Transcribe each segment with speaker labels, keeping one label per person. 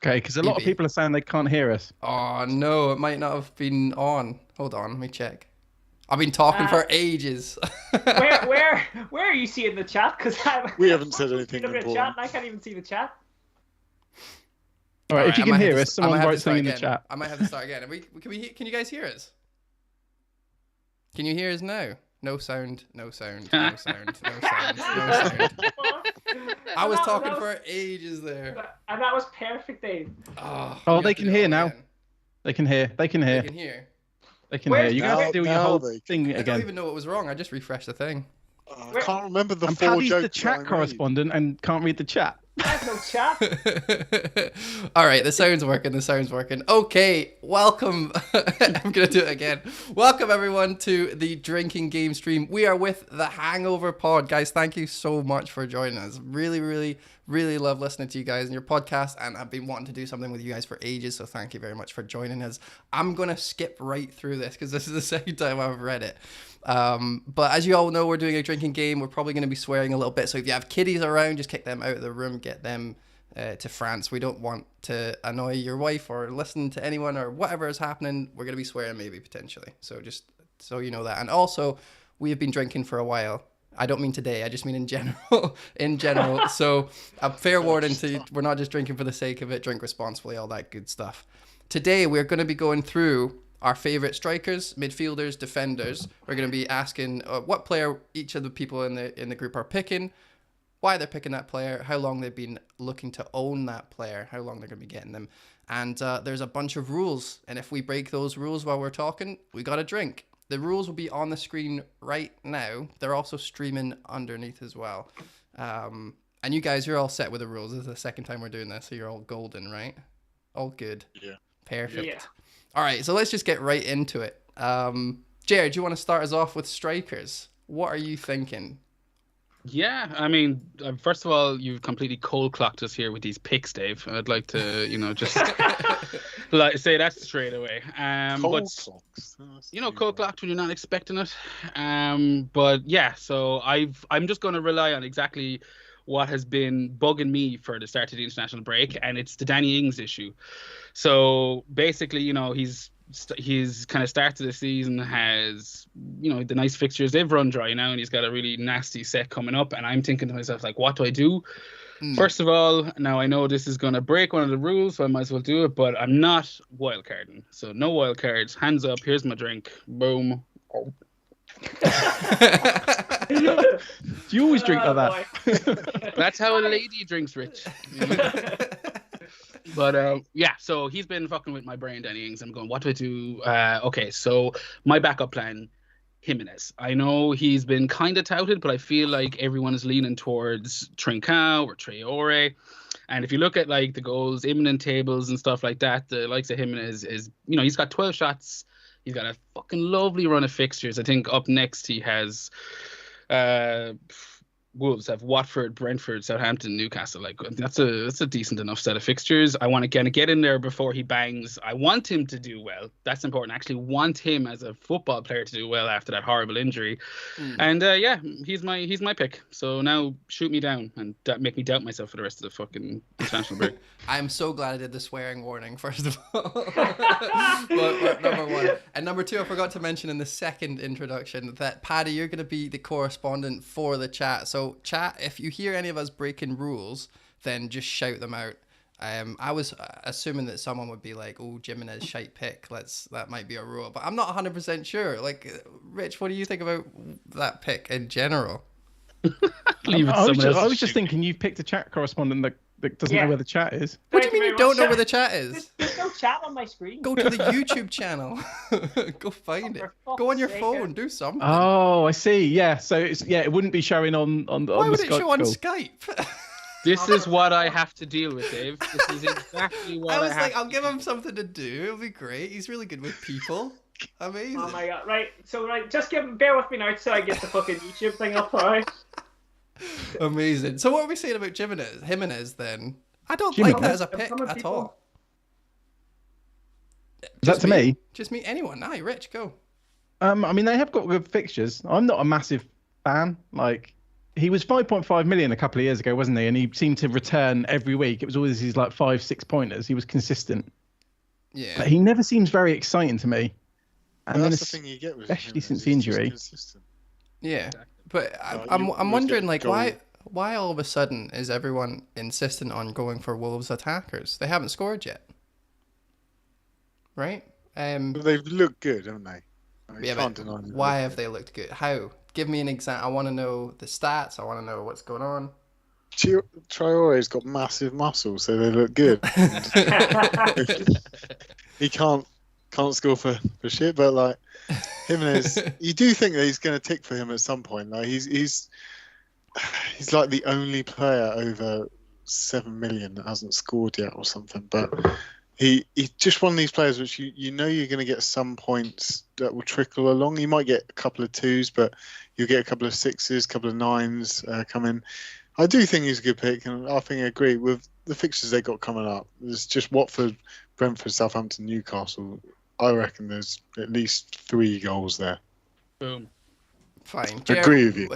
Speaker 1: Okay, because a lot of people are saying they can't hear us.
Speaker 2: Oh no, it might not have been on. Hold on, let me check. I've been talking for ages.
Speaker 3: where are you seeing the chat? Because
Speaker 4: we haven't said anything
Speaker 3: looking at
Speaker 4: important.
Speaker 3: chat and I can't even see the chat.
Speaker 1: All right, if you can hear us, someone write something in the chat.
Speaker 2: I might have to start again. Can you guys hear us? Can you hear us now? No sound, no sound, no sound, no sound, no sound. I was talking for ages there.
Speaker 3: And that was perfect, Dave.
Speaker 1: Oh, they can hear now. They can hear. They can hear.
Speaker 2: They can hear.
Speaker 1: They can hear. You gotta do your whole thing again.
Speaker 2: I don't even know what was wrong. I just refreshed the thing.
Speaker 4: I can't remember the 4
Speaker 1: Paddy's
Speaker 4: jokes.
Speaker 1: The chat correspondent and can't read the chat.
Speaker 3: There's no chat.
Speaker 2: All right, the sound's working. The sound's working. Okay, welcome. I'm gonna do it again. Welcome everyone to the drinking game stream. We are with the Hangover pod, guys. Thank you so much for joining us. Really, really, really love listening to you guys and your podcast, and I've been wanting to do something with you guys for ages. So thank you very much for joining us. I'm gonna skip right through this because this is the second time I've read it. But as you all know, we're doing a drinking game. We're probably going to be swearing a little bit. So if you have kiddies around, just kick them out of the room, get them to France. We don't want to annoy your wife or listen to anyone or whatever is happening. We're going to be swearing maybe potentially. So just so you know that. And also, we have been drinking for a while. I don't mean today. I just mean in general. In general. So a fair warning to we're not just drinking for the sake of it. Drink responsibly, all that good stuff. Today, we're going to be going through our favorite strikers, midfielders, defenders. We're going to be asking what player each of the people in the group are picking, why they're picking that player, how long they've been looking to own that player, how long they're going to be getting them. And there's a bunch of rules. And if we break those rules while we're talking, we got a drink. The rules will be on the screen right now. They're also streaming underneath as well. And you guys, you're all set with the rules. This is the second time we're doing this, so you're all golden, right? All good.
Speaker 4: Yeah.
Speaker 2: Perfect.
Speaker 3: Yeah.
Speaker 2: All right, so let's just get right into it. Jared, do you want to start us off with strikers? What are you thinking?
Speaker 5: Yeah, I mean, first of all, you've completely cold clocked us here with these picks, Dave. I'd like to, just say that straight away.
Speaker 4: Cold
Speaker 5: but
Speaker 4: clocks.
Speaker 5: cold clocked when you're not expecting it. But yeah, so I'm just going to rely on exactly what has been bugging me for the start of the international break, and it's the Danny Ings issue. So basically, he's kind of started the season, has, the nice fixtures, they've run dry now, and he's got a really nasty set coming up. And I'm thinking to myself, like, what do I do? First of all, now I know this is going to break one of the rules, so I might as well do it, but I'm not wildcarding. So no wildcards, hands up, here's my drink, boom. Oh.
Speaker 1: Do you always drink like that?
Speaker 5: That's how a lady drinks, Rich. But yeah, so he's been fucking with my brain, Danny Ings. I'm going, what do I do? Okay, so my backup plan, Jimenez. I know he's been kind of touted, but I feel like everyone is leaning towards Trincao or Traore. And if you look at like the goals, imminent tables and stuff like that, the likes of Jimenez is, he's got 12 shots. He's got a fucking lovely run of fixtures. I think up next he has Wolves have Watford, Brentford, Southampton, Newcastle. Like that's a decent enough set of fixtures. I want to kind of get in there before he bangs. I want him to do well. That's important. I actually want him as a football player to do well after that horrible injury. And yeah, he's my pick. So now shoot me down and make me doubt myself for the rest of the fucking international break.
Speaker 2: I'm so glad I did the swearing warning first of all. but number one and number two, I forgot to mention in the second introduction that Paddy, you're going to be the correspondent for the chat. So chat, if you hear any of us breaking rules, then just shout them out. I was assuming that someone would be like, "Oh, Jimenez shite pick. That might be a rule," but I'm not 100% sure. Like, Rich, what do you think about that pick in general?
Speaker 1: I was just thinking you picked a chat correspondent that doesn't know where the chat is.
Speaker 2: What do you mean you don't know where the chat is?
Speaker 3: There's no chat on my screen.
Speaker 2: Go to the YouTube channel. Go find it. Go on your phone. Do something.
Speaker 1: Oh, I see. Yeah. So it wouldn't be showing on
Speaker 2: Why
Speaker 1: the
Speaker 2: would it
Speaker 1: Skype
Speaker 2: show on
Speaker 1: call.
Speaker 2: Skype?
Speaker 5: This is what I have to deal with, Dave. This is exactly what
Speaker 2: I was
Speaker 5: have
Speaker 2: like, I'll give him something to do. It'll be great. He's really good with people. Amazing.
Speaker 3: Oh my god! Right. So just bear with me now till I get the fucking YouTube thing up. All right.
Speaker 2: Amazing. So what are we saying about Jimenez then? I don't like that as a pick at all.
Speaker 1: Is that to me?
Speaker 2: Just me. Anyone. Aye, Rich, go.
Speaker 1: I mean, they have got good fixtures. I'm not a massive fan. Like, he was 5.5 million a couple of years ago, wasn't he? And he seemed to return every week. It was always these like 5-6 pointers. He was consistent.
Speaker 2: Yeah.
Speaker 1: But he never seems very exciting to me. And then
Speaker 4: that's the thing you get with
Speaker 1: especially
Speaker 4: him,
Speaker 1: since
Speaker 4: is
Speaker 1: the
Speaker 4: he's just
Speaker 1: injury.
Speaker 4: consistent.
Speaker 2: Yeah. But
Speaker 4: you
Speaker 2: I'm
Speaker 4: always
Speaker 2: wondering,
Speaker 4: get
Speaker 2: like,
Speaker 4: goal.
Speaker 2: why all of a sudden is everyone insistent on going for Wolves attackers? They haven't scored yet. Right?
Speaker 4: But they've looked good, haven't they?
Speaker 2: Yeah,
Speaker 4: Can't
Speaker 2: but
Speaker 4: deny them.
Speaker 2: why have they looked good? How? Give me an example. I want to know the stats. I want to know what's going on.
Speaker 4: Traore's got massive muscles, so they look good. He can't score for shit, but like Jimenez, you do think that he's going to tick for him at some point. Like he's like the only player over 7 million that hasn't scored yet or something. But he's just one of these players which you know you're going to get some points that will trickle along. You might get a couple of 2s, but you'll get a couple of 6s, a couple of 9s come in. I do think he's a good pick, and I think I agree with the fixtures they got coming up. There's just Watford, Brentford, Southampton, Newcastle. I reckon there's at least 3 goals there.
Speaker 5: Boom.
Speaker 2: Fine.
Speaker 4: Agree with you.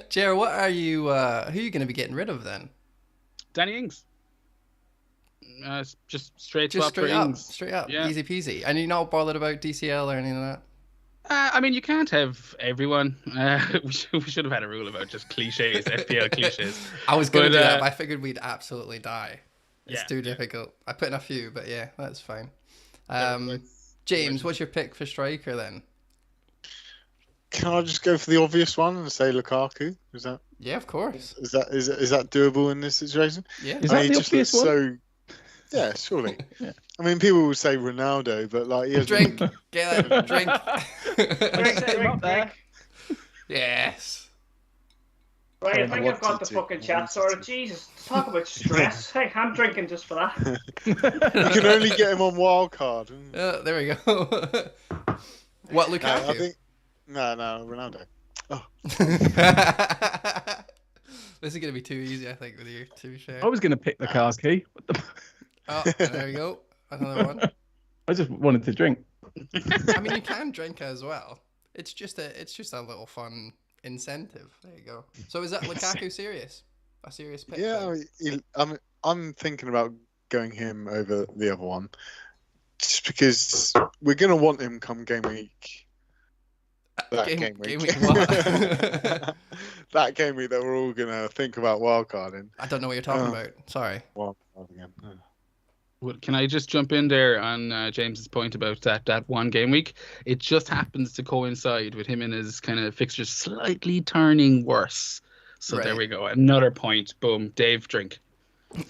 Speaker 2: Jer, what are you? Who are you going to be getting rid of then?
Speaker 5: Danny Ings. Just straight
Speaker 2: Just
Speaker 5: swap for
Speaker 2: straight up,
Speaker 5: Ings.
Speaker 2: straight up,
Speaker 5: Yeah.
Speaker 2: easy peasy. And you're not bothered about DCL or anything like that.
Speaker 5: I mean, you can't have everyone. We should have had a rule about just cliches, FPL cliches.
Speaker 2: I was going to do that, but I figured we'd absolutely die. It's
Speaker 5: Yeah,
Speaker 2: too difficult. I put in a few, but yeah, that's fine. James, what's your pick for striker then?
Speaker 4: Can I just go for the obvious one and say Lukaku? Is that
Speaker 2: Yeah, of course.
Speaker 4: is that doable in this situation?
Speaker 2: Yeah.
Speaker 1: Is that
Speaker 4: he
Speaker 1: the
Speaker 4: just
Speaker 1: obvious
Speaker 4: looks
Speaker 1: one?
Speaker 4: so. Yeah, surely.
Speaker 1: Yeah.
Speaker 4: I mean, people will say Ronaldo, but like he has
Speaker 2: Drink. Get it. Drink.
Speaker 3: Drink.
Speaker 2: Yes.
Speaker 3: Right, I
Speaker 4: Don't know
Speaker 3: think
Speaker 4: what
Speaker 3: I've got
Speaker 4: to
Speaker 3: the
Speaker 4: do.
Speaker 3: fucking chat sorted. Jesus, talk about stress. Hey, I'm drinking just for that.
Speaker 4: You can only get him on Wildcard.
Speaker 2: There we go. What,
Speaker 4: No,
Speaker 2: Lukaku?
Speaker 4: I think no, Ronaldo.
Speaker 2: This is going to be too easy, I think, with you, to be fair.
Speaker 1: I was going to pick Lukaku.
Speaker 2: Oh, there you go. Another one.
Speaker 1: I just wanted to drink.
Speaker 2: I mean, you can drink as well. It's just a little fun incentive. There you go. So is that Lukaku serious? A serious pick?
Speaker 4: Yeah, I'm thinking about going him over the other one, just because we're gonna want him come game week. Game week.
Speaker 2: What?
Speaker 4: That game week that we're all gonna think about wildcarding.
Speaker 2: I don't know what you're talking about. Sorry.
Speaker 4: Wildcard again.
Speaker 5: Well, can I just jump in there on James's point about that one game week? It just happens to coincide with him and his kind of fixtures slightly turning worse. So There we go. Another point. Boom. Dave, drink.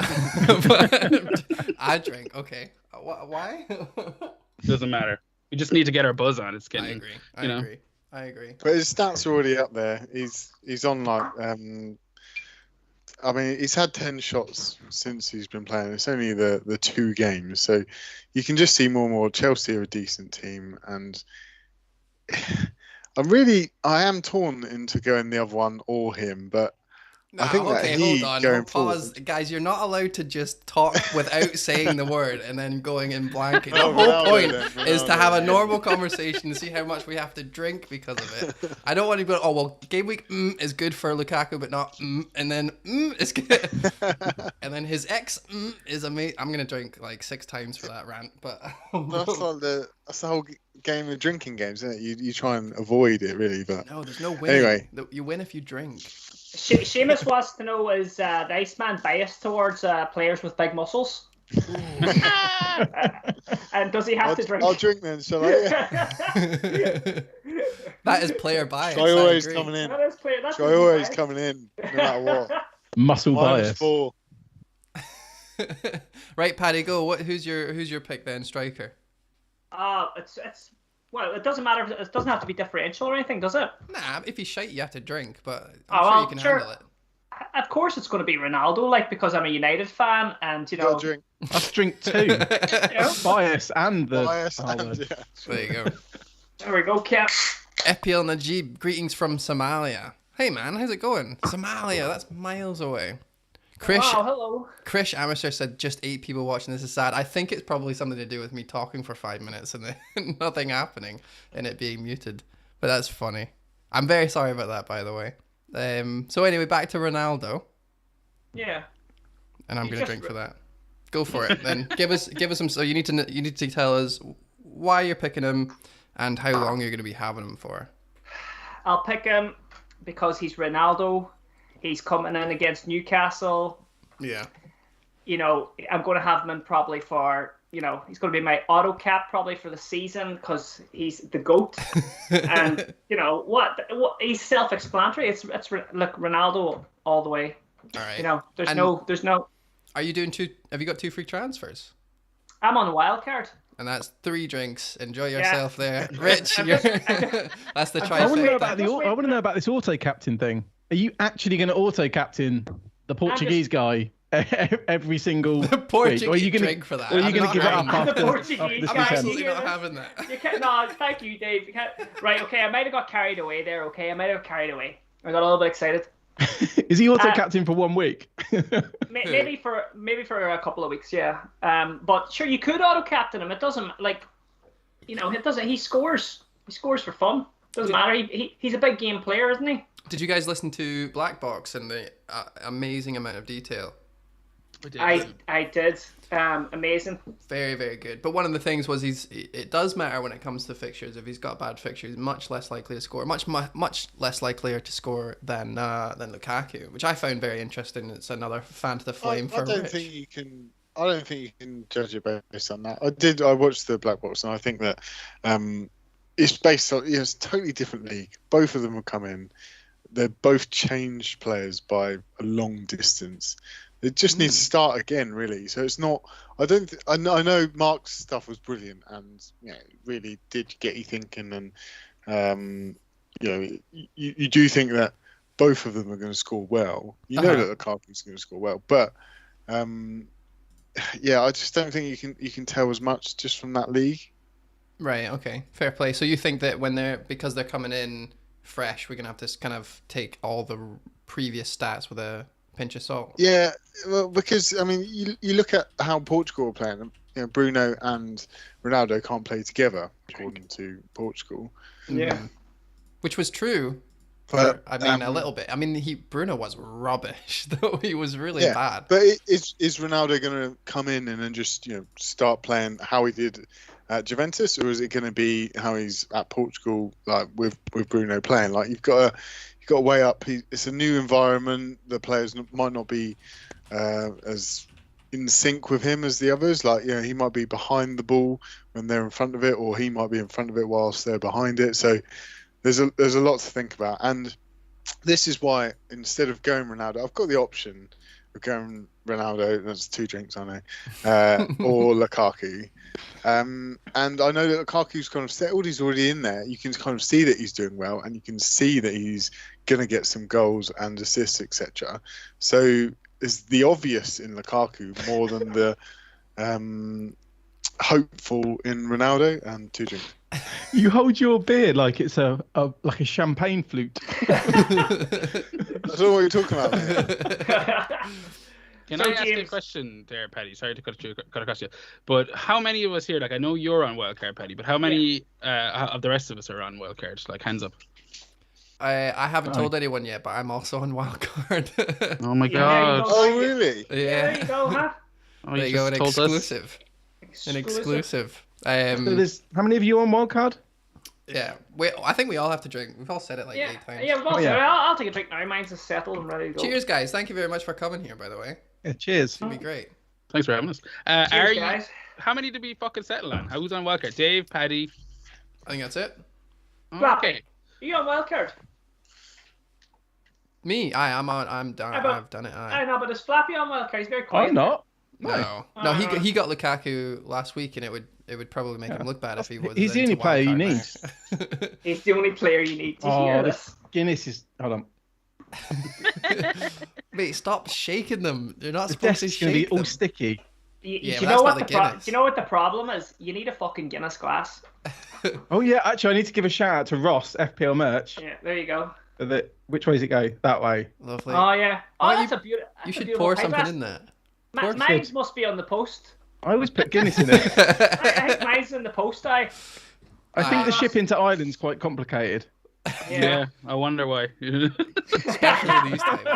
Speaker 2: I drink. Okay. Why?
Speaker 5: Doesn't matter. We just need to get our buzz on. It's getting.
Speaker 2: I agree.
Speaker 4: But his stats are already up there. He's on like I mean, he's had 10 shots since he's been playing. It's only the 2 games, so you can just see more and more. Chelsea are a decent team, and I am torn into going the other one or him, but I think
Speaker 2: hold on. Pause. Guys, you're not allowed to just talk without saying the word and then going in blank. The whole point is to have a normal conversation and see how much we have to drink because of it. I don't want to go, oh, well, game week is good for Lukaku, but not and then is good. And then his ex is amazing. I'm going to drink like 6 times for that rant, but...
Speaker 4: That's the whole game of drinking games, isn't it? You try and avoid it, really, but...
Speaker 2: No, there's no winning.
Speaker 4: Anyway.
Speaker 2: You win if you drink.
Speaker 3: Seamus wants to know, is the Iceman biased towards players with big muscles? And does he have to drink?
Speaker 4: I'll drink then, shall I?
Speaker 2: That is player bias.
Speaker 4: Sky always coming in.
Speaker 3: That's
Speaker 4: Sky always coming in, no matter what.
Speaker 1: Muscle bias.
Speaker 4: -4.
Speaker 2: Right, Paddy, go. Who's your pick then, striker?
Speaker 3: Well, it doesn't matter. It doesn't have to be differential or anything, does it?
Speaker 2: Nah, if he's shite, you have to drink, but I'm sure you can handle it.
Speaker 3: Of course, it's going to be Ronaldo, because I'm a United fan, and
Speaker 4: Got to drink.
Speaker 1: I'll drink 2. Bias and the...
Speaker 2: There you go.
Speaker 3: There we go, Cap.
Speaker 2: FPL Najib, greetings from Somalia. Hey man, how's it going? Somalia, that's miles away.
Speaker 3: Hello.
Speaker 2: Krish Amister said just 8 people watching. This is sad. I think it's probably something to do with me talking for 5 minutes and then nothing happening and it being muted. But that's funny. I'm very sorry about that, by the way. So anyway, back to Ronaldo,
Speaker 3: Yeah.
Speaker 2: and I'm
Speaker 3: You
Speaker 2: gonna
Speaker 3: just-
Speaker 2: drink for that. Go for it. Then give us some. So you need to tell us why you're picking him and how long you're gonna be having him for.
Speaker 3: I'll pick him because he's Ronaldo. He's coming in against Newcastle.
Speaker 2: Yeah.
Speaker 3: You know, I'm going to have him in probably for, you know, he's going to be my auto cap probably for the season because he's the GOAT. And, you know, what he's self-explanatory. It's look, Ronaldo all the way.
Speaker 2: All right.
Speaker 3: You know, there's
Speaker 2: And
Speaker 3: no.
Speaker 2: Are you doing two? Have you got 2 free transfers?
Speaker 3: I'm on the Wildcard.
Speaker 2: And that's 3 drinks. Enjoy yourself there, Rich.
Speaker 3: I'm
Speaker 2: you're...
Speaker 3: just-
Speaker 2: that's the
Speaker 1: I want to know
Speaker 2: trifecta.
Speaker 1: about I want to know about this auto captain thing. Are you actually going to auto captain the Portuguese guy every single
Speaker 2: The Portuguese
Speaker 1: week? Or are you gonna,
Speaker 2: drink for that.
Speaker 1: or are you
Speaker 2: I'm
Speaker 1: going to
Speaker 2: not
Speaker 1: give it
Speaker 2: having
Speaker 1: up
Speaker 2: that.
Speaker 3: The
Speaker 1: after
Speaker 3: Portuguese
Speaker 1: this
Speaker 3: guy.
Speaker 2: I'm
Speaker 1: weekend?
Speaker 2: absolutely not having that.
Speaker 3: You can't, no, thank you, Dave. You can't, right, okay, I might have got carried away there, okay? I might have carried away. I got a little bit excited.
Speaker 1: Is he auto captain for 1 week?
Speaker 3: Maybe for a couple of weeks, yeah. But sure, you could auto captain him. It doesn't he scores. He scores for fun. Doesn't matter. He's a big game player, isn't he?
Speaker 2: Did you guys listen to Black Box and the amazing amount of detail?
Speaker 3: I did. Amazing.
Speaker 2: Very, very good. But one of the things was it does matter when it comes to fixtures. If he's got bad fixtures, much less likely to score. Much less likelier to score than Lukaku, which I found very interesting. It's another fan to the flame for
Speaker 4: I don't
Speaker 2: Rich.
Speaker 4: think you can judge it based on that. I watched the Black Box, and I think that it's based on it's a totally different league. Both of them have come in. They're both changed players by a long distance. They just need to start again, really. So it's not. I know Mark's stuff was brilliant, and it really did get you thinking. And you do think that both of them are going to score well. You know that Lukaku's going to score well, but I just don't think you can tell as much just from that league.
Speaker 2: Right. Okay. Fair play. So you think that because they're coming in fresh, we're gonna have to kind of take all the previous stats with a pinch of salt?
Speaker 4: Yeah, well, because I mean, you look at how Portugal are playing. Bruno and Ronaldo can't play together, according to Portugal.
Speaker 3: Yeah.
Speaker 2: Which was true.
Speaker 4: But
Speaker 2: a little bit. I mean, Bruno was rubbish, though. He was really bad.
Speaker 4: But is Ronaldo going to come in and then just start playing how he did at Juventus, or is it going to be how he's at Portugal, like with Bruno playing? Like you've got to weigh up. It's a new environment. The players might not be as in sync with him as the others. Like he might be behind the ball when they're in front of it, or he might be in front of it whilst they're behind it. So there's a lot to think about, and this is why instead of going Ronaldo, I've got the option of going Ronaldo. That's 2 drinks, I know, or Lukaku. And I know that Lukaku's kind of settled. He's already in there. You can kind of see that he's doing well, and you can see that he's going to get some goals and assists, etc. So is the obvious in Lukaku more than the hopeful in Ronaldo, and 2 drinks.
Speaker 1: You hold your beer like it's a champagne flute.
Speaker 4: I don't know what you're talking about, mate.
Speaker 5: Can
Speaker 3: So,
Speaker 5: I ask you a
Speaker 3: James-
Speaker 5: question there, Paddy? Sorry to cut across you. But how many of us here, like I know you're on Wildcard, Paddy, but how many of the rest of us are on Wildcard? Like hands up.
Speaker 2: I haven't told anyone yet, but I'm also on Wildcard.
Speaker 5: Oh my
Speaker 3: Yeah,
Speaker 5: god.
Speaker 4: Oh, really?
Speaker 3: Yeah, there you go, huh?
Speaker 5: Oh,
Speaker 2: There you go, an
Speaker 5: just told us.
Speaker 2: exclusive. An exclusive.
Speaker 1: So how many of you on Wildcard?
Speaker 2: Yeah, I think we all have to drink. We've all said it like 8 times.
Speaker 3: Yeah, well,
Speaker 1: yeah.
Speaker 3: I'll take a drink now. Mine's just settled and ready to go.
Speaker 2: Cheers, guys. Thank you very much for coming here, by the way.
Speaker 1: Yeah, cheers.
Speaker 2: It'd be great.
Speaker 5: Thanks for having us.
Speaker 3: Cheers, guys.
Speaker 5: How many did we fucking settle on? Who's on Wildcard? Dave, Paddy.
Speaker 2: I think that's it.
Speaker 5: Okay.
Speaker 3: Are you on Wildcard?
Speaker 2: Me, I'm done.
Speaker 3: How about-
Speaker 2: I've done it.
Speaker 3: I know, but is Flappy on Wildcard? He's very quiet.
Speaker 1: I'm not.
Speaker 2: No, he got Lukaku last week, and it would probably make him look bad if he was.
Speaker 1: He's the only
Speaker 2: into
Speaker 1: player you
Speaker 2: Wildcard
Speaker 1: need.
Speaker 2: now.
Speaker 3: He's the only player you need. Did you hear this?
Speaker 1: Guinness is. Hold on.
Speaker 2: Mate, stop shaking them. They're not
Speaker 1: The
Speaker 2: supposed to
Speaker 1: desk is going to be
Speaker 2: shake
Speaker 1: all
Speaker 2: them.
Speaker 1: sticky.
Speaker 3: You,
Speaker 2: Yeah,
Speaker 3: do
Speaker 2: but
Speaker 3: you
Speaker 2: that's
Speaker 3: know
Speaker 2: not
Speaker 3: what
Speaker 2: the
Speaker 3: do
Speaker 2: Guinness.
Speaker 3: you know what the problem is? You need a fucking Guinness glass.
Speaker 1: Oh yeah, actually, I need to give a shout out to Ross FPL merch.
Speaker 3: Yeah, there you go.
Speaker 1: Which way does it go? That way.
Speaker 2: Lovely.
Speaker 3: Oh yeah. Oh,
Speaker 2: Why
Speaker 3: that's
Speaker 2: you-
Speaker 3: a beautiful.
Speaker 2: You should pour something in that.
Speaker 3: Mine must be on the post.
Speaker 1: I always put Guinness in it.
Speaker 3: I think mine's in the post.
Speaker 1: I think the shipping to Ireland's quite complicated.
Speaker 5: Yeah, I wonder why.
Speaker 2: Especially these times.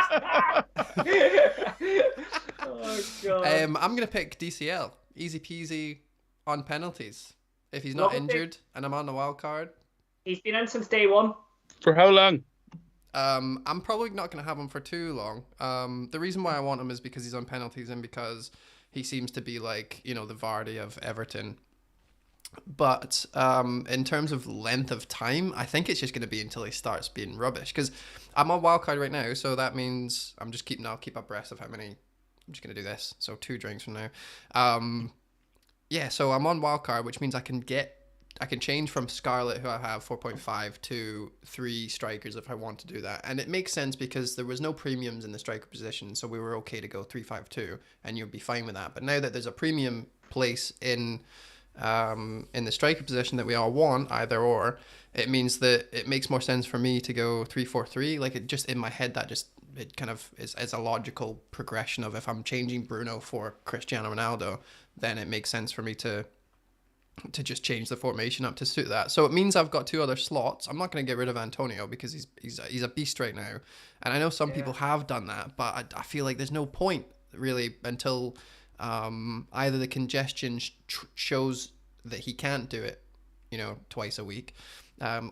Speaker 3: Oh god.
Speaker 2: I'm gonna pick DCL. Easy peasy on penalties. If he's not
Speaker 3: Love it.
Speaker 2: injured and I'm on the wild card,
Speaker 3: He's been in since day one.
Speaker 5: For how long?
Speaker 2: I'm probably not gonna have him for too long. The reason why I want him is because he's on penalties and because he seems to be like, you know, the Vardy of Everton. But in terms of length of time, I think it's just going to be until he starts being rubbish. Because I'm on wildcard right now, so that means I'll keep abreast of how many. I'm just going to do this. So 2 drinks from now. Yeah, so I'm on wildcard, which means I can change from Scarlet, who I have 4.5, to 3 strikers if I want to do that. And it makes sense because there was no premiums in the striker position, so we were okay to go 3-5-2, and you'd be fine with that. But now that there's a premium place in the striker position that we all want, either or, it means that it makes more sense for me to go 3-4-3. Like, it just in my head, it kind of is a logical progression of, if I'm changing Bruno for Cristiano Ronaldo, then it makes sense for me to just change the formation up to suit that. So it means I've got 2 other slots. I'm not going to get rid of Antonio because he's a beast right now, and I know some people have done that, but I feel like there's no point really until either the congestion shows that he can't do it, you know, twice a week,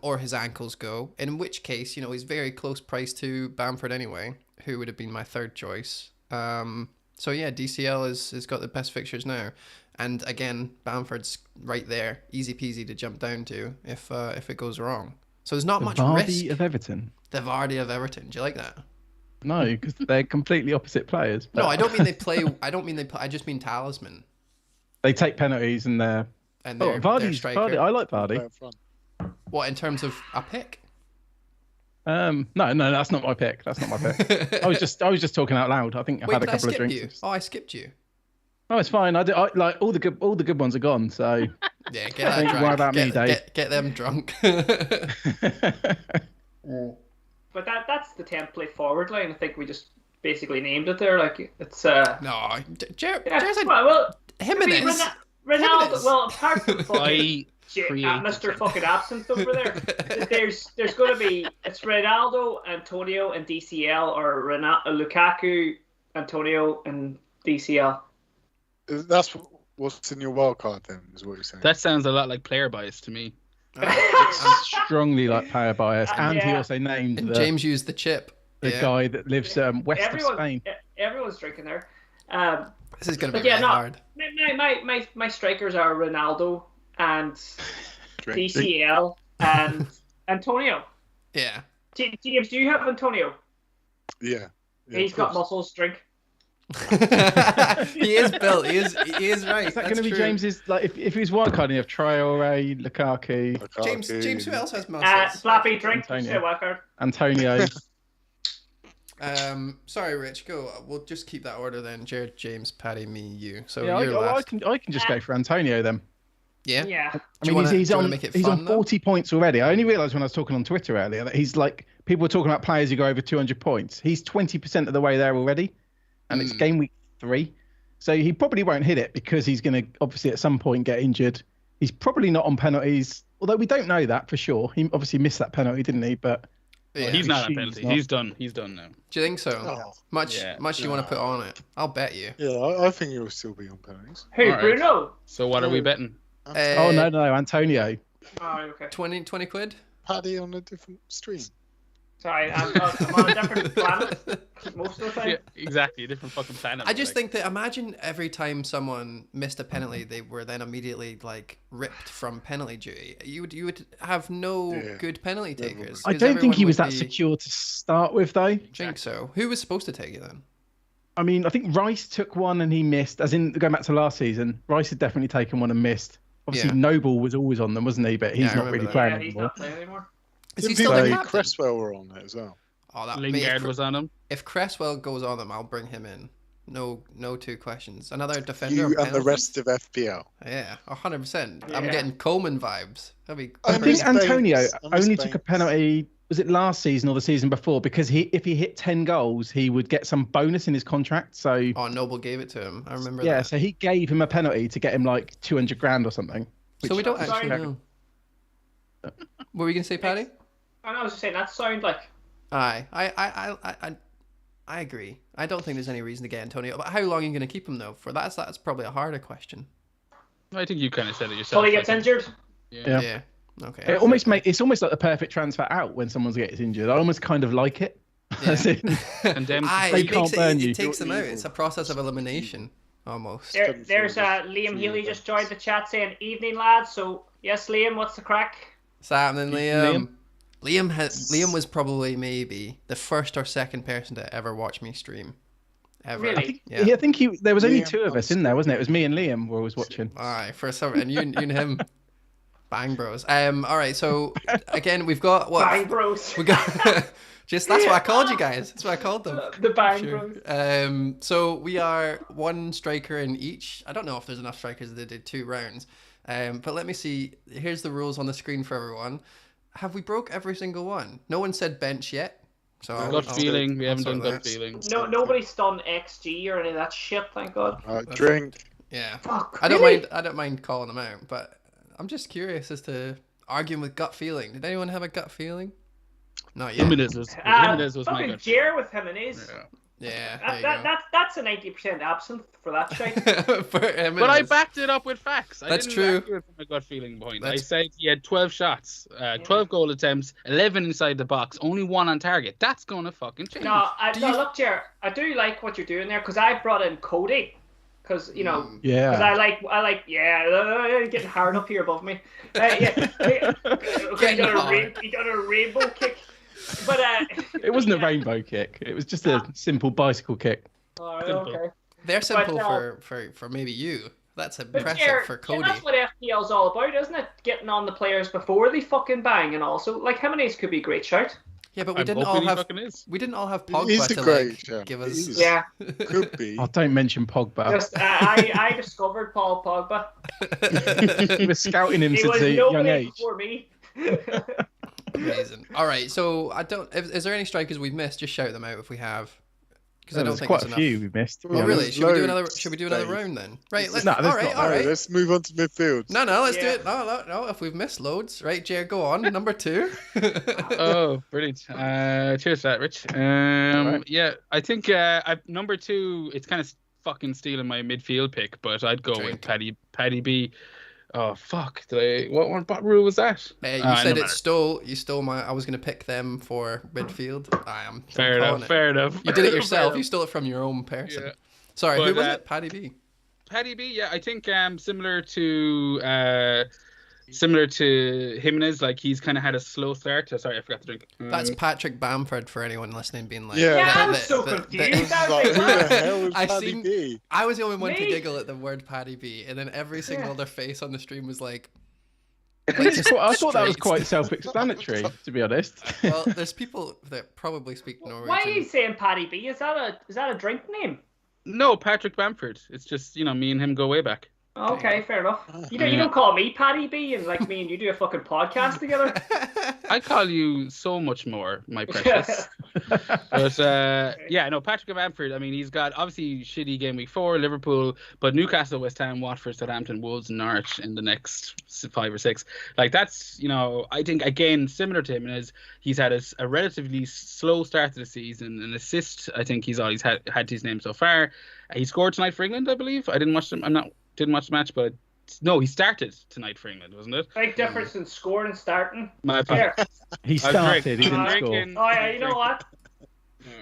Speaker 2: or his ankles go, in which case, you know, he's very close price to Bamford anyway, who would have been my 3rd choice. So yeah, DCL has got the best fixtures now, and again, Bamford's right there, easy peasy to jump down to if it goes wrong. So there's not much risk.
Speaker 1: The Vardy of Everton.
Speaker 2: The Vardy of Everton. Do you like that?
Speaker 1: No, because they're completely opposite players.
Speaker 2: No, I don't mean they play. I just mean talisman.
Speaker 1: They take penalties and they're.
Speaker 2: Vardy.
Speaker 1: I like Vardy.
Speaker 4: Have fun.
Speaker 2: What, in terms of a pick?
Speaker 1: No, that's not my pick. That's not my pick. I was just talking out loud. I think I've had a couple of drinks.
Speaker 2: You? Oh, I skipped you.
Speaker 1: Oh, it's fine. I like all the good ones are gone. So
Speaker 2: yeah, get that drunk.
Speaker 1: Worry about me, Dave.
Speaker 2: Get them drunk.
Speaker 3: But that's the template forward line. I think we just basically named it there. Like, it's
Speaker 2: no, Jared's like,
Speaker 3: well,
Speaker 2: Jimenez.
Speaker 3: Ronaldo. Well, apart from
Speaker 2: I
Speaker 3: Mr. fucking absence over there, there's going to be, it's Ronaldo, Antonio, and DCL, or Lukaku, Antonio, and DCL.
Speaker 4: That's what's in your wild card, then, is what you're saying.
Speaker 5: That sounds a lot like player bias to me.
Speaker 1: Strongly like player bias, and he also named
Speaker 2: James used the chip.
Speaker 1: The guy that lives west of Spain.
Speaker 3: Everyone's drinking there.
Speaker 2: This is going to be really hard.
Speaker 3: My strikers are Ronaldo and DCL and Antonio.
Speaker 2: Yeah.
Speaker 3: James, do you have Antonio?
Speaker 4: Yeah.
Speaker 3: He's got muscles. Drink.
Speaker 2: He is built. He is right.
Speaker 1: Is that going to be James's? Like, if he's wildcarding, you have Traore, Lukaku.
Speaker 2: James, who else has muscles?
Speaker 3: Flappy, drink. Wildcard.
Speaker 1: Antonio.
Speaker 2: Sorry, Rich. Go. We'll just keep that order then. Jared, James, Paddy, me, you. So
Speaker 1: yeah,
Speaker 2: you're last.
Speaker 1: I can just go for Antonio then.
Speaker 3: Yeah.
Speaker 1: I mean, he's on 40 points already. I only realised when I was talking on Twitter earlier that he's like, people were talking about players who go over 200 points. He's 20% of the way there already, and it's game week 3. So he probably won't hit it because he's going to obviously at some point get injured. He's probably not on penalties, although we don't know that for sure. He obviously missed that penalty, didn't he? But
Speaker 5: yeah, he's not on penalty. He's done. He's done now.
Speaker 2: Do you think so? Much you want to put on it? I'll bet you.
Speaker 4: Yeah, I think he'll still be on penalties.
Speaker 3: Who, Bruno?
Speaker 5: So what are we betting?
Speaker 1: No, Antonio.
Speaker 3: Oh, okay.
Speaker 2: 20 quid?
Speaker 4: Paddy on a different stream.
Speaker 3: Sorry, I'm on a different planet most of the time.
Speaker 5: Yeah, exactly, a different fucking planet.
Speaker 2: I just think that imagine every time someone missed a penalty, they were then immediately like ripped from penalty duty. You would have no good penalty takers.
Speaker 1: I don't think he was that secure to start with, though.
Speaker 2: I think so. Who was supposed to take it then?
Speaker 1: I mean, I think Rice took one and he missed. As in, going back to last season, Rice had definitely taken one and missed. Obviously, Noble was always on them, wasn't he? But he's not really playing anymore.
Speaker 3: He's not playing anymore.
Speaker 2: Is he still the captain?
Speaker 4: Cresswell were on it as well.
Speaker 5: Lingard was on him.
Speaker 2: If Cresswell goes on him, I'll bring him in. No 2 questions. Another defender.
Speaker 4: You and the rest of FPL.
Speaker 2: Yeah, 100%. I'm getting Coleman vibes. That'd be.
Speaker 1: I think Antonio only took a penalty. Was it last season or the season before? Because if he hit 10 goals, he would get some bonus in his contract. So
Speaker 2: Noble gave it to him. I remember that.
Speaker 1: Yeah, so he gave him a penalty to get him like 200 grand or something.
Speaker 2: So we don't actually know. What were you going to say, Paddy?
Speaker 3: I was just saying that sound like.
Speaker 2: I agree. I don't think there's any reason to get Antonio. But how long are you going to keep him though? For that's probably a harder question.
Speaker 5: I think you kind of said it yourself.
Speaker 3: Till he gets injured.
Speaker 2: Yeah. Okay.
Speaker 1: It's almost like the perfect transfer out when someone gets injured. I almost kind of like it.
Speaker 2: Yeah.
Speaker 5: And then
Speaker 2: it takes them out. It's a process of elimination almost.
Speaker 3: There's Liam Healy just joined the chat saying evening lads. So yes, Liam, what's the crack?
Speaker 2: What's happening, Liam? Liam was probably maybe the first or second person to ever watch me stream. Ever.
Speaker 3: Really?
Speaker 1: I think there was only two of us in there, wasn't it? It was me and Liam were always watching.
Speaker 2: Alright, for some, and you and him. Bang bros. Alright, so again we've got what
Speaker 3: Bang bros.
Speaker 2: We got that's what I called you guys. That's what I called them.
Speaker 3: The Bang Bros.
Speaker 2: So we are one striker in each. I don't know if there's enough strikers that did 2 rounds. But let me see. Here's the rules on the screen for everyone. Have we broke every single one? No one said bench yet. So
Speaker 5: gut feeling. We haven't done gut feeling.
Speaker 3: No, nobody's done XG or any of that shit. Thank God.
Speaker 4: Drink.
Speaker 2: Yeah.
Speaker 3: Fuck.
Speaker 2: I
Speaker 3: really?
Speaker 2: don't mind calling them out, but I'm just curious as to arguing with gut feeling. Did anyone have a gut feeling? Not yet.
Speaker 5: Jimenez was my gut.
Speaker 3: Jer with Jimenez.
Speaker 2: Yeah.
Speaker 3: That's a 90% absent for that shit.
Speaker 5: But I backed it up with facts.
Speaker 2: That's true.
Speaker 5: From a gut feeling point. I said he had 12 shots, 12 goal attempts, 11 inside the box, only 1 on target. That's gonna fucking change.
Speaker 3: Look, Jer, I do like what you're doing there because I brought in Cody. Because
Speaker 1: because
Speaker 3: I like getting hard up here above me. He done a rainbow kick. But
Speaker 1: it wasn't a rainbow kick. It was just a simple bicycle kick.
Speaker 3: All right, okay.
Speaker 2: They're simple for maybe you. That's impressive for Cody.
Speaker 3: That's what FPL's all about, isn't it? Getting on the players before they fucking bang, and also like Jimenez could be a great shout.
Speaker 2: Yeah, but we didn't all have Pogba
Speaker 4: He's
Speaker 2: to give us.
Speaker 3: Yeah,
Speaker 4: could be.
Speaker 1: Oh, don't mention Pogba.
Speaker 3: I discovered Paul Pogba.
Speaker 1: He was scouting him since a young age.
Speaker 3: Before me.
Speaker 2: Amazing. All right, so is there any strikers we've missed? Just shout them out if we have. Because I don't think
Speaker 1: quite
Speaker 2: there's
Speaker 1: a few we missed.
Speaker 2: Oh, really? Should we do another round then? Right. All right.
Speaker 4: Let's move on to midfield.
Speaker 2: No. Let's do it. No. If we've missed loads, right, Jared, go on. Number 2.
Speaker 5: Oh, brilliant. Cheers for that, Rich. Yeah, I think number 2. It's kind of fucking stealing my midfield pick, but I'd go with Paddy B. Oh fuck! What rule was that?
Speaker 2: You said You stole my. I was going to pick them for midfield.
Speaker 5: Fair enough.
Speaker 2: You did it yourself. You stole it from your own person. Yeah. Sorry, who was it? Paddy B.
Speaker 5: Paddy B. Yeah, I think similar to Jimenez, like he's kind of had a slow start. Sorry, I forgot to drink.
Speaker 2: That's Patrick Bamford for anyone listening, being like,
Speaker 3: I was so confused.
Speaker 4: Who the hell was Paddy B?
Speaker 2: I was the only one to giggle at the word Paddy B, and then every single other face on the stream was like
Speaker 1: I thought that was quite self-explanatory, to be honest.
Speaker 2: Well, there's people that probably speak Norwegian.
Speaker 3: Why are you saying Paddy B? Is that a drink name?
Speaker 5: No, Patrick Bamford. It's just me and him go way back.
Speaker 3: Okay, fair enough. You don't call me Paddy B, and like me and you do a fucking podcast together.
Speaker 5: I call you so much more, my precious. But Patrick Bamford. I mean, he's got obviously shitty game week 4, Liverpool, but Newcastle, West Ham, Watford, Southampton, Wolves, and Norwich in the next 5 or 6. Like that's I think again similar to him is he's had a relatively slow start to the season. An assist, I think he's always had to his name so far. He scored tonight for England, I believe. I didn't watch them. Didn't watch the match, but no, he started tonight for England, wasn't it?
Speaker 3: Big difference in scoring and starting.
Speaker 1: He started. He didn't score.
Speaker 3: Oh yeah, you know what?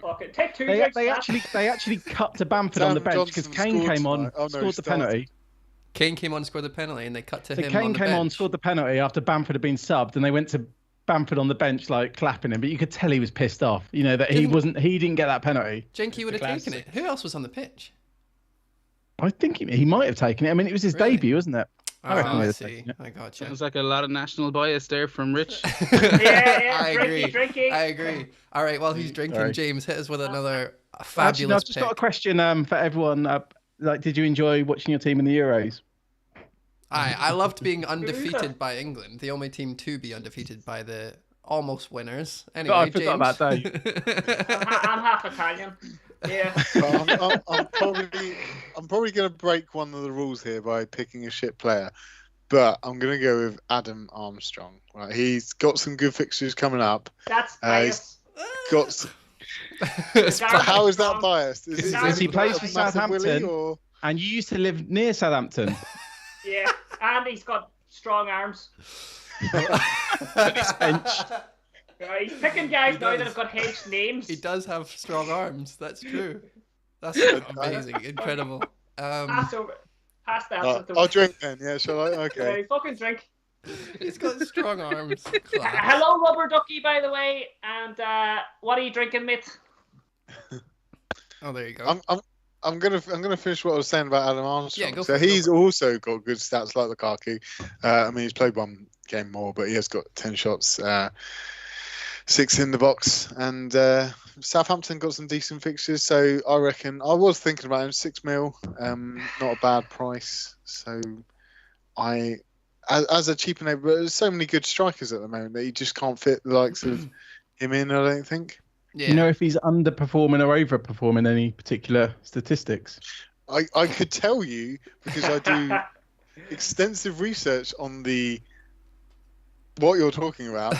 Speaker 3: Okay, take 2.
Speaker 1: They actually cut to Bamford on the bench because Kane came on, scored the penalty.
Speaker 2: Kane came on, scored the penalty, and they cut to him.
Speaker 1: Kane came on, scored the penalty after Bamford had been subbed, and they went to Bamford on the bench like clapping him, but you could tell he was pissed off. That he didn't get that penalty.
Speaker 2: Jenky would have taken it. Who else was on the pitch?
Speaker 1: I think he might have taken it. I mean, it was his debut, wasn't it?
Speaker 2: I see. I got you.
Speaker 5: Sounds like a lot of national bias there from Rich.
Speaker 3: Yeah,
Speaker 2: I agree.
Speaker 3: Drinking.
Speaker 2: I agree. All right, while he's drinking, James, hit us with another fabulous
Speaker 1: I've just got a question for everyone. Did you enjoy watching your team in the Euros?
Speaker 2: I loved being undefeated by England, the only team to be undefeated by the almost winners. Anyway,
Speaker 1: I forgot about that.
Speaker 3: I'm half Italian. Yeah.
Speaker 4: I'm probably going to break one of the rules here by picking a shit player. but I'm going to go with Adam Armstrong. Right, he's got some good fixtures coming up.
Speaker 3: That's biased.
Speaker 4: Got. How is that biased?
Speaker 1: Is he plays for Southampton, and you used to live near Southampton.
Speaker 3: Yeah, and he's got strong arms.
Speaker 1: And he's benched.
Speaker 3: He's picking guys now that have got hedged names.
Speaker 2: He does have strong arms. That's true. That's amazing, incredible.
Speaker 3: Pass that.
Speaker 4: I'll drink then. Yeah, shall I? Okay.
Speaker 3: Yeah, fucking drink.
Speaker 2: He's got strong arms.
Speaker 3: Hello, Rubber Ducky, by the way. And what are you drinking, mate?
Speaker 2: Oh, there you go.
Speaker 4: I'm gonna finish what I was saying about Adam Armstrong.
Speaker 2: Yeah, go
Speaker 4: so he's also got good stats like Lukaku. I mean, he's played one game more, but he has got 10 shots, 6 in the box, and Southampton got some decent fixtures. So I reckon I was thinking about him, 6 mil, not a bad price. So as a cheaper neighbour, but there's so many good strikers at the moment that you just can't fit the likes of him in. I don't think.
Speaker 1: Yeah. You know if he's underperforming or overperforming any particular statistics?
Speaker 4: I could tell you because I do extensive research on what you're talking about.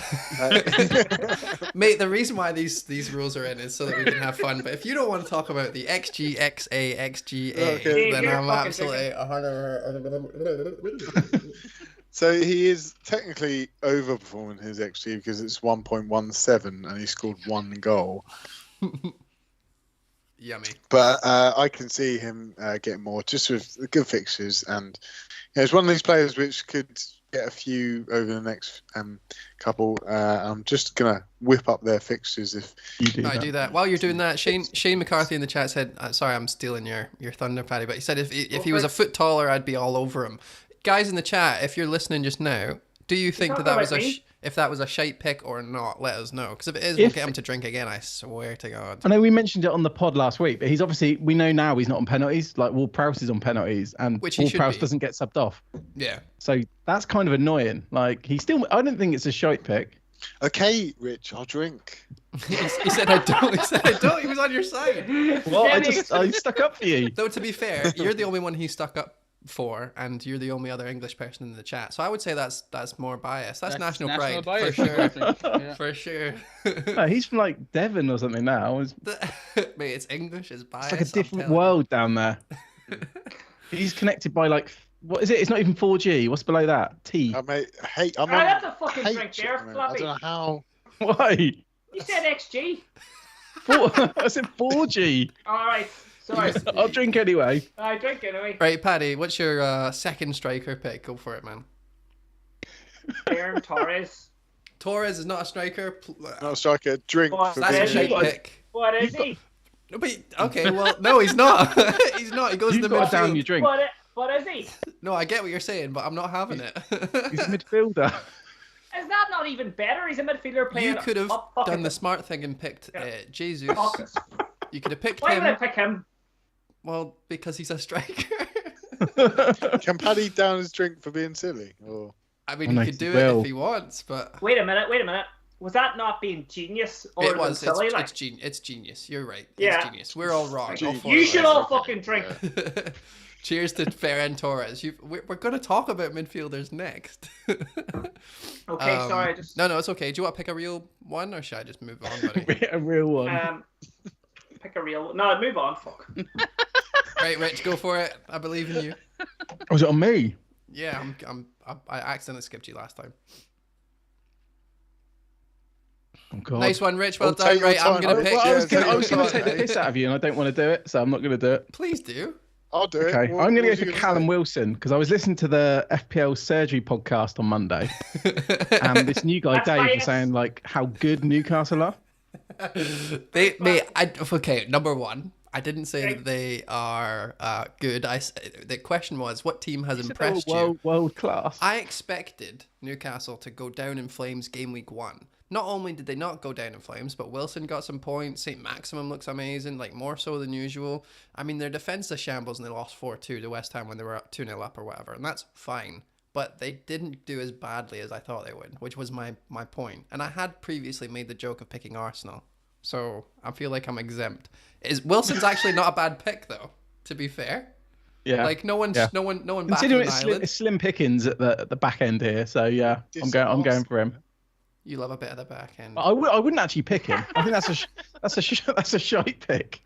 Speaker 2: Mate, the reason why these rules are in is so that we can have fun. But if you don't want to talk about the XG, XA, XGA, then I'm absolutely 100%.
Speaker 4: So he is technically overperforming his XG because it's 1.17 and he scored 1 goal.
Speaker 2: Yummy.
Speaker 4: But I can see him getting more just with the good fixtures, and it's one of these players which could get a few over the next couple. I'm just gonna whip up their fixtures if
Speaker 1: you do.
Speaker 2: I do that. While you're doing that, Shane McCarthy in the chat said, "Sorry, I'm stealing your thunder, Paddy," but he said if he was a foot taller, I'd be all over him. Guys in the chat, if you're listening just now, do you think that was if that was a shite pick or not? Let us know, because if it is, we'll get him to drink again. I swear to God.
Speaker 1: I know we mentioned it on the pod last week, but we know now he's not on penalties. Like Ward-Prowse is on penalties, and Ward-Prowse doesn't get subbed off.
Speaker 2: Yeah.
Speaker 1: So that's kind of annoying. Like I don't think it's a shite pick.
Speaker 4: Okay, Rich, I'll drink.
Speaker 2: He said I don't. He said I don't. He was on your side.
Speaker 1: Well, I stuck up for you.
Speaker 2: Though to be fair, you're the only one he stuck up for, and you're the only other English person in the chat, so I would say that's more bias. That's national pride bias, for sure. Yeah. For sure.
Speaker 1: No, he's from like Devon or something now.
Speaker 2: Mate, it's English, it's bias.
Speaker 1: It's like a different world down there. He's connected by like, what is it? It's not even 4G. What's below that? T.
Speaker 4: Mate,
Speaker 3: I have to fucking drink there, Flappy.
Speaker 4: I don't know how.
Speaker 1: Why?
Speaker 3: You said XG.
Speaker 1: I said 4G.
Speaker 3: All right. Sorry.
Speaker 1: I'll drink anyway.
Speaker 3: I drink anyway.
Speaker 2: Right, Paddy, what's your second striker pick? Go for it, man.
Speaker 3: Aaron Torres.
Speaker 2: Torres is not a striker.
Speaker 4: Not a striker. Drink.
Speaker 2: That's a shite pick.
Speaker 3: What is he?
Speaker 2: No, but okay, well, no, he's not. He's not. He goes to the midfield.
Speaker 1: Down your drink.
Speaker 3: What is he?
Speaker 2: No, I get what you're saying, but I'm not having it.
Speaker 1: He's a midfielder.
Speaker 3: Is that not even better? He's a midfielder playing.
Speaker 2: You could have done the smart thing and picked Jesus. You could have picked him.
Speaker 3: Why would I pick him?
Speaker 2: Well, because he's a striker.
Speaker 4: Can Paddy down his drink for being silly? Or...
Speaker 2: I mean, he could do it if he wants, but...
Speaker 3: Wait a minute. Was that not being genius? Or
Speaker 2: it was.
Speaker 3: Silly?
Speaker 2: It's genius. You're right.
Speaker 3: Yeah.
Speaker 2: It's genius. We're all wrong.
Speaker 3: You should all fucking drink.
Speaker 2: Cheers to Ferran Torres. We're going to talk about midfielders next.
Speaker 3: Okay, sorry.
Speaker 2: No, it's okay. Do you want to pick a real one, or should I just move on, buddy?
Speaker 1: A real one.
Speaker 3: Pick a real one. No, move on. Fuck.
Speaker 2: Right, Rich, go for it. I believe in you.
Speaker 1: Was it on me?
Speaker 2: Yeah, I accidentally skipped you last time.
Speaker 1: Oh, God.
Speaker 2: Nice one, Rich. Well done. Right, I'm going to pick.
Speaker 1: I was going to take the piss out of you, and I don't want to do it, so I'm not going to do it.
Speaker 2: Please do.
Speaker 4: I'll do it.
Speaker 1: Okay, I'm going to go for Callum Wilson because I was listening to the FPL surgery podcast on Monday, and this new guy Dave was saying like how good Newcastle are.
Speaker 2: Okay, number one, I didn't say that they are good. The question was, what team has impressed you?
Speaker 1: World class.
Speaker 2: I expected Newcastle to go down in flames game week 1. Not only did they not go down in flames, but Wilson got some points. St. Maximum looks amazing, like more so than usual. I mean, their defense is shambles, and they lost 4-2 to West Ham when they were 2-0 up or whatever, and that's fine. But they didn't do as badly as I thought they would, which was my point. And I had previously made the joke of picking Arsenal, so I feel like I'm exempt. Wilson's actually not a bad pick, though, to be fair.
Speaker 1: Yeah.
Speaker 2: Like no one batted
Speaker 1: Considering
Speaker 2: an eyelid.
Speaker 1: it's slim pickings at the back end here, so yeah, I'm going for him.
Speaker 2: You love a bit of the back end.
Speaker 1: I wouldn't actually pick him. I think that's a shite pick.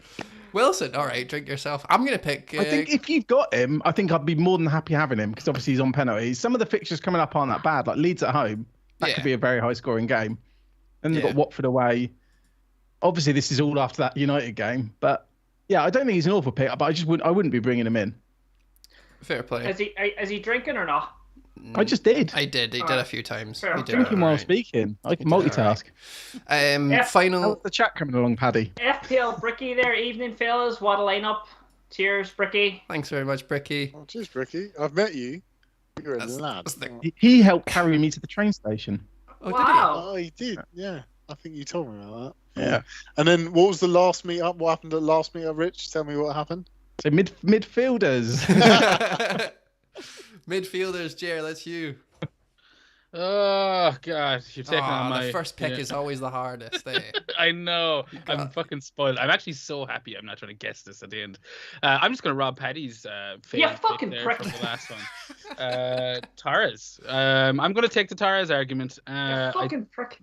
Speaker 2: Wilson, all right, drink yourself. I'm gonna pick.
Speaker 1: I think if you've got him, I think I'd be more than happy having him because obviously he's on penalties. Some of the fixtures coming up aren't that bad. Like Leeds at home, that could be a very high scoring game. And you've got Watford away. Obviously, this is all after that United game, but yeah, I don't think he's an awful pick. But I wouldn't be bringing him in.
Speaker 2: Fair play.
Speaker 3: Is he drinking or not?
Speaker 1: I just did.
Speaker 2: He did a few times.
Speaker 3: Fair.
Speaker 1: Drinking while speaking. I can multitask.
Speaker 2: Final.
Speaker 1: How's the chat coming along, Paddy?
Speaker 3: FPL Bricky there. Evening, fellas. What a lineup. Cheers, Bricky.
Speaker 2: Thanks very much, Bricky.
Speaker 4: Oh, cheers, Bricky. I've met you. You're a lad.
Speaker 1: He helped carry me to the train station.
Speaker 2: Oh,
Speaker 3: Wow.
Speaker 4: Oh, he did. Yeah. I think you told me about
Speaker 1: that. Yeah.
Speaker 4: And then what was the last meet-up? What happened at the last meet-up, Rich? Tell me what happened.
Speaker 1: So midfielders.
Speaker 2: Midfielders, Jer, that's you.
Speaker 5: Oh god, you're taking on my.
Speaker 2: The first pick is always the hardest. Eh?
Speaker 5: I know. I'm fucking spoiled. I'm actually so happy. I'm not trying to guess this at the end. I'm just gonna rob Paddy's favorite
Speaker 3: fucking
Speaker 5: pick
Speaker 3: prick.
Speaker 5: from the last one. Torres. I'm gonna take the Torres argument.
Speaker 3: Fucking prick.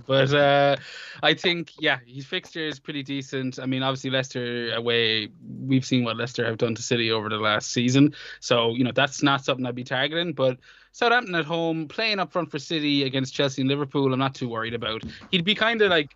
Speaker 5: But I think, his fixture is pretty decent. I mean, obviously Leicester away, we've seen what Leicester have done to City over the last season. So, that's not something I'd be targeting. But Southampton at home, playing up front for City against Chelsea and Liverpool, I'm not too worried about. He'd be kind of like,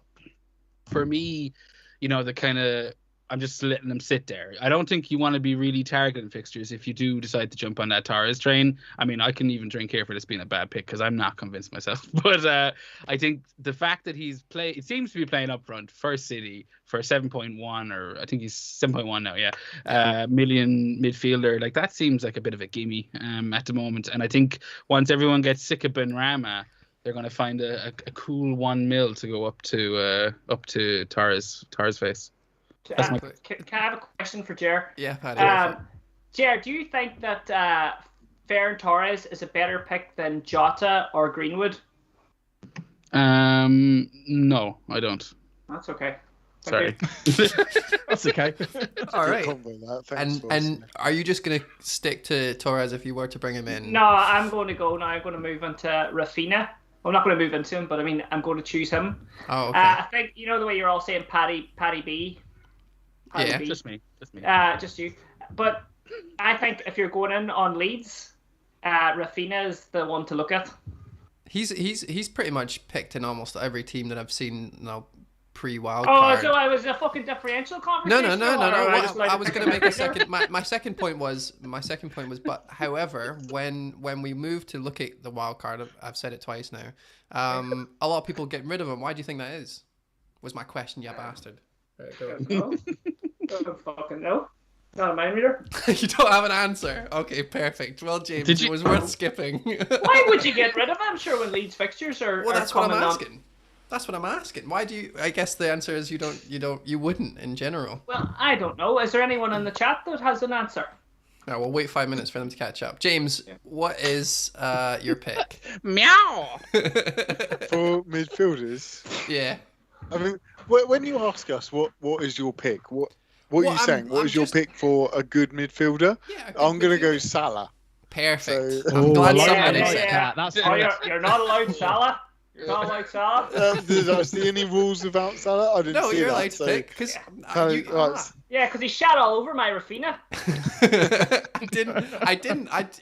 Speaker 5: for me, the kind of, I'm just letting them sit there. I don't think you want to be really targeting fixtures if you do decide to jump on that Torres train. I mean, I can even drink here for this being a bad pick because I'm not convinced myself. But I think the fact that it seems to be playing up front for City for 7.1, or I think he's 7.1 now, million midfielder, like that seems like a bit of a gimme at the moment. And I think once everyone gets sick of Benrahma, they're going to find a cool 1 mil to go up to Torres face.
Speaker 3: Can I have a question for Jer?
Speaker 2: Yeah, Paddy.
Speaker 3: Jer, do you think that Ferran Torres is a better pick than Jota or Greenwood?
Speaker 5: No, I don't.
Speaker 3: That's okay.
Speaker 5: Sorry.
Speaker 1: That's okay.
Speaker 2: All right. And are you just going to stick to Torres if you were to bring him in?
Speaker 3: No, I'm going to go now. I'm going to move into Rafinha. I'm not going to move into him, but I mean, I'm going to choose him.
Speaker 2: Oh, okay.
Speaker 3: I think, the way you're all saying Paddy B.
Speaker 2: Yeah,
Speaker 3: B.
Speaker 5: Just me.
Speaker 3: Just you. But I think if you're going in on Leeds, Rafinha is the one to look at.
Speaker 2: He's pretty much picked in almost every team that I've seen now pre-Wildcard.
Speaker 3: Oh, so I was a fucking differential conversation.
Speaker 2: No. I was going to make a second. My second point was. But however, when we move to look at the Wildcard, I've said it twice now. A lot of people getting rid of him. Why do you think that is? Was my question, you bastard.
Speaker 3: No. Don't fucking know. Not a mind reader.
Speaker 2: You don't have an answer. Okay, perfect. Well, James, it was worth skipping.
Speaker 3: Why would you get rid of him? I'm sure when Leeds fixtures are.
Speaker 2: Well, that's what I'm asking.
Speaker 3: On.
Speaker 2: That's what I'm asking. Why do you? I guess the answer is you wouldn't in general.
Speaker 3: Well, I don't know. Is there anyone in the chat that has an answer?
Speaker 2: No, we'll wait 5 minutes for them to catch up. James, what is your pick?
Speaker 5: Meow.
Speaker 4: For midfielders.
Speaker 2: Yeah.
Speaker 4: I mean, when you ask us what is your pick, what are you saying? What is your pick for a good midfielder?
Speaker 2: Yeah,
Speaker 4: I'm going to go Salah.
Speaker 2: Perfect.
Speaker 4: So,
Speaker 2: I'm glad somebody
Speaker 3: yeah.
Speaker 2: said that.
Speaker 1: That's
Speaker 3: you're not allowed Salah. You're not allowed Salah.
Speaker 4: Did I see any rules about Salah? I didn't see that.
Speaker 2: No, you're allowed to pick because
Speaker 3: yeah, because he shat all over my Rafinha.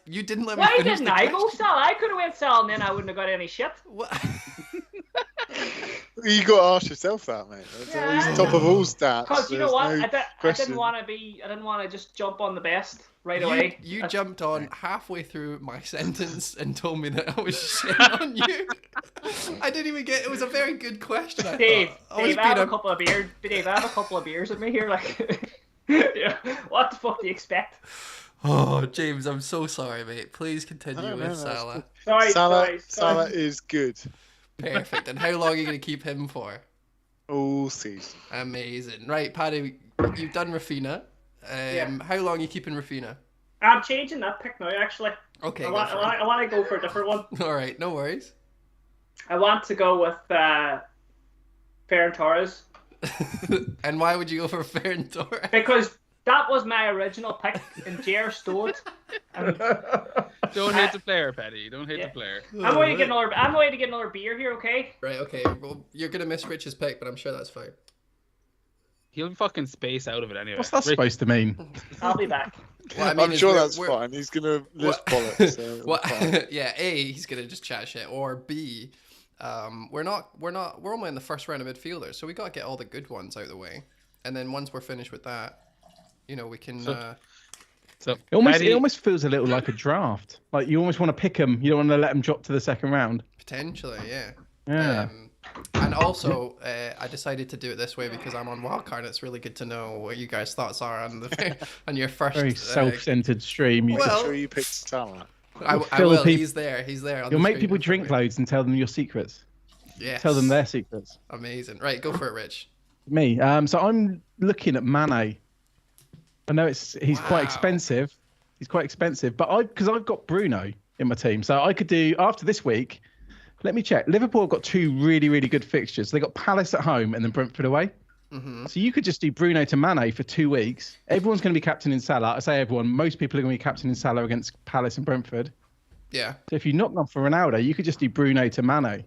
Speaker 2: You didn't let me.
Speaker 3: Why
Speaker 2: finish
Speaker 3: didn't
Speaker 2: the
Speaker 3: I go
Speaker 2: question.
Speaker 3: Salah? I could have went Salah and then I wouldn't have got any shit.
Speaker 2: What?
Speaker 4: You got to ask yourself that, mate. He's top of all stats.
Speaker 3: Because you know what,
Speaker 4: No
Speaker 3: I didn't want to just jump on the best right away.
Speaker 2: You jumped on halfway through my sentence and told me that I was shitting on you. I didn't even get. It was a very good question.
Speaker 3: Dave, I have a couple of beers. Dave, I have a couple of beers with me here. Like, yeah, what the fuck do you expect?
Speaker 2: Oh, James, I'm so sorry, mate. Please continue with Salah.
Speaker 4: Salah is good.
Speaker 2: Perfect. And how long are you going to keep him for?
Speaker 4: All season.
Speaker 2: Amazing. Right, Paddy, you've done Rafinha. How long are you keeping Rafinha?
Speaker 3: I'm changing that pick now, actually.
Speaker 2: Okay.
Speaker 3: I want to go for a different one.
Speaker 2: All right, no worries.
Speaker 3: I want to go with Ferran Torres.
Speaker 2: And why would you go for Ferran Torres?
Speaker 3: Because That was my original pick, and Jer stole it.
Speaker 5: Don't hate the player, Paddy. Don't hate the player.
Speaker 3: I'm going to get another beer here, okay?
Speaker 2: Right, okay. Well, you're gonna miss Rich's pick, but I'm sure that's fine.
Speaker 5: He'll fucking space out of it anyway.
Speaker 1: What's that supposed to mean?
Speaker 3: I'll be back.
Speaker 2: What I mean
Speaker 4: I'm sure that's fine. He's gonna list bollocks. So
Speaker 2: yeah, A, he's gonna just chat shit, or B, we're only in the first round of midfielders, so we gotta get all the good ones out of the way, and then once we're finished with that, we can.
Speaker 5: So
Speaker 1: it almost feels a little like a draft. Like you almost want to pick them. You don't want to let them drop to the second round.
Speaker 2: Potentially, yeah.
Speaker 1: Yeah.
Speaker 2: And also, I decided to do it this way because I'm on Wildcard. It's really good to know what you guys' thoughts are on your first.
Speaker 1: Very self-centered stream.
Speaker 4: Make sure you pick Salah.
Speaker 2: I will. He's there.
Speaker 1: You'll make people drink loads and tell them your secrets.
Speaker 2: Yeah.
Speaker 1: Tell them their secrets.
Speaker 2: Amazing. Right, go for it, Rich.
Speaker 1: Me. So I'm looking at Mane. I know he's quite expensive. He's quite expensive, but because I've got Bruno in my team, so I could do after this week. Let me check. Liverpool have got 2 really, really good fixtures. They got Palace at home and then Brentford away.
Speaker 2: Mm-hmm.
Speaker 1: So you could just do Bruno to Mane for 2 weeks. Everyone's going to be captain in Salah. I say everyone. Most people are going to be captain in Salah against Palace and Brentford.
Speaker 2: Yeah.
Speaker 1: So if you're not gone for Ronaldo, you could just do Bruno to Mane.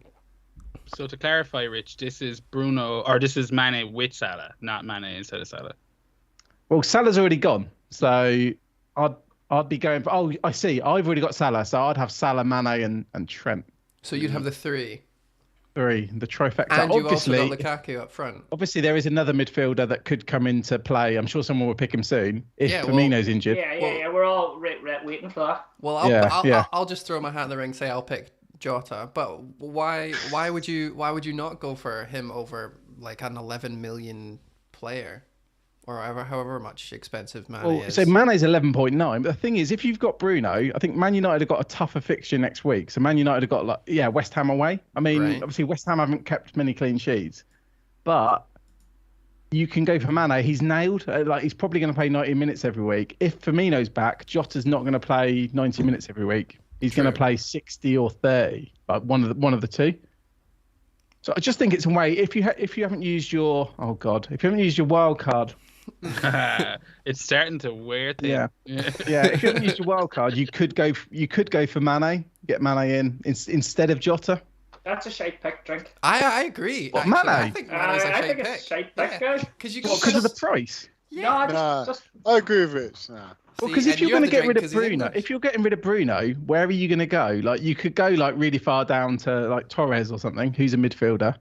Speaker 5: So to clarify, Rich, this is Mane with Salah, not Mane instead of Salah.
Speaker 1: Well, Salah's already gone, so I'd be going for. Oh, I see. I've already got Salah, so I'd have Salah, Mane, and Trent.
Speaker 2: So you'd have the 3.
Speaker 1: The trifecta.
Speaker 2: And you also got Lukaku up front.
Speaker 1: Obviously, there is another midfielder that could come into play. I'm sure someone will pick him soon if Firmino's injured.
Speaker 3: Yeah. We're all waiting for that.
Speaker 2: Well, I'll just throw my hat in the ring. Say I'll pick Jota. But why would you not go for him over like an 11 million player? Or however much expensive Mane is.
Speaker 1: So Mane's 11.9. But the thing is, if you've got Bruno, I think Man United have got a tougher fixture next week. So Man United have got West Ham away. I mean, Obviously West Ham haven't kept many clean sheets, but you can go for Mane. He's nailed. He's probably going to play 90 minutes every week. If Firmino's back, Jota's not going to play 90 minutes every week. He's going to play 60 or 30, but one of the two. So I just think it's a way. If you haven't used your wild card.
Speaker 5: It's starting to wear things.
Speaker 1: Yeah. If you haven't used your wild card, you could go for Mane, get Mane in instead of Jota.
Speaker 3: That's a shite pick, Drink.
Speaker 2: I agree.
Speaker 1: What, Mane?
Speaker 2: I think Mane's a shite pick.
Speaker 3: It's a shite pick, guys.
Speaker 2: Because
Speaker 1: of the price.
Speaker 3: Yeah.
Speaker 4: I agree with Rich. Nah.
Speaker 1: Well, because if you're going to get rid of Bruno, if you're getting rid of Bruno, where are you going to go? Like, you could go really far down to like Torres or something, who's a midfielder.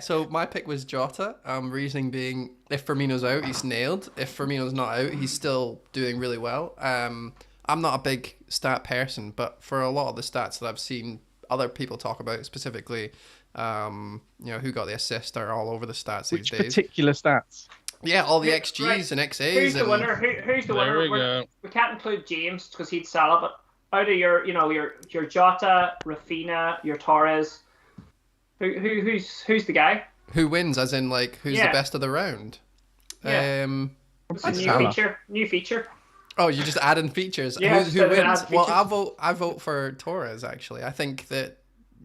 Speaker 2: So my pick was Jota. Reasoning being, if Firmino's out, he's nailed. If Firmino's not out, he's still doing really well. I'm not a big stat person, but for a lot of the stats that I've seen other people talk about, specifically, who got the assist are all over the stats these days.
Speaker 1: Which particular stats?
Speaker 2: Yeah, all the XGs and XAs.
Speaker 3: Who's the winner? Who's the winner? We can't include James because he'd Salah, but out of your Jota, Rafinha, your Torres, who's the guy?
Speaker 2: Who wins? As in, who's the best of the round?
Speaker 3: Yeah. It's a new feature.
Speaker 2: Oh, you just add in features.
Speaker 3: Yeah,
Speaker 2: who wins? Well, I vote for Torres. Actually, I think that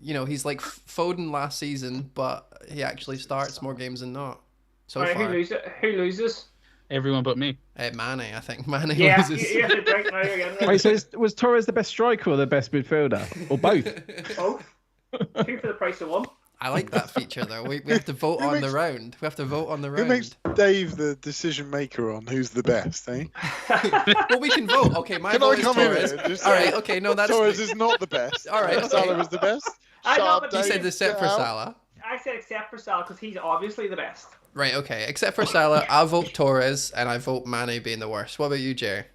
Speaker 2: he's like Foden last season, but he actually starts more games than not. So far.
Speaker 3: Who loses?
Speaker 5: Everyone but me.
Speaker 2: Mane, I think. Mane loses.
Speaker 3: You have to drink now again.
Speaker 1: Wait, so was Torres the best striker or the best midfielder? Or both?
Speaker 3: Both. 2 for the price of 1.
Speaker 2: I like that feature, though. We have to vote on the round. We have to vote on the round.
Speaker 4: Who makes Dave the decision maker on who's the best, eh?
Speaker 2: Well, we can vote. Okay, my vote is Torres.
Speaker 4: All
Speaker 2: right, okay, no, that's...
Speaker 4: Torres is not the best.
Speaker 2: All right, okay.
Speaker 4: Salah is the best.
Speaker 2: You said except for Salah.
Speaker 3: I said except for Salah because he's obviously the best.
Speaker 2: Right, okay. Except for Salah, I vote Torres, and I vote Mane being the worst. What about you, Jay?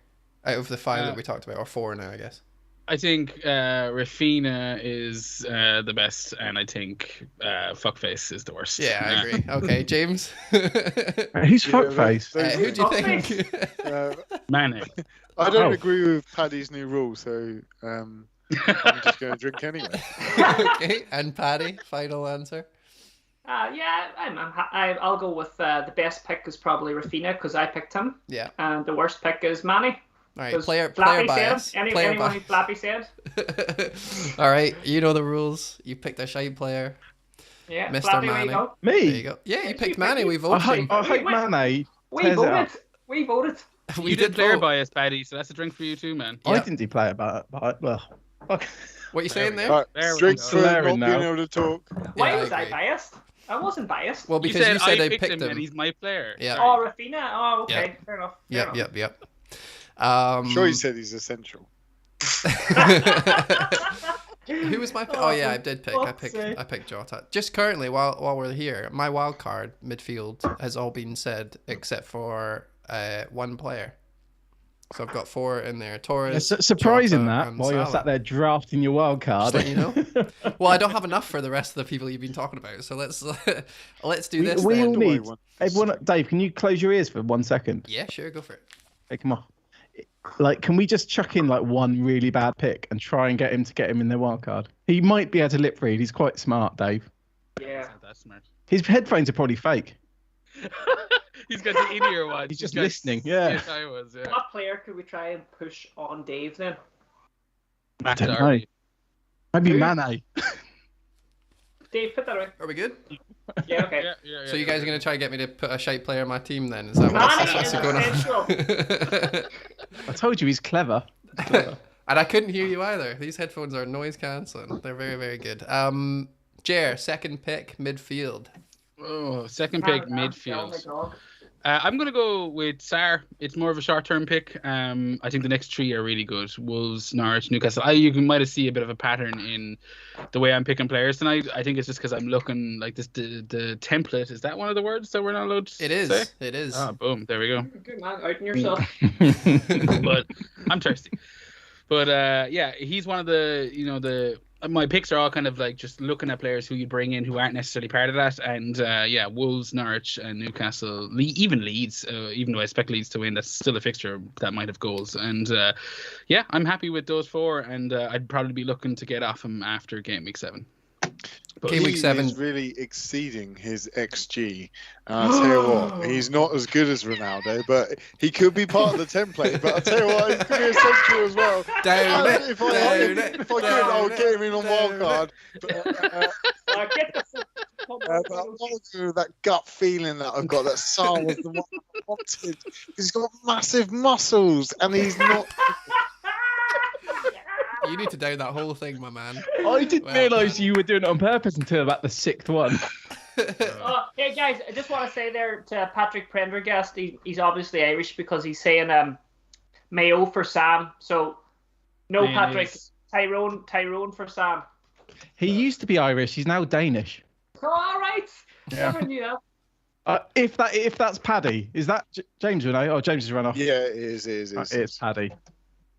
Speaker 2: Out of the 5 that we talked about, or 4 now, I guess.
Speaker 5: I think Rafinha is the best, and I think Fuckface is the worst.
Speaker 2: Yeah, I agree. Okay, James?
Speaker 1: Who's Fuckface?
Speaker 2: Who do you think?
Speaker 5: Mane.
Speaker 4: I don't agree with Paddy's new rule, so I'm just going to drink anyway.
Speaker 2: Okay, and Paddy, final answer?
Speaker 3: I'll go with the best pick is probably Rafinha because I picked him.
Speaker 2: Yeah.
Speaker 3: And the worst pick is Mane.
Speaker 2: All right, player bias.
Speaker 3: Anyone who Flappy said.
Speaker 2: All right, you know the rules. You picked a shite player.
Speaker 3: Yeah,
Speaker 2: Mr.
Speaker 3: Flappy, where you
Speaker 2: Manny.
Speaker 3: go?
Speaker 1: Me?
Speaker 2: There you go. Yeah, you picked Manny. We voted.
Speaker 1: I hope Mane
Speaker 3: We
Speaker 1: tears it up.
Speaker 3: voted. We voted.
Speaker 5: You did player bias, Paddy, so that's a drink for you too, man.
Speaker 1: I didn't do player bias, but well, fuck.
Speaker 2: What are you saying there?
Speaker 4: Right,
Speaker 5: There we
Speaker 4: drink
Speaker 5: go.
Speaker 4: for not
Speaker 1: Blaring
Speaker 4: being
Speaker 1: now.
Speaker 4: able to talk.
Speaker 3: Why
Speaker 2: Yeah, I
Speaker 3: was I
Speaker 2: agree.
Speaker 3: biased? I wasn't biased.
Speaker 2: Well, because you said
Speaker 5: I
Speaker 2: I
Speaker 5: picked him,
Speaker 2: him.
Speaker 5: and he's my player.
Speaker 2: Yeah.
Speaker 3: Oh, Rafinha. Oh, okay. Fair enough.
Speaker 2: Yep.
Speaker 4: I'm sure he said he's essential.
Speaker 2: Who was my pick? Oh yeah, I did pick. I picked Jota. Just currently, while we're here, my wild card midfield has all been said except for one player. So I've got 4 in there. Torres.
Speaker 1: It's surprising
Speaker 2: Jota,
Speaker 1: that
Speaker 2: and
Speaker 1: while you're
Speaker 2: Salah.
Speaker 1: sat there drafting your wild card.
Speaker 2: Just let you know. Well, I don't have enough for the rest of the people you've been talking about. So let's do this.
Speaker 1: We
Speaker 2: then.
Speaker 1: all need everyone. Dave, can you close your ears for 1 second?
Speaker 2: Yeah, sure, go for it.
Speaker 1: Take them off. Like, can we just chuck in like one really bad pick and try and get him in their wild card? He might be able to lip read. He's quite smart, Dave.
Speaker 3: Yeah.
Speaker 5: That's smart.
Speaker 1: His headphones are probably fake.
Speaker 5: He's got the in-ear one.
Speaker 1: He's just listening. Yeah.
Speaker 5: Yes, I was. Yeah.
Speaker 3: What player could we try and push on Dave then?
Speaker 1: I don't know. Maybe
Speaker 3: Who?
Speaker 1: Mane.
Speaker 3: Dave, put that away.
Speaker 2: Are we good?
Speaker 3: Yeah, okay.
Speaker 5: Yeah,
Speaker 2: So you guys are going to try and get me to put a shite player on my team then? Is that what's going on?
Speaker 1: I told you he's clever.
Speaker 2: And I couldn't hear you either. These headphones are noise cancelling. They're very, very good. Jer, second pick, midfield.
Speaker 5: Oh, second pick, midfield. I'm going to go with Sarr. It's more of a short-term pick. I think the next 3 are really good. Wolves, Norwich, Newcastle. You might have seen a bit of a pattern in the way I'm picking players tonight. I think it's just because I'm looking like this. The template, is that one of the words that we're not allowed to say?
Speaker 2: It is.
Speaker 5: Ah, boom. There we go.
Speaker 3: Good man, outing yourself.
Speaker 5: But I'm thirsty. But yeah, he's one of the my picks are all kind of like just looking at players who you bring in who aren't necessarily part of that. And yeah, Wolves, Norwich, and Newcastle, even Leeds, even though I expect Leeds to win, that's still a fixture that might have goals. And yeah, I'm happy with those 4, and I'd probably be looking to get off him after game week 7.
Speaker 4: But
Speaker 2: Game week 7
Speaker 4: is really exceeding his XG. And I'll tell you what, he's not as good as Ronaldo, but he could be part of the template. But I'll tell you what, he could be essential as well.
Speaker 2: If
Speaker 4: I could, I'll get him in on wildcard.
Speaker 3: Get the
Speaker 4: But I'm not going with that gut feeling that I've got that Salah was the one I wanted. He's got massive muscles, and he's not.
Speaker 2: You need to down that whole thing, my man.
Speaker 1: I didn't realise you were doing it on purpose until about the 6th one.
Speaker 3: Hey guys, I just want to say there to Patrick Prendergast, he's obviously Irish because he's saying Mayo for Sam. So no, Patrick, Tyrone for Sam.
Speaker 1: He used to be Irish. He's now Danish.
Speaker 3: Oh, all right.
Speaker 1: Yeah.
Speaker 3: Never knew that.
Speaker 1: If that's Paddy, is that James? Oh, James has run off.
Speaker 4: Yeah, it is.
Speaker 1: It's Paddy.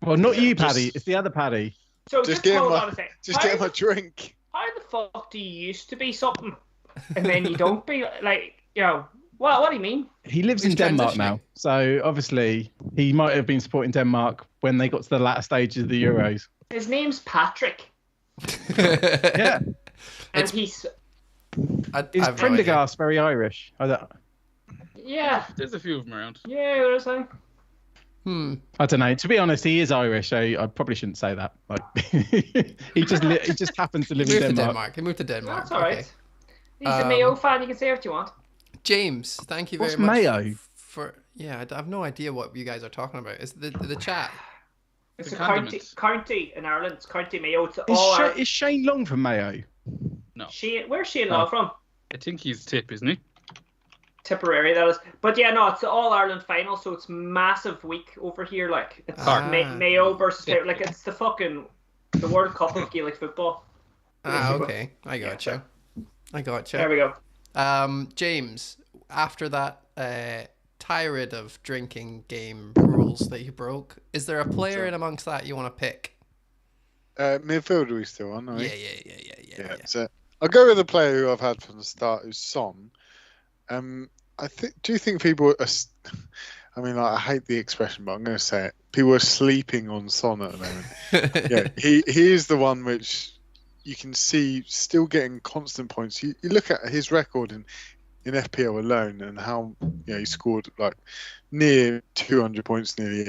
Speaker 1: Well, not you, Paddy. It's the other Paddy.
Speaker 3: So
Speaker 4: Just
Speaker 3: get
Speaker 4: hold
Speaker 3: him
Speaker 4: on a second. Just get him a drink.
Speaker 3: How the fuck do you used to be something, and then you don't be like, what do you mean?
Speaker 1: He lives in Denmark now, so obviously he might have been supporting Denmark when they got to the latter stages of the Euros.
Speaker 3: His name's Patrick.
Speaker 1: Yeah,
Speaker 3: and he's
Speaker 1: Prendergast very Irish?
Speaker 3: Yeah.
Speaker 5: There's a few of them around.
Speaker 3: Yeah, there's like.
Speaker 1: I don't know. To be honest, he is Irish. I probably shouldn't say that. Like, he just happens to live in Denmark.
Speaker 2: He moved to Denmark.
Speaker 3: That's all right. Okay. He's a Mayo fan. You can say what you want.
Speaker 2: James, thank you very
Speaker 1: What's
Speaker 2: much.
Speaker 1: Mayo?
Speaker 2: I have no idea what you guys are talking about. It's the chat.
Speaker 3: It's a county in Ireland. It's County Mayo.
Speaker 1: Is Shane Long from Mayo?
Speaker 5: No.
Speaker 3: Where's Shane Long from?
Speaker 5: I think he's Tip, isn't he?
Speaker 3: Tipperary, that is. But yeah, no, it's the All Ireland final, so it's massive week over here. Like it's Mayo versus like it's the World Cup of Gaelic football.
Speaker 2: Okay, I gotcha.
Speaker 3: There we go.
Speaker 2: James, after that tirade of drinking game rules that you broke, is there a player in amongst that you want to pick?
Speaker 4: Midfield, are we still on? Are we?
Speaker 2: Yeah.
Speaker 4: So I'll go with the player who I've had from the start, who's Son. Do you think people are, I mean, I hate the expression, but I'm going to say it. People are sleeping on Son at the moment. Yeah, he is the one which you can see still getting constant points. You look at his record in FPL alone and how he scored like near 200 points nearly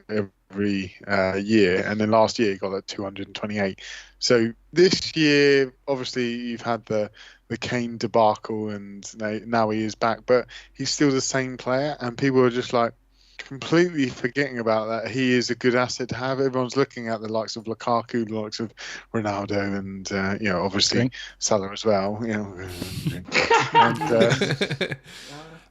Speaker 4: every year, and then last year he got like 228. So this year, obviously, you've had the Kane debacle, and now he is back, but he's still the same player, and people are just like completely forgetting about that. He is a good asset to have. Everyone's looking at the likes of Lukaku, the likes of Ronaldo, and obviously Salah as well.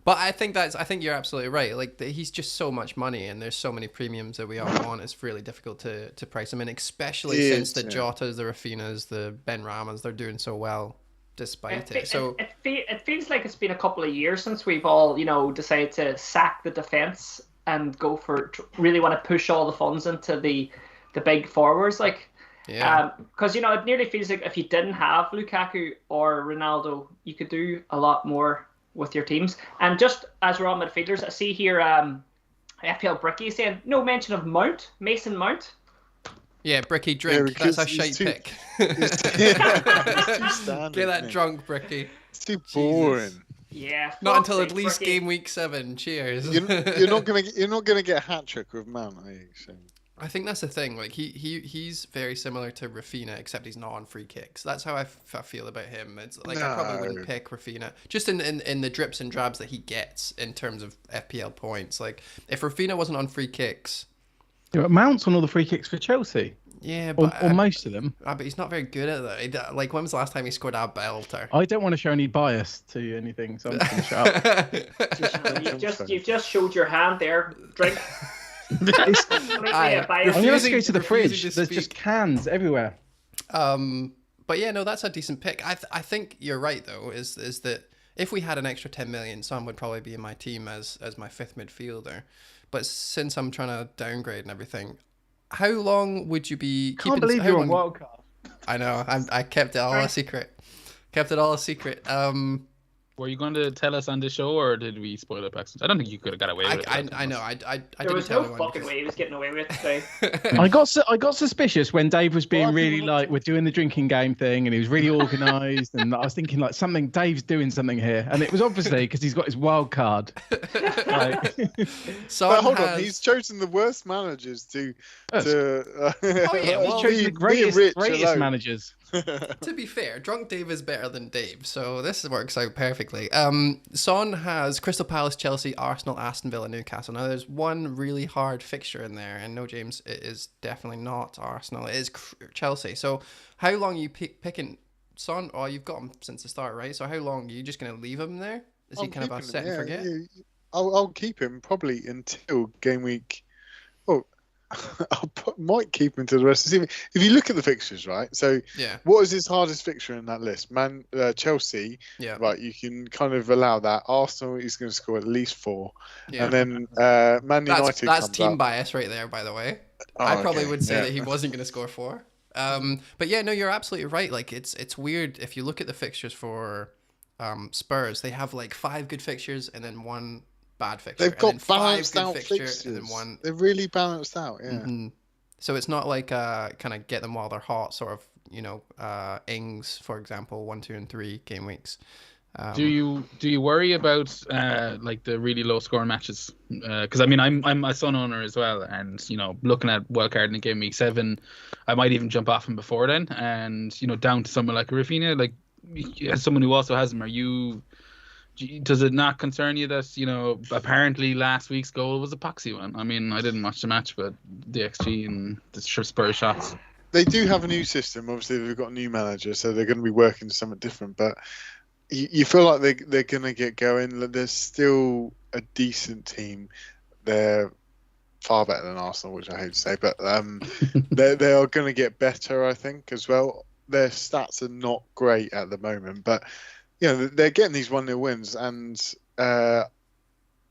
Speaker 2: But I think you're absolutely right. Like he's just so much money, and there's so many premiums that we all want. It's really difficult to price him in, especially since the Jotas, the Rafinhas, the Ben Ramas, they're doing so well despite it. So
Speaker 3: it feels like it's been a couple of years since we've all decided to sack the defense and go for really want to push all the funds into the big forwards, like.
Speaker 2: Yeah.
Speaker 3: Because it nearly feels like if you didn't have Lukaku or Ronaldo, you could do a lot more with your teams. And just as we're on midfielders, I see here FPL Bricky saying no mention of Mason Mount.
Speaker 2: Yeah, Bricky drink. That's a shite pick.
Speaker 4: It's too standard,
Speaker 2: Get that drunk, Bricky.
Speaker 4: It's too boring.
Speaker 3: Jesus. Yeah.
Speaker 2: Not until at least
Speaker 3: Bricky.
Speaker 2: game week 7. Cheers.
Speaker 4: You're not gonna get a hat trick with Mount, are you? So.
Speaker 2: I think that's the thing. Like he's very similar to Rafinha, except he's not on free kicks. That's how I feel about him. It's like I probably wouldn't pick Rafinha just in the drips and drabs that he gets in terms of FPL points. Like if Rafinha wasn't on free kicks,
Speaker 1: Mount's on all the free kicks for Chelsea.
Speaker 2: Yeah, but
Speaker 1: or most of them.
Speaker 2: But he's not very good at that. Like when was the last time he scored a belter?
Speaker 1: I don't want to show any bias to anything, so I'm just going to shut up.
Speaker 3: You've just showed your hand there. Drink.
Speaker 1: I'm going to go to the fridge. There's just cans everywhere.
Speaker 2: But yeah, no, that's a decent pick. I think you're right though. Is that if we had an extra 10 million, Son would probably be in my team as my 5th midfielder. But since I'm trying to downgrade and everything, how long would you be?
Speaker 1: Can't believe you're on Wildcard.
Speaker 2: I know. I kept it all a secret. Kept it all a secret.
Speaker 5: Were you going to tell us on the show, or did we spoil it? I don't think you could have got away with it.
Speaker 2: I know. I
Speaker 3: there was no fucking way he was getting away with it today.
Speaker 1: I got suspicious when Dave was being really like, we're doing the drinking game thing, and he was really organised, and I was thinking like Dave's doing something here, and it was obviously because he's got his wild card.
Speaker 2: So
Speaker 4: hold on, he's chosen the worst managers to.
Speaker 1: He's chosen the greatest managers.
Speaker 2: To be fair, Drunk Dave is better than Dave, so this works out perfectly. Son has Crystal Palace, Chelsea, Arsenal, Aston Villa, Newcastle. Now there's one really hard fixture in there, and no, James, it is definitely not Arsenal. It is Chelsea. So how long are you picking Son? Oh, you've got him since the start, right? So how long are you just going to leave him there? Is he kind of a set and forget?
Speaker 4: Yeah. I'll keep him probably until game week. Oh. Might keep him to the rest of the season. If you look at the fixtures, right? So, what is his hardest fixture in that list? Chelsea. Yeah. Right. You can kind of allow that. Arsenal is going to score at least 4, and then Man United.
Speaker 2: That's team bias right there, by the way. I probably would say that he wasn't going to score 4. But yeah, no, you're absolutely right. Like it's weird if you look at the fixtures for Spurs. They have like 5 good fixtures and then 1 bad fixture.
Speaker 4: They've got balanced out
Speaker 2: fixtures. And then 1...
Speaker 4: They're really balanced out, yeah.
Speaker 2: Mm-hmm. So it's not like kind of get them while they're hot, sort of, Ings, for example, 1, 2, and 3 game weeks.
Speaker 5: Do you worry about like the really low scoring matches? Because I mean, I'm a Son owner as well, and looking at Wildcard in game week 7, I might even jump off him before then, and down to someone like Rafinha, like as someone who also has him, does it not concern you that apparently last week's goal was a poxy one? I mean, I didn't watch the match, but the XG and the Spurs shots.
Speaker 4: They do have a new system. Obviously, they've got a new manager, so they're going to be working something different. But you feel like they're going to get going. They're still a decent team. They're far better than Arsenal, which I hate to say, but they are going to get better, I think, as well. Their stats are not great at the moment, but they're getting these 1-0 wins, and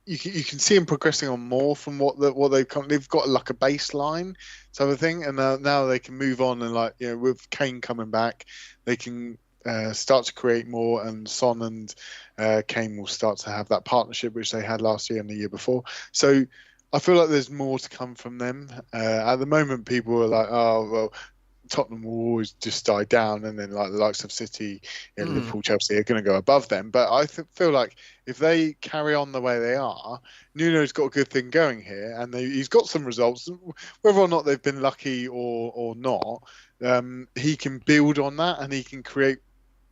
Speaker 4: you can see them progressing on more from what they've come. They've got like a baseline type of thing, and now they can move on, and with Kane coming back, they can start to create more, and Son and Kane will start to have that partnership which they had last year and the year before. So I feel like there's more to come from them. At the moment, people are like, oh well, Tottenham will always just die down, and then like the likes of City, Liverpool, Chelsea are going to go above them. But I feel like if they carry on the way they are, Nuno's got a good thing going here, and he's got some results. Whether or not they've been lucky or not, he can build on that, and he can create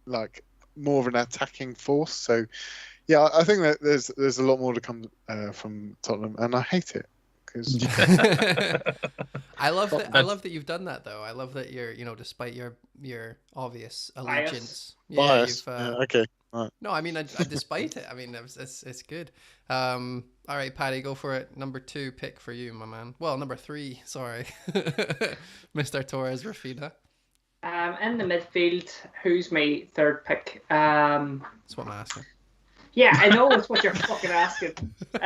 Speaker 4: like more of an attacking force. So, yeah, I think that there's a lot more to come from Tottenham, and I hate it because
Speaker 2: I love that you've done that though. I love that you're, despite your obvious allegiance.
Speaker 4: Bias. Okay. Right.
Speaker 2: No, I mean, despite it, I mean, it's good. All right, Paddy, go for it. Number 2 pick for you, my man. Well, number 3, sorry. Mr. Torres Rafina.
Speaker 3: In the midfield, who's my 3rd pick?
Speaker 2: That's what I'm asking.
Speaker 3: Yeah, I know it's what you're fucking asking.
Speaker 2: Do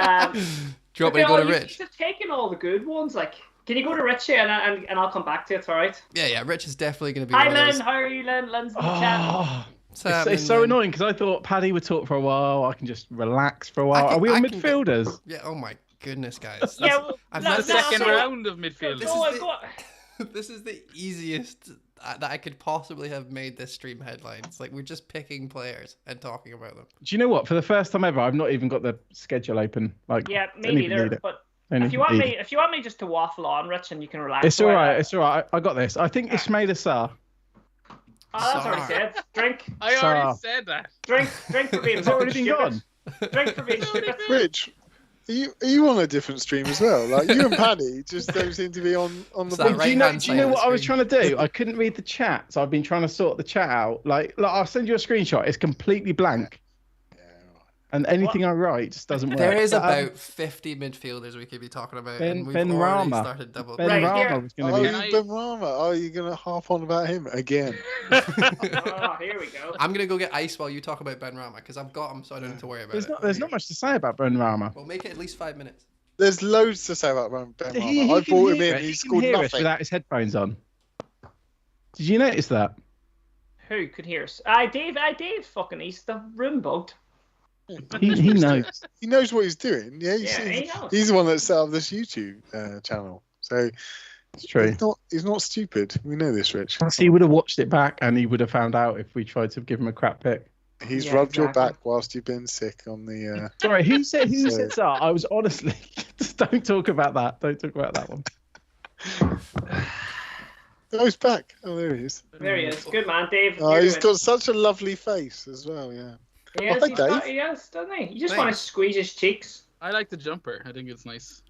Speaker 2: you want me to go to Rich?
Speaker 3: You've taken all the good ones. Like, can you go to Richie and I'll come back to it, all right?
Speaker 2: Yeah, Rich is definitely going to be
Speaker 3: Hi,
Speaker 2: one of
Speaker 3: Lynn.
Speaker 2: those.
Speaker 3: How are you, Lynn? Lynn's in the chat.
Speaker 1: It's so annoying because I thought Paddy would talk for a while. I can just relax for a while. Are we on midfielders?
Speaker 2: Yeah. Oh my goodness, guys.
Speaker 3: I've
Speaker 5: the second round of midfield.
Speaker 2: This is the easiest that I could possibly have made this stream headlines. Like, we're just picking players and talking about them.
Speaker 1: Do you know what? For the first time ever, I've not even got the schedule open. Like,
Speaker 3: yeah, me neither. But if you want me just to waffle on, Rich, and you can relax.
Speaker 1: It's all right. It's all right. I got this. I think Ismail Assar.
Speaker 3: Oh, that's already said. Drink.
Speaker 5: I already said that.
Speaker 3: Drink for being fucking stupid. Drink for being stupid.
Speaker 4: Rich, are you on a different stream as well? Like, you and Paddy just don't seem to be on the.
Speaker 1: Do you know what I was trying to do? I couldn't read the chat, so I've been trying to sort the chat out. Like I'll send you a screenshot. It's completely blank. And anything I write just doesn't work.
Speaker 2: There is about 50 midfielders we could be talking about.
Speaker 1: Ben
Speaker 2: and we've already
Speaker 1: Rama.
Speaker 2: Started double.
Speaker 1: Ben Rama was going to be.
Speaker 4: Ben Rama. Oh, you're going to harp on about him again?
Speaker 3: Oh, here we go.
Speaker 2: I'm going to go get ice while you talk about Ben Rama because I've got him, so I don't need to worry about it.
Speaker 1: There's not much to say about Ben Rama.
Speaker 2: We'll make it at least 5 minutes.
Speaker 4: There's loads to say about Ben Rama. I brought him in. He scored nothing
Speaker 1: without his headphones on. Did you notice that?
Speaker 3: Who could hear us? Dave. Fucking, he's the room bugged.
Speaker 1: He knows.
Speaker 4: He knows what he's doing. Yeah, he's the one that set up this YouTube channel. So
Speaker 1: it's true.
Speaker 4: He's not stupid. We know this, Rich.
Speaker 1: Plus, he would have watched it back, and he would have found out if we tried to give him a crap pick.
Speaker 4: He's rubbed your back whilst you've been sick on the.
Speaker 1: Sorry, who said that? I was honestly. Just don't talk about that. Don't talk about that one.
Speaker 4: Oh, he's back. Oh, there he is.
Speaker 3: There he is. Good man, Dave.
Speaker 4: Oh, he's got such a lovely face as well. Yeah.
Speaker 3: Yes, he does, doesn't he? You just want to squeeze his cheeks.
Speaker 5: I like the jumper. I think it's nice.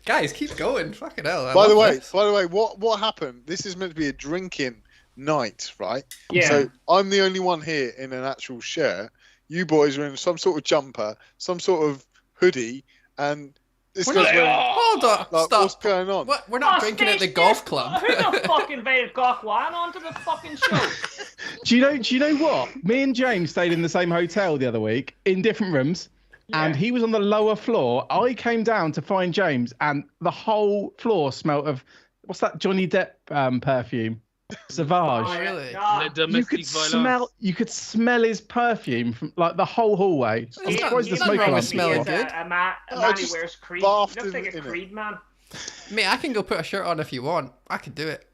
Speaker 2: Guys, keep going. Fucking hell.
Speaker 4: By the way, what happened? This is meant to be a drinking night, right?
Speaker 3: Yeah.
Speaker 4: So I'm the only one here in an actual shirt. You boys are in some sort of jumper, some sort of hoodie, and this guy's wearing.
Speaker 2: Hold on.
Speaker 4: Like,
Speaker 2: stop.
Speaker 4: What's going on?
Speaker 2: What? We're not drinking at the golf club.
Speaker 3: Who the fuck invited Gokwan onto the fucking show?
Speaker 1: Do you know what? Me and James stayed in the same hotel the other week in different rooms, and he was on the lower floor. I came down to find James, and the whole floor smelled of what's that Johnny Depp perfume? Sauvage.
Speaker 2: Oh, really?
Speaker 1: You could smell his perfume from like the whole hallway. I'm surprised the smoke alarm
Speaker 2: smelling good.
Speaker 3: A man who wears Creed. He looks like a Creed man.
Speaker 2: Mate, I can go put a shirt on if you want. I can do it.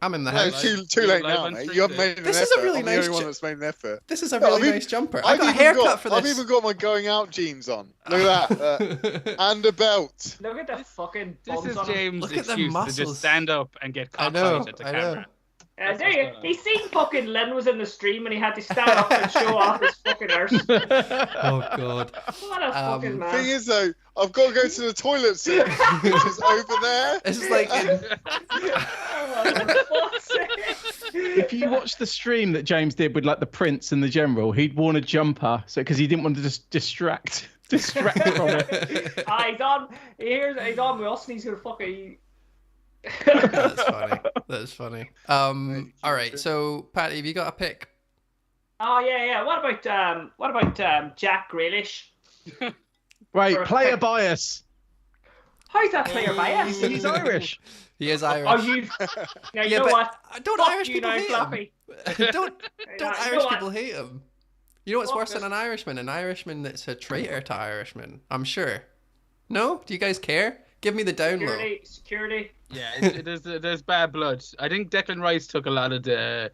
Speaker 2: I'm in the house.
Speaker 4: Too late now, mate. You haven't made an effort.
Speaker 2: This is a really nice.
Speaker 4: I'm the only one that's made an effort.
Speaker 2: This is a really nice jumper. I got a haircut for this.
Speaker 4: I've even got my going out jeans on. Look at that, and a belt.
Speaker 3: Look at the fucking.
Speaker 5: This is James' excuse to just
Speaker 2: muscles.
Speaker 5: stand up and get caught out at the camera.
Speaker 3: There you go. He seen fucking Lynn was in the stream and he had to stand up and show off his fucking arse.
Speaker 2: Oh god.
Speaker 3: What a fucking man.
Speaker 4: Thing is though, I've got to go to the toilet soon, which is over there.
Speaker 2: This is like
Speaker 1: if you watch the stream that James did with like the Prince and the General, he'd worn a jumper because he didn't want to just distract from it.
Speaker 3: He's on with us and he's gonna fucking.
Speaker 2: That's funny. All right, so Patty, have you got a pick?
Speaker 3: Oh yeah. What about Jack Grealish?
Speaker 1: Right, player bias.
Speaker 3: How's that player bias?
Speaker 1: He's Irish.
Speaker 2: He is Irish.
Speaker 3: Oh, you know what?
Speaker 2: Don't
Speaker 3: Fuck
Speaker 2: Irish people hate him? Don't Irish people hate him? You know what's worse than an Irishman? An Irishman that's a traitor to Irishmen. I'm sure. No? Do you guys care? Give me the down low.
Speaker 3: Security.
Speaker 5: Yeah, there's bad blood. I think Declan Rice took a lot of the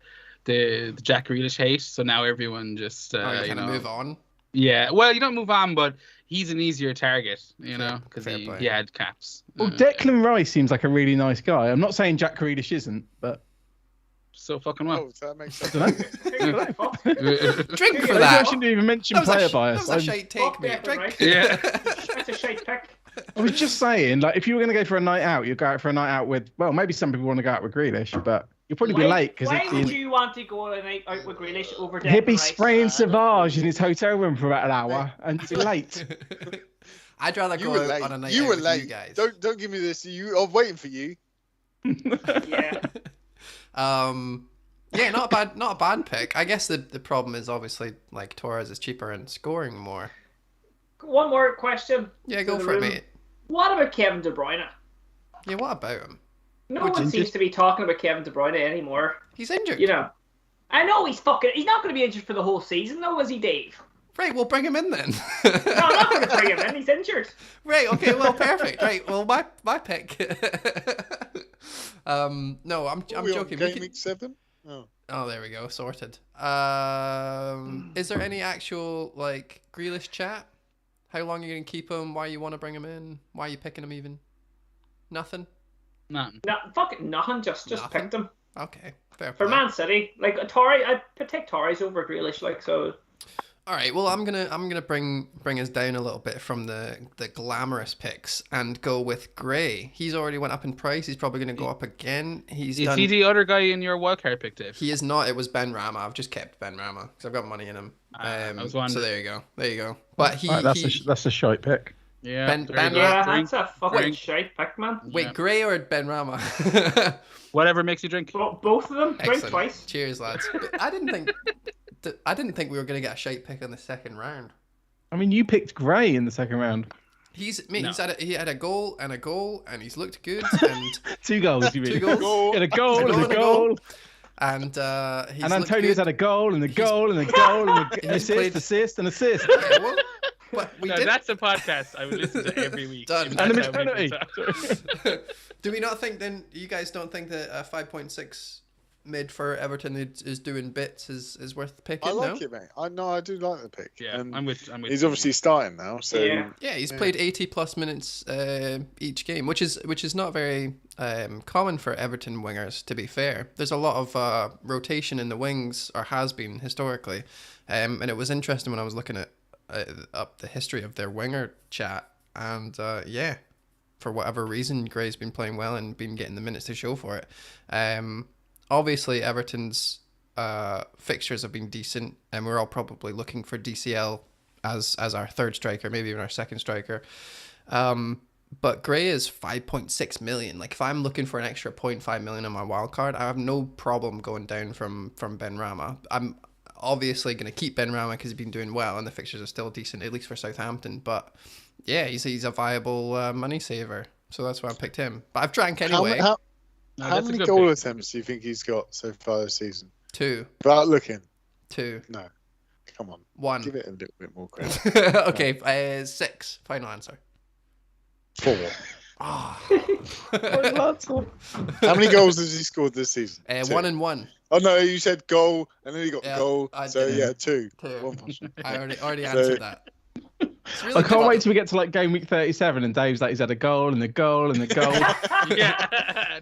Speaker 5: Jack Grealish hate, so now everyone just
Speaker 2: move on.
Speaker 5: Yeah, well, you don't move on, but he's an easier target, because he had caps.
Speaker 1: Well, Declan Rice seems like a really nice guy. I'm not saying Jack Grealish isn't, but
Speaker 5: so fucking well.
Speaker 4: Oh, so that makes sense.
Speaker 2: Drink for
Speaker 1: I
Speaker 2: that.
Speaker 1: shouldn't even mention player bias.
Speaker 2: That was a shite take, mate. Drink.
Speaker 5: Yeah.
Speaker 3: That's a shite pick.
Speaker 1: I was just saying, like, if you were going to go for a night out, you'd go out for a night out with, well, maybe some people want to go out with Grealish, but you'll probably be late.
Speaker 3: Why would you want to go a night out with Grealish over Declan
Speaker 1: He'd be
Speaker 3: Rice?
Speaker 1: spraying Sauvage in his hotel room for about an hour and be late.
Speaker 2: I'd rather
Speaker 4: You
Speaker 2: go
Speaker 4: were
Speaker 2: out
Speaker 4: late.
Speaker 2: on a night
Speaker 4: You
Speaker 2: out
Speaker 4: were
Speaker 2: with
Speaker 4: late.
Speaker 2: you guys.
Speaker 4: Don't give me this. I'm waiting for you.
Speaker 3: Yeah.
Speaker 2: Yeah, not a bad pick. I guess the problem is obviously like Torres is cheaper and scoring more.
Speaker 3: One more question.
Speaker 2: Yeah, go for it, mate.
Speaker 3: What about Kevin De Bruyne?
Speaker 2: Yeah, what about him?
Speaker 3: No one seems to be talking about Kevin De Bruyne anymore.
Speaker 2: He's injured.
Speaker 3: You know, I know he's not going to be injured for the whole season, though, is he, Dave?
Speaker 2: Right, we'll bring him in then.
Speaker 3: No, I'm not going to bring him in. He's injured.
Speaker 2: Right, okay, well, perfect. Right, well, my pick. No, I'm joking.
Speaker 4: Game week 7?
Speaker 2: Oh, there we go, sorted. Is there any actual like Grealish chat? How long are you gonna keep him? Why you want to bring him in? Why are you picking him even? Nothing.
Speaker 5: Nothing.
Speaker 3: No, fucking nothing. Just picked him
Speaker 2: Okay, fair
Speaker 3: for
Speaker 2: play.
Speaker 3: Man City. Like Torres, I'd take Torres over Grealish. Like so.
Speaker 2: All right, well, I'm gonna bring us down a little bit from the glamorous picks and go with Gray. He's already went up in price. He's probably gonna go up again. Is
Speaker 5: he the other guy in your wildcard pick, Dave?
Speaker 2: He is not. It was Ben Rama. I've just kept Ben Rama because I've got money in him.
Speaker 5: I was wondering.
Speaker 2: So there you go. But
Speaker 1: That's a shite pick.
Speaker 5: Yeah.
Speaker 2: Ben
Speaker 3: Yeah,
Speaker 2: Rama.
Speaker 3: that's a fucking shite pick, man.
Speaker 2: Wait,
Speaker 5: Yeah.
Speaker 2: Gray or Ben Rama?
Speaker 5: Whatever makes you drink.
Speaker 3: Both of them. Drink
Speaker 2: Excellent.
Speaker 3: twice.
Speaker 2: Cheers, lads. But I didn't think we were gonna get a shite pick in the second round.
Speaker 1: I mean, you picked Gray in the second round.
Speaker 2: He had a goal, and he's looked good, and
Speaker 1: 2 goals, you mean?
Speaker 2: 2 goals.
Speaker 1: He had a goal and a goal.
Speaker 2: And
Speaker 1: And Antonio's had a goal and a goal and a goal and an assist.
Speaker 2: Yeah, well, but
Speaker 5: That's a podcast I would listen to every week.
Speaker 2: Done.
Speaker 1: And a missed penalty.
Speaker 2: Do we not think then? You guys don't think that a 5.6 mid for Everton is doing bits is worth picking?
Speaker 4: I like it, mate. I do like the pick.
Speaker 5: Yeah,
Speaker 4: and
Speaker 5: I'm with.
Speaker 4: He's obviously starting now, so
Speaker 2: Yeah, he's played 80 plus minutes each game, which is not very common for Everton wingers. To be fair, there's a lot of rotation in the wings, or has been historically, and it was interesting when I was looking at up the history of their winger chat, and for whatever reason, Gray's been playing well and been getting the minutes to show for it. Obviously, Everton's fixtures have been decent, and we're all probably looking for DCL as our third striker, maybe even our second striker. But Gray is 5.6 million. Like, if I'm looking for an extra 0.5 million on my wild card, I have no problem going down from Ben Rama. I'm obviously going to keep Ben Rama because he's been doing well, and the fixtures are still decent, at least for Southampton. But yeah, he's a viable money saver, so that's why I picked him. But I've drank anyway.
Speaker 4: How many goal attempts do you think he's got so far this season?
Speaker 2: 2.
Speaker 4: Without looking.
Speaker 2: 2.
Speaker 4: No. Come on.
Speaker 2: 1.
Speaker 4: Give it a little bit more credit.
Speaker 2: Okay, 6. Final answer.
Speaker 4: 4.
Speaker 2: Oh.
Speaker 4: How many goals has he scored this season?
Speaker 2: 1 and 1.
Speaker 4: Oh no, you said goal, and then he got goal. So
Speaker 2: did.
Speaker 4: 2.
Speaker 2: 2. I already answered that. Really
Speaker 1: I can't wait till we get to like game week 37 and Dave's like, he's had a goal and a goal and a goal.
Speaker 5: Yeah.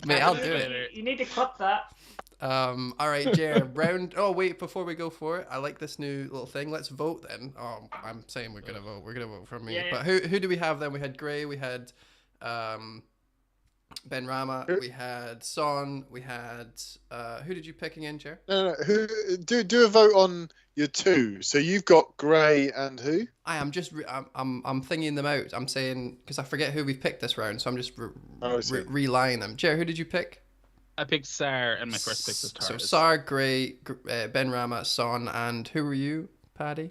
Speaker 2: Mate, I'll do it.
Speaker 3: You need to cut that.
Speaker 2: All right, Jared. Oh wait, before we go for it, I like this new little thing. Let's vote then. Oh, I'm saying we're gonna vote. We're gonna vote for me.
Speaker 3: Yeah.
Speaker 2: But who do we have then? We had Gray. We had Ben Rama. We had Son. We had who did you pick again, Jared?
Speaker 4: No. Do a vote on your 2. So you've got Gray and who?
Speaker 2: I'm just I'm thinking them out. I'm saying because I forget who we picked this round, so I'm just relaying them. Jared, who did you pick?
Speaker 5: I picked Sar, and my first pick was Torres.
Speaker 2: So Sar, Gray, Ben Rama, Son, and who were you, Paddy?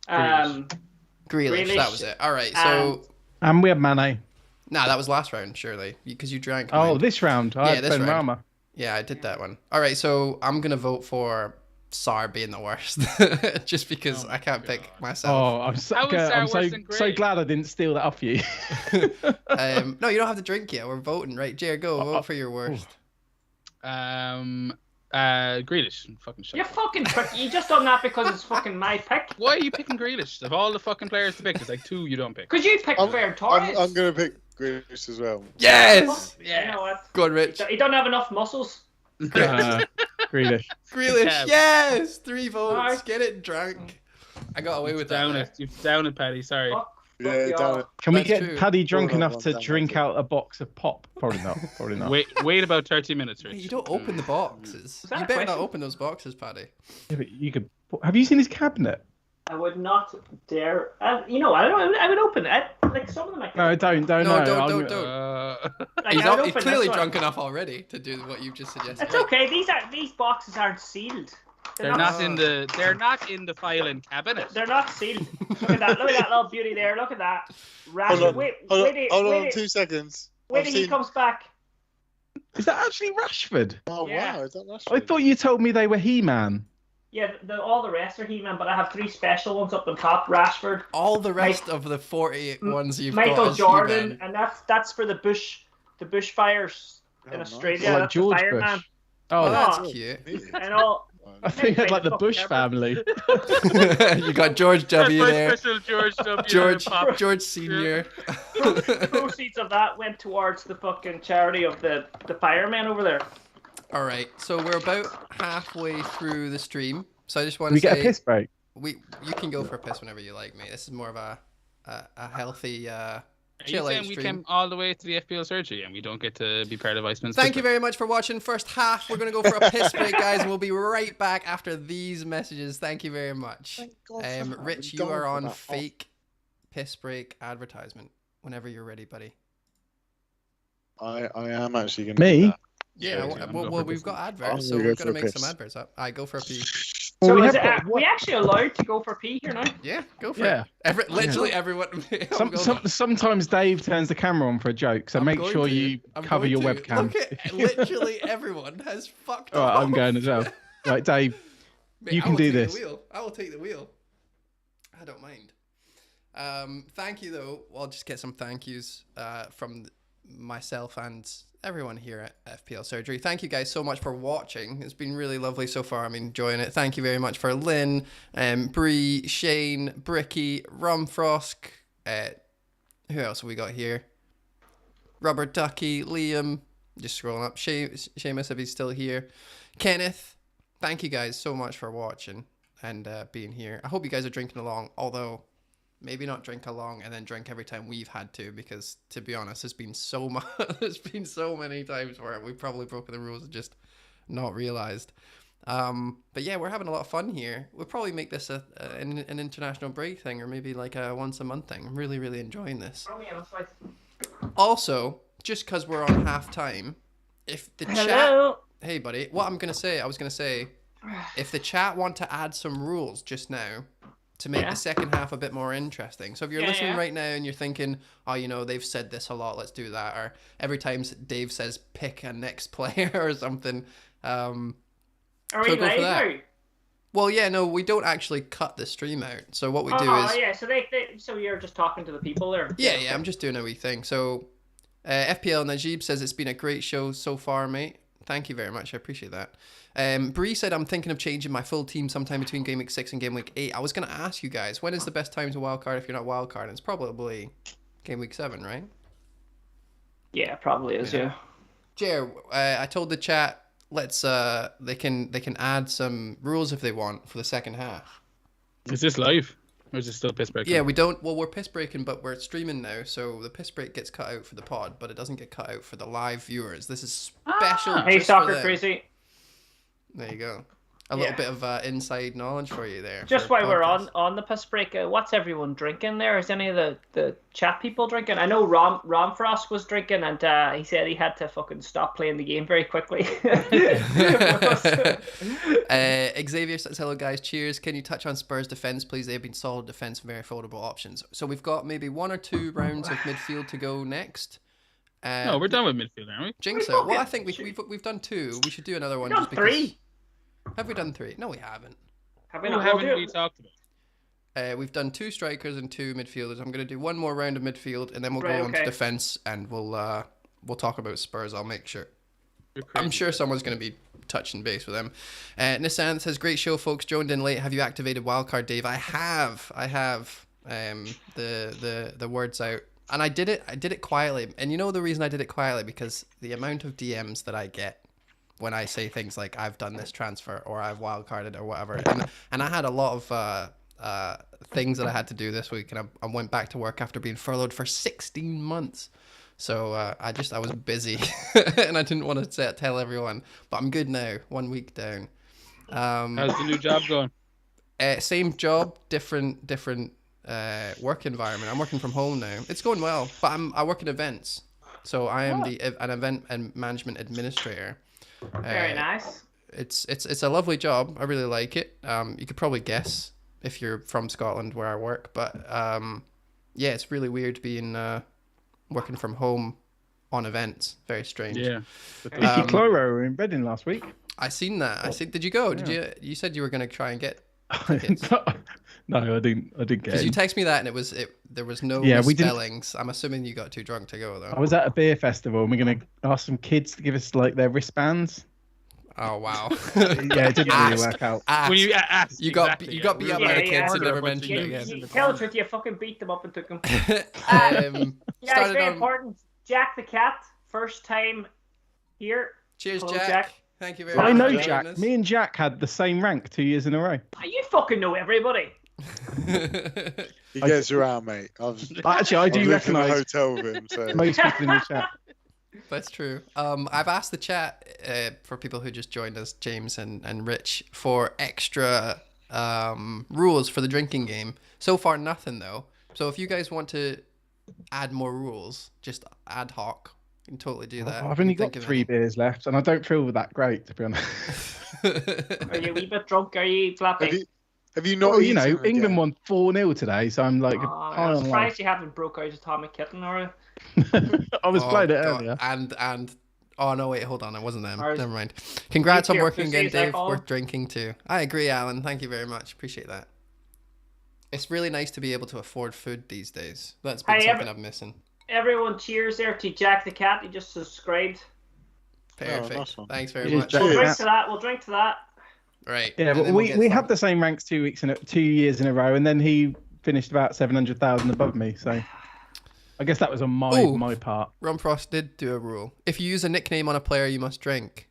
Speaker 2: Grealish. That was it. All right. So
Speaker 1: and we have Mane.
Speaker 2: Nah, that was last round, surely, because you drank.
Speaker 1: Oh,
Speaker 2: mine.
Speaker 1: this round. I had Ben Rama.
Speaker 2: Yeah, I did that one. All right, so I'm gonna vote for Sar being the worst, just because I can't pick myself.
Speaker 1: Oh, I'm so glad I didn't steal that off you.
Speaker 2: No, you don't have to drink yet. We're voting, right? Jared, go vote for your worst.
Speaker 5: Grealish. Fucking shit.
Speaker 3: You fucking prick. You just done that because it's fucking my pick.
Speaker 5: Why are you picking Grealish? Of all the fucking players to pick, there's like 2 you don't pick.
Speaker 3: Because you picked Ferran Torres.
Speaker 4: I'm going to pick Grealish as well.
Speaker 2: Yes!
Speaker 3: Yeah. You know what?
Speaker 2: Go on, Rich.
Speaker 3: He don't have enough muscles.
Speaker 1: Grealish.
Speaker 2: Grealish, yes! 3 votes.
Speaker 3: Alright.
Speaker 2: Get it drunk. I got away with
Speaker 5: Down
Speaker 2: that.
Speaker 5: it. You've down it, Paddy. Sorry.
Speaker 4: Yeah, damn it.
Speaker 1: Can we
Speaker 2: That's
Speaker 1: get
Speaker 2: true.
Speaker 1: Paddy drunk
Speaker 4: Hold on,
Speaker 1: enough to
Speaker 4: one
Speaker 1: drink
Speaker 4: second.
Speaker 1: out a box of pop? Probably not. Probably not.
Speaker 5: Wait about 30 minutes, Rich.
Speaker 2: Hey, you don't open the boxes.
Speaker 3: that
Speaker 2: You
Speaker 3: a
Speaker 2: better not
Speaker 3: question?
Speaker 2: open those boxes, Paddy.
Speaker 1: Yeah, but you could. Have you seen his cabinet?
Speaker 3: I would not dare. You know, I would open it. Like some of them I can.
Speaker 1: No, don't.
Speaker 2: No,
Speaker 1: no,
Speaker 2: don't.
Speaker 3: Like,
Speaker 2: He's,
Speaker 3: I would
Speaker 2: he's
Speaker 3: open
Speaker 2: clearly
Speaker 3: this one.
Speaker 2: drunk enough already to do what you've just suggested.
Speaker 3: It's okay. These boxes aren't sealed.
Speaker 5: They're not in the filing cabinet.
Speaker 3: They're not sealed. Look at that. Look at that little beauty there. Look at that.
Speaker 4: Hold on,
Speaker 3: Wait
Speaker 4: hold on 2 seconds.
Speaker 3: Wait
Speaker 4: I've
Speaker 3: till he
Speaker 4: seen-
Speaker 3: comes back.
Speaker 1: Is that actually Rashford?
Speaker 4: Oh
Speaker 3: Yeah.
Speaker 4: wow, is that Rashford?
Speaker 1: I thought you told me they were He-Man.
Speaker 3: Yeah, all the rest are He-Man, but I have 3 special ones up on top. Rashford,
Speaker 2: All the rest of the 48 ones you've
Speaker 3: Michael
Speaker 2: got as
Speaker 3: Jordan,
Speaker 2: He-Man.
Speaker 3: and that's for the bushfires in
Speaker 4: Oh, nice.
Speaker 3: Australia.
Speaker 1: Like
Speaker 3: that's
Speaker 1: George
Speaker 3: the
Speaker 1: Bush.
Speaker 3: fireman.
Speaker 1: Oh,
Speaker 2: Oh,
Speaker 1: that's.
Speaker 2: that's cute.
Speaker 3: And all.
Speaker 1: I think they had like the Bush family.
Speaker 2: You got George W there.
Speaker 5: Special George W.
Speaker 2: George
Speaker 5: Pop.
Speaker 2: George Senior.
Speaker 3: Proceeds of that went towards the fucking charity of the firemen over there.
Speaker 2: All right, so we're about halfway through the stream. So I just want to
Speaker 1: We
Speaker 2: say
Speaker 1: get a piss break.
Speaker 2: you can go for a piss whenever you like, mate. This is more of a healthy
Speaker 5: Are you
Speaker 2: chill out
Speaker 5: saying we
Speaker 2: stream.
Speaker 5: came all the way to the FPL surgery and we don't get to be part of Iceman's
Speaker 2: Thank you very much for watching. First half, we're going to go for a piss break, guys, and we'll be right back after these messages. Thank you very much.
Speaker 4: Thank God for that.
Speaker 2: Rich,
Speaker 4: I'm
Speaker 2: you
Speaker 4: done
Speaker 2: are
Speaker 4: for
Speaker 2: on
Speaker 4: that.
Speaker 2: fake piss break advertisement whenever you're ready, buddy.
Speaker 4: I am actually going to.
Speaker 1: Me?
Speaker 2: Yeah,
Speaker 5: Yeah, I'm
Speaker 2: well,
Speaker 5: going for
Speaker 2: we've
Speaker 5: piss.
Speaker 2: got
Speaker 4: I'm
Speaker 2: adverts, so
Speaker 4: gonna
Speaker 2: we're
Speaker 4: go
Speaker 2: going
Speaker 4: for
Speaker 2: to
Speaker 4: a
Speaker 2: make some
Speaker 4: piss.
Speaker 2: adverts up. I go for a pee.
Speaker 1: Well,
Speaker 3: So
Speaker 1: we
Speaker 3: is
Speaker 1: have
Speaker 3: it,
Speaker 1: got-
Speaker 3: we actually allowed to go for pee here now?
Speaker 2: Yeah, go for
Speaker 1: Yeah.
Speaker 2: it. Literally everyone. I'm going-
Speaker 1: Sometimes Dave turns the camera on for a joke, so
Speaker 2: I'm
Speaker 1: make
Speaker 2: going
Speaker 1: sure
Speaker 2: to.
Speaker 1: you
Speaker 2: I'm
Speaker 1: cover
Speaker 2: going
Speaker 1: your
Speaker 2: to.
Speaker 1: webcam.
Speaker 2: Look at literally everyone has fucked
Speaker 1: All right,
Speaker 2: off.
Speaker 1: I'm going as well. Right, Dave.
Speaker 2: Mate,
Speaker 1: You
Speaker 2: I
Speaker 1: can
Speaker 2: will
Speaker 1: do
Speaker 2: take
Speaker 1: this.
Speaker 2: The wheel. I will take the wheel. I don't mind. Thank you, though. I'll just get some thank yous from myself and everyone here at FPL Surgery. Thank you guys so much for watching. It's been really lovely so far. I'm enjoying it. Thank you very much for Lynn, Bree, Shane, Bricky, Rumfrosk. Who else have we got here? Rubber Ducky, Liam. Just scrolling up. Seamus, if he's still here. Kenneth. Thank you guys so much for watching and being here. I hope you guys are drinking along, although maybe not drink along and then drink every time we've had to, because to be honest, there's been so much, there's been so many times where we've probably broken the rules and just not realized. But yeah, we're having a lot of fun here. We'll probably make this an international break thing, or maybe like a once a month thing. I'm really, really enjoying this.
Speaker 3: Oh, yeah, that's right.
Speaker 2: Also, just because we're on half time, if the chat...
Speaker 3: Hello.
Speaker 2: Hey, buddy. What I was going to say, if the chat want to add some rules just now to make
Speaker 3: Yeah.
Speaker 2: the second half a bit more interesting. So if you're
Speaker 3: Yeah,
Speaker 2: listening
Speaker 3: yeah.
Speaker 2: right now and you're thinking, oh, you know, they've said this a lot, let's do that. Or every time Dave says pick a next player or something.
Speaker 3: Are
Speaker 2: So
Speaker 3: we
Speaker 2: go for
Speaker 3: live
Speaker 2: that.
Speaker 3: now?
Speaker 2: Well, yeah, no, we don't actually cut the stream out. So what we do is...
Speaker 3: yeah, so you're just talking to the people there?
Speaker 2: Yeah, I'm just doing a wee thing. So, FPL Najib says it's been a great show so far, mate. Thank you very much. I appreciate that. Bree said, I'm thinking of changing my full team sometime between Game Week 6 and Game Week 8. I was going to ask you guys, when is the best time to wildcard if you're not wildcard? It's probably Game Week 7, right?
Speaker 3: Yeah, probably is, yeah.
Speaker 2: Jer, I told the chat, they can add some rules if they want for the second half.
Speaker 5: Is this live? Or is it still piss break?
Speaker 2: Yeah, we're piss breaking, but we're streaming now, so the piss break gets cut out for the pod, but it doesn't get cut out for the live viewers. This is special.
Speaker 3: Hey,
Speaker 2: just for
Speaker 3: Soccer
Speaker 2: them.
Speaker 3: Crazy.
Speaker 2: There you go. A little bit of inside knowledge for you there.
Speaker 3: Just
Speaker 2: for
Speaker 3: while we're
Speaker 2: podcast.
Speaker 3: on the piss break, what's everyone drinking there? Is any of the chat people drinking? I know Romfrost was drinking, and he said he had to fucking stop playing the game very quickly.
Speaker 2: Xavier says, hello guys, cheers. Can you touch on Spurs defence, please? They've been solid defence, very affordable options. So we've got maybe 1 or 2 rounds of midfield to go next.
Speaker 5: No, we're done with midfield, aren't we?
Speaker 2: Jinx
Speaker 3: We're
Speaker 2: it. Well, I
Speaker 3: okay.
Speaker 2: think we've done 2. We should do another one.
Speaker 3: We've done
Speaker 2: just because...
Speaker 3: 3.
Speaker 2: Have we done 3? No, we haven't.
Speaker 3: Have we
Speaker 5: Who
Speaker 3: not?
Speaker 5: haven't
Speaker 3: We'll
Speaker 5: we
Speaker 3: do it.
Speaker 5: talked about?
Speaker 2: We've done 2 strikers and 2 midfielders. I'm going to do one more round of midfield, and then we'll
Speaker 3: Right,
Speaker 2: go on to
Speaker 3: okay.
Speaker 2: defence, and we'll talk about Spurs. I'll make sure.
Speaker 5: You're crazy.
Speaker 2: I'm sure someone's going to be touching base with them. Nissan says, great show, folks. Joined in late. Have you activated Wildcard, Dave? I have. The word's out. And I did it quietly. And you know the reason I did it quietly? Because the amount of DMs that I get when I say things like I've done this transfer or I've wildcarded or whatever. And I had a lot of things that I had to do this week, and I went back to work after being furloughed for 16 months. So I was busy and I didn't want to tell everyone, but I'm good now, 1 week down.
Speaker 5: How's the new job going?
Speaker 2: Same job, different work environment. I'm working from home now. It's going well, but I work in events. So I am an event and management administrator.
Speaker 3: Very nice.
Speaker 2: It's a lovely job. I really like it. You could probably guess if you're from Scotland where I work, but yeah, it's really weird being working from home on events. Very strange.
Speaker 5: Yeah.
Speaker 1: Vicky Cloro were in Reading last week.
Speaker 2: I seen that. Did you go?
Speaker 1: Yeah.
Speaker 2: You said you were going to try and get tickets.
Speaker 1: No, I didn't get
Speaker 2: Because you texted me that and there was no misspellings. I'm assuming you got too drunk to go though.
Speaker 1: I was at a beer festival and we're going to ask some kids to give us like their wristbands.
Speaker 2: Oh wow!
Speaker 1: Yeah, it didn't really work out.
Speaker 5: Well, you asked.
Speaker 2: You got beat up by the kids and never mentioned it again.
Speaker 3: You tell the truth, you fucking beat them up and took them.
Speaker 2: Yeah,
Speaker 3: it's very important. Jack the cat, first time here.
Speaker 2: Cheers,
Speaker 3: Hello,
Speaker 2: Jack. Thank you very much.
Speaker 1: I know Jack. Me and Jack had the same rank 2 years in a row.
Speaker 3: You fucking know everybody.
Speaker 4: He gets around, mate.
Speaker 1: Actually, I do
Speaker 4: in a
Speaker 1: recognise
Speaker 4: hotel with him. So.
Speaker 1: most people in the chat.
Speaker 2: That's true. I've asked the chat for people who just joined us, James and Rich, for extra rules for the drinking game. So far, nothing though. So if you guys want to add more rules, just ad hoc, you can totally do that.
Speaker 1: I've only got 3 beers left, and I don't feel that great, to be honest.
Speaker 3: Are you a wee bit drunk? Are you flapping?
Speaker 4: Have you not?
Speaker 1: Well, you know, England won 4-0 today, so I'm like high
Speaker 3: I'm
Speaker 1: on
Speaker 3: surprised
Speaker 1: life.
Speaker 3: you haven't broke out Atomic Kitten, or
Speaker 1: I was playing it
Speaker 2: God.
Speaker 1: earlier.
Speaker 2: And oh no, wait, hold on, it wasn't them.
Speaker 3: Ours-
Speaker 2: Never mind. Congrats on
Speaker 3: Nuclear
Speaker 2: working again,
Speaker 3: pussy, as I
Speaker 2: Dave.
Speaker 3: call
Speaker 2: Worth
Speaker 3: them.
Speaker 2: drinking too. I agree, Alan. Thank you very much. Appreciate that. It's really nice to be able to afford food these days. That's been something I'm missing.
Speaker 3: everyone cheers there to Jack the cat. He just subscribed.
Speaker 2: Perfect.
Speaker 4: nice one.
Speaker 2: Thanks very
Speaker 1: Cheers,
Speaker 2: much.
Speaker 1: Jack.
Speaker 3: We'll drink
Speaker 1: Cheers.
Speaker 3: to that. We'll drink to that.
Speaker 2: Right.
Speaker 1: Yeah,
Speaker 2: and
Speaker 1: but
Speaker 2: then we'll
Speaker 1: we
Speaker 2: get
Speaker 1: had the same ranks 2 years in a row, and then he finished about 700,000 above me. So I guess that was on my part.
Speaker 2: Ron Frost did do a rule. If you use a nickname on a player, you must drink.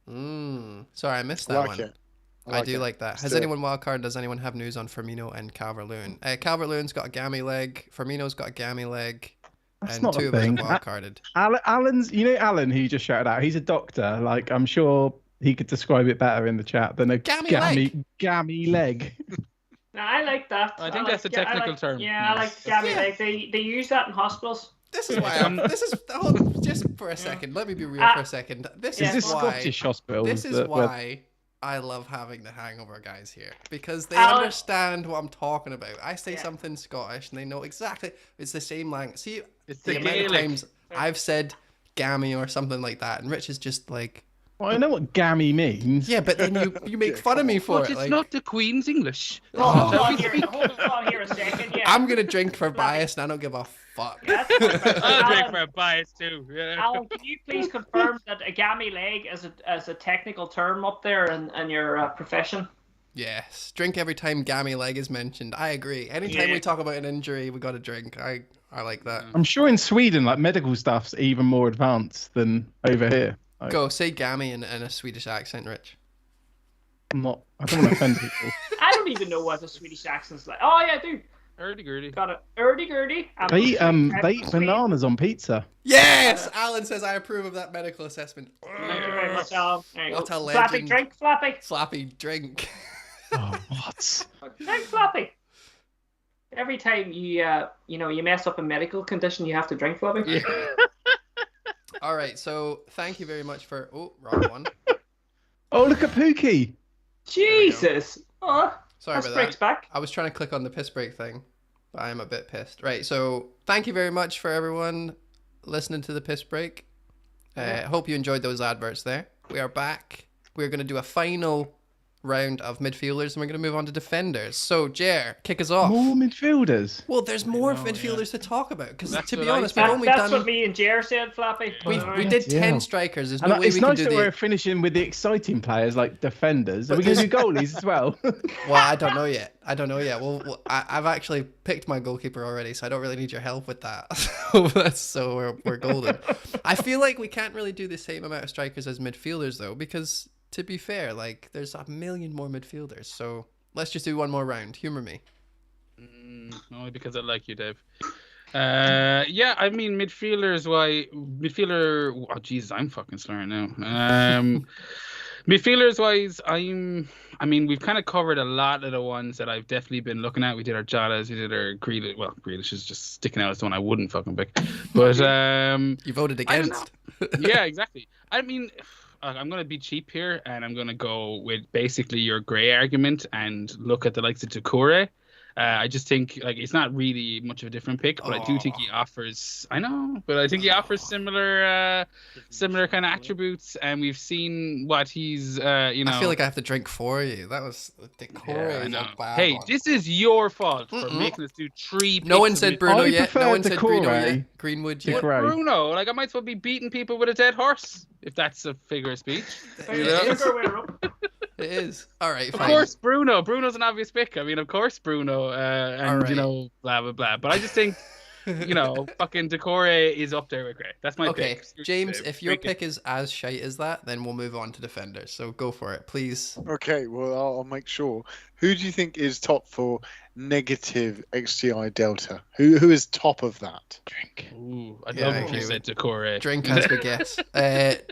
Speaker 2: Sorry, I missed that
Speaker 4: I like
Speaker 2: one.
Speaker 4: it.
Speaker 2: I do like that.
Speaker 4: Let's
Speaker 2: Has
Speaker 4: do it.
Speaker 2: anyone wildcard? Does anyone have news on Firmino and Calvert-Lewin? Calvert-Lewin's got a gammy leg. Firmino's got a gammy leg.
Speaker 1: That's
Speaker 2: and
Speaker 1: not
Speaker 2: two
Speaker 1: a
Speaker 2: of us have
Speaker 1: thing.
Speaker 2: wildcarded.
Speaker 1: Alan's, you know, Alan, who you just shouted out. He's a doctor. Like, I'm sure he could describe it better in the chat than a
Speaker 2: Gammy leg.
Speaker 1: gammy leg.
Speaker 3: No, I like that.
Speaker 5: I think that's a technical term.
Speaker 3: Yeah, I like gammy leg. They use that in hospitals.
Speaker 2: This is why just for a second. Let me be real for a second. This
Speaker 3: Yeah.
Speaker 2: is
Speaker 1: Is this
Speaker 2: why.
Speaker 1: Scottish hospital?
Speaker 2: This is why I love having the Hangover guys here, because they
Speaker 3: Alan-
Speaker 2: understand what I'm talking about. I say
Speaker 3: Yeah.
Speaker 2: something Scottish and they know exactly. It's the same language. See,
Speaker 5: It's
Speaker 2: the
Speaker 5: the
Speaker 2: amount of
Speaker 5: Gaelic.
Speaker 2: times I've said gammy or something like that, and Rich is just like,
Speaker 1: Well, I know what gammy means.
Speaker 2: yeah, but then you make fun of me for
Speaker 5: But
Speaker 2: it.
Speaker 5: it's
Speaker 2: Like,
Speaker 5: not the Queen's English.
Speaker 3: Hold on here a second. Yeah.
Speaker 2: I'm gonna drink for bias, and I don't give a fuck.
Speaker 3: Yeah, that's perfect.
Speaker 5: I'll drink
Speaker 3: Alan,
Speaker 5: for a bias too. Yeah.
Speaker 3: Alan, can you please confirm that a gammy leg is a technical term up there in your profession?
Speaker 2: Yes, drink every time gammy leg is mentioned. I agree. Anytime
Speaker 3: Yeah.
Speaker 2: we talk about an injury, we got to drink. I like that.
Speaker 1: I'm sure in Sweden, like medical stuff's even more advanced than over here. Like,
Speaker 2: Go say gammy in a Swedish accent, Rich.
Speaker 1: I don't want to offend people.
Speaker 3: I don't even know what the Swedish accent's like. Oh yeah, I do.
Speaker 5: Hurdy-gurdy.
Speaker 3: Got it. Erdy-gurdy.
Speaker 1: They eat bananas on pizza.
Speaker 2: Yes, Alan says I approve of that medical assessment.
Speaker 3: Thank you very much, Alan. There you
Speaker 2: What
Speaker 3: go.
Speaker 2: a
Speaker 3: Flappy,
Speaker 2: legend.
Speaker 3: drink, Flappy.
Speaker 2: Slappy drink.
Speaker 1: Oh, what?
Speaker 3: Drink, Flappy. Every time you mess up a medical condition, you have to drink, Flappy.
Speaker 2: All right, so thank you very much for. Oh, wrong one.
Speaker 1: Oh, look at Pookie.
Speaker 3: Jesus. Oh,
Speaker 2: Sorry
Speaker 3: that's
Speaker 2: about
Speaker 3: breaks
Speaker 2: that.
Speaker 3: back.
Speaker 2: I was trying to click on the piss break thing, but I am a bit pissed. Right, so thank you very much for everyone listening to the piss break. Hope you enjoyed those adverts there. We are back. We're going to do a final round of midfielders, and we're going to move on to defenders. So, Jer, kick us off.
Speaker 1: More midfielders.
Speaker 2: Well, there's more midfielders to talk about because, to be honest,
Speaker 3: That's
Speaker 2: we've only done.
Speaker 3: what me and Jer said, Flappy.
Speaker 2: We did 10 strikers. There's no way
Speaker 1: it's
Speaker 2: we can
Speaker 1: nice
Speaker 2: do
Speaker 1: that
Speaker 2: the.
Speaker 1: we're finishing with the exciting players like defenders. Are we going to do goalies as well?
Speaker 2: Well, I don't know yet. Well, I've actually picked my goalkeeper already, so I don't really need your help with that. So we're golden. I feel like we can't really do the same amount of strikers as midfielders, though, because to be fair, like there's a million more midfielders. So let's just do one more round. Humor me.
Speaker 5: Only because I like you, Dave. Yeah, I mean midfielder. Oh, Jesus, I'm fucking slurring now. Midfielders wise, I mean, we've kind of covered a lot of the ones that I've definitely been looking at. We did our Jotas, we did our Grealish. Well, Grealish is just sticking out as the one I wouldn't fucking pick. But
Speaker 2: you voted against.
Speaker 5: Yeah, exactly. I mean, I'm going to be cheap here, and I'm going to go with basically your grey argument and look at the likes of Doucouré. I just think like it's not really much of a different pick, but I do think he offers. I know, but I think he offers similar kind of attributes, and we've seen what he's. I
Speaker 2: feel like I have to drink for you. That was Doucouré.
Speaker 5: Yeah, hey, this is your fault for making us do 3 picks.
Speaker 2: No one said Bruno yet. No one said Bruno
Speaker 1: Doucouré.
Speaker 2: yet. Greenwood yet.
Speaker 5: Bruno, like I might as well be beating people with a dead horse, if that's a figure of speech.
Speaker 2: It is. All right, fine.
Speaker 5: Of course, Bruno. Bruno's an obvious pick. I mean, of course, Bruno. And,
Speaker 2: right.
Speaker 5: Blah, blah, blah. But I just think, fucking Doucouré is up there with Gray. That's my pick.
Speaker 2: James, if your pick is as shite as that, then we'll move on to defenders. So go for it, please.
Speaker 4: Okay, well, I'll make sure. Who do you think is top for negative XGI delta? Who is top of that?
Speaker 1: Drink.
Speaker 5: Ooh, I'd love if you said Doucouré.
Speaker 2: Drink as we guess.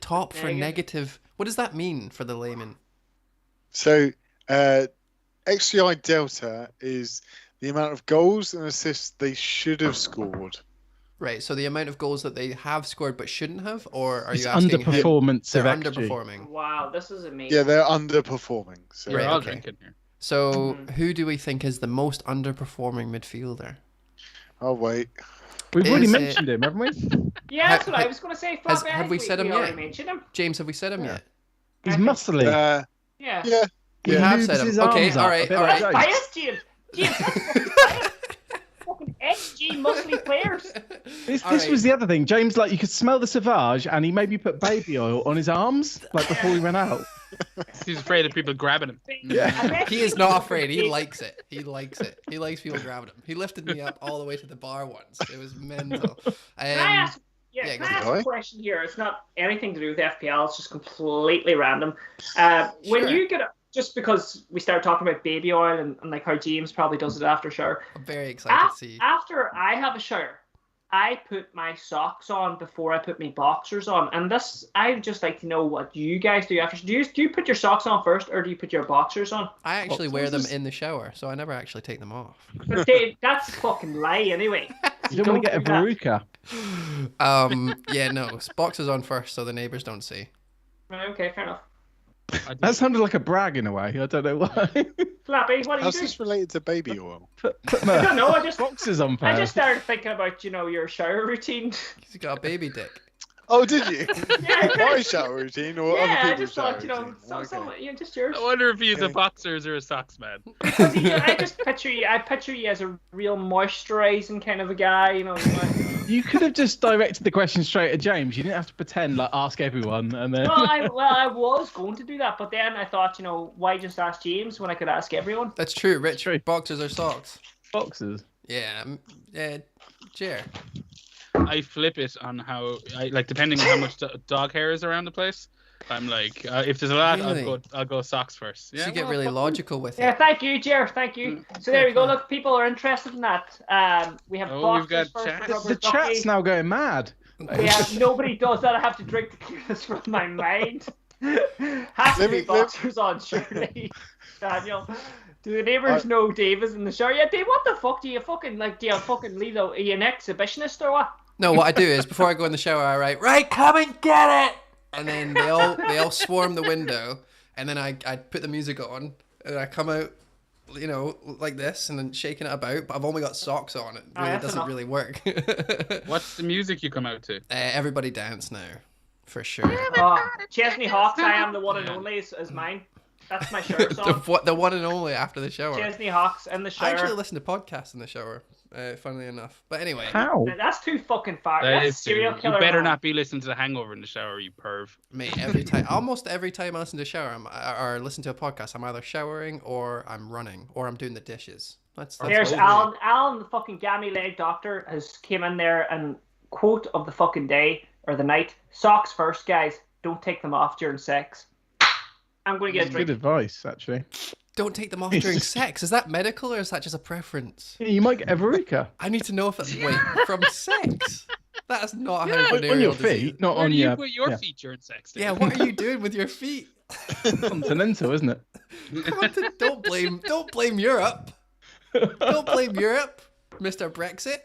Speaker 2: Top for negative. What does that mean for the layman?
Speaker 4: So, XGI delta is the amount of goals and assists they should have scored.
Speaker 2: Right. So the amount of goals that they have scored but shouldn't have, or are
Speaker 1: It's
Speaker 2: you asking
Speaker 1: underperformance
Speaker 2: they're
Speaker 1: of XG.
Speaker 2: underperforming?
Speaker 3: Wow, this is amazing.
Speaker 4: Yeah, they're underperforming. So.
Speaker 2: Right,
Speaker 5: I'll
Speaker 2: okay.
Speaker 5: drink it here.
Speaker 2: So who do we think is the most underperforming midfielder?
Speaker 4: I'll wait.
Speaker 1: We've already mentioned him, haven't we?
Speaker 3: Yeah, that's what I was going to say.
Speaker 2: Have we said him yet?
Speaker 3: Mentioned him.
Speaker 2: James, have we said him yet?
Speaker 1: He's muscly.
Speaker 3: Yeah.
Speaker 2: We have said him. Okay, all right.
Speaker 3: Bias, James. Fucking XG muscly players.
Speaker 1: This was the other thing. James, like, you could smell the Sauvage, and he maybe put baby oil on his arms, like, before he went out.
Speaker 5: He's afraid of people grabbing him.
Speaker 2: Yeah. He is not afraid. He likes it. He likes people grabbing him. He lifted me up all the way to the bar once. It was mental.
Speaker 3: Can I ask a question here? It's not anything to do with FPL. It's just completely random. When you get just because we started talking about baby oil and like how James probably does it after a shower.
Speaker 2: I'm very excited to see.
Speaker 3: After I have a shower, I put my socks on before I put my boxers on. And this, I'd just like to know what you guys do after. Do you put your socks on first, or do you put your boxers on?
Speaker 2: I actually wear them in the shower, so I never actually take them off.
Speaker 3: But Dave, that's a fucking lie anyway.
Speaker 1: You don't want to get a veruca.
Speaker 2: Yeah, no. Boxers on first so the neighbours don't see.
Speaker 3: Okay, fair enough.
Speaker 1: That sounded like a brag in a way. I don't know why.
Speaker 3: Flappy, what are you
Speaker 4: How's
Speaker 3: doing?
Speaker 4: this related to baby oil?
Speaker 1: Put
Speaker 3: I don't know. I just
Speaker 1: boxes on first.
Speaker 3: I just started thinking about your shower routine.
Speaker 2: He's got a baby dick.
Speaker 4: Oh, did you?
Speaker 3: Yeah.
Speaker 4: My shower routine or other
Speaker 3: Yeah, I
Speaker 4: people's
Speaker 3: just thought
Speaker 4: shower routine?
Speaker 3: just yours.
Speaker 5: I wonder if he's a boxers or a socks man.
Speaker 3: I just picture you. I picture you as a real moisturising kind of a guy.
Speaker 1: You could have just directed the question straight at James. You didn't have to pretend like ask everyone and then.
Speaker 3: I was going to do that, but then I thought, why just ask James when I could ask everyone?
Speaker 2: That's true, Rich. Boxers or socks?
Speaker 1: Boxers.
Speaker 2: Yeah, Jer.
Speaker 5: I flip it on how depending on how much dog hair is around the place. I'm like, if there's a lot,
Speaker 2: Really?
Speaker 5: I'll go socks first.
Speaker 2: Yeah, you get really logical with it.
Speaker 3: Yeah, thank you, Jer. Thank you. So there we go. Look, people are interested in that. We have boxers first.
Speaker 1: The chat's now going mad.
Speaker 3: Yeah, nobody does that. I have to drink to clear this from my mind. Has to be boxers on, surely. Daniel. Do the neighbours know Dave is in the shower? Yeah, Dave, what the fuck do you fucking leave out? Are you an exhibitionist or what?
Speaker 2: No, what I do is before I go in the shower, I write, right, come and get it! And then they all swarm the window, and then I put the music on, and I come out, like this, and then shaking it about, but I've only got socks on. It really doesn't really work.
Speaker 5: What's the music you come out to?
Speaker 2: Everybody Dance Now, for sure.
Speaker 3: Chesney Hawks, I Am the One and Only is mine. That's my shower song.
Speaker 2: The one and only after the shower.
Speaker 3: Chesney Hawks in the shower.
Speaker 2: I actually listen to podcasts in the shower, funnily enough. But anyway.
Speaker 1: How?
Speaker 3: That's too fucking far.
Speaker 5: That
Speaker 3: That's
Speaker 5: is
Speaker 3: serial
Speaker 5: too.
Speaker 3: killer.
Speaker 5: You better
Speaker 3: man.
Speaker 5: not be listening to The Hangover in the shower, you perv.
Speaker 2: Mate, almost every time I listen to a shower or listen to a podcast, I'm either showering or I'm running or I'm doing the dishes.
Speaker 3: Here's Alan. Alan, the fucking gammy leg doctor, has came in there and quote of the fucking day or the night: socks first, guys. Don't take them off during sex. I'm going to get a drink.
Speaker 1: Good advice, actually.
Speaker 2: Don't take them off during sex. Is that medical or is that just a preference?
Speaker 1: Yeah, you might get a verruca.
Speaker 2: I need to know if that's from sex. That's not how
Speaker 1: On your feet, not
Speaker 5: Where
Speaker 1: on
Speaker 5: do you
Speaker 1: your...
Speaker 5: put your feet during sex?
Speaker 2: Yeah, what are you doing with your feet?
Speaker 1: Continental, isn't it?
Speaker 2: Don't blame Europe. Don't blame Europe, Mr. Brexit.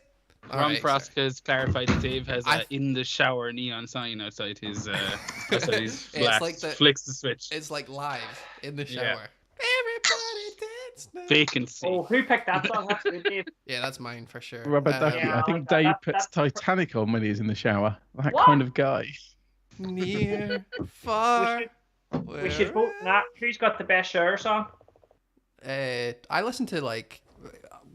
Speaker 5: Ron Proska has clarified that Dave has in the shower neon sign outside his flat. Flicks the switch.
Speaker 2: It's like live in the shower. Yeah. Everybody dance now.
Speaker 5: Vacancy.
Speaker 3: Oh, who picked that song? That's good, Dave.
Speaker 2: Yeah, that's mine for sure.
Speaker 1: Rubber ducky.
Speaker 3: Yeah,
Speaker 1: I think Dave puts Titanic on when he's in the shower. That
Speaker 3: What?
Speaker 1: kind of guy.
Speaker 2: Near, far.
Speaker 3: We should vote. Who's got the best shower song?
Speaker 2: I listen to like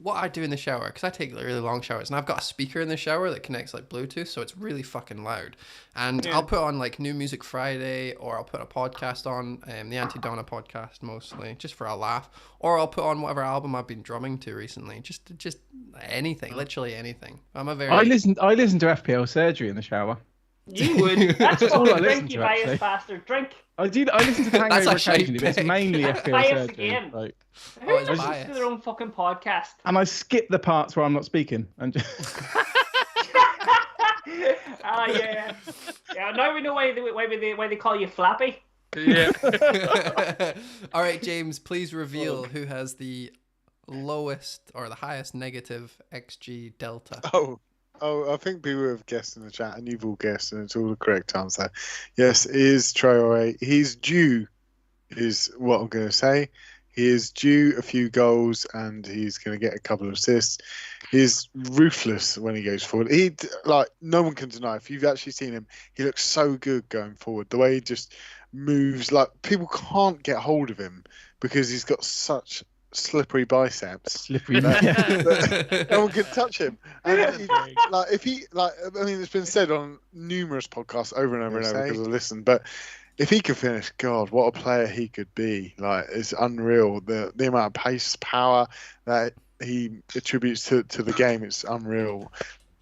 Speaker 2: what I do in the shower because I take really long showers and I've got a speaker in the shower that connects like Bluetooth, so it's really fucking loud. And I'll put on like New Music Friday, or I'll put a podcast on, the Anti-Donna podcast mostly, just for a laugh, or I'll put on whatever album I've been drumming to recently, just anything, literally anything. I
Speaker 1: listen to FPL Surgery in the shower.
Speaker 3: You would. That's fucking
Speaker 1: I listen
Speaker 3: drink,
Speaker 1: to,
Speaker 3: you biased
Speaker 1: actually.
Speaker 3: bastard. Drink.
Speaker 1: I listen to Hangover
Speaker 2: That's a shite
Speaker 1: occasionally, but it's
Speaker 2: pick.
Speaker 1: mainly FPL
Speaker 3: Biased
Speaker 1: Surgery.
Speaker 3: again.
Speaker 1: Like,
Speaker 3: Who
Speaker 2: it's
Speaker 3: listens
Speaker 2: biased.
Speaker 3: to their own fucking podcast?
Speaker 1: and I skip the parts where I'm not speaking. And just...
Speaker 3: Yeah. Now we know why they call you Flappy.
Speaker 5: Yeah.
Speaker 2: All right, James, please reveal who has the lowest or the highest negative XG delta.
Speaker 4: Oh, I think people have guessed in the chat, and you've all guessed, and it's all the correct answer. Yes, it is Traore. He's due, is what I'm going to say. He is due a few goals, and he's going to get a couple of assists. He's ruthless when he goes forward. No one can deny. If you've actually seen him, he looks so good going forward. The way he just moves, like people can't get hold of him because he's got such slippery biceps.
Speaker 1: Slippery.
Speaker 4: No one can touch him. And it's been said on numerous podcasts over and over and over because I listened. But if he could finish, God, what a player he could be! Like, it's unreal. The amount of pace, power that he attributes to the game, it's unreal.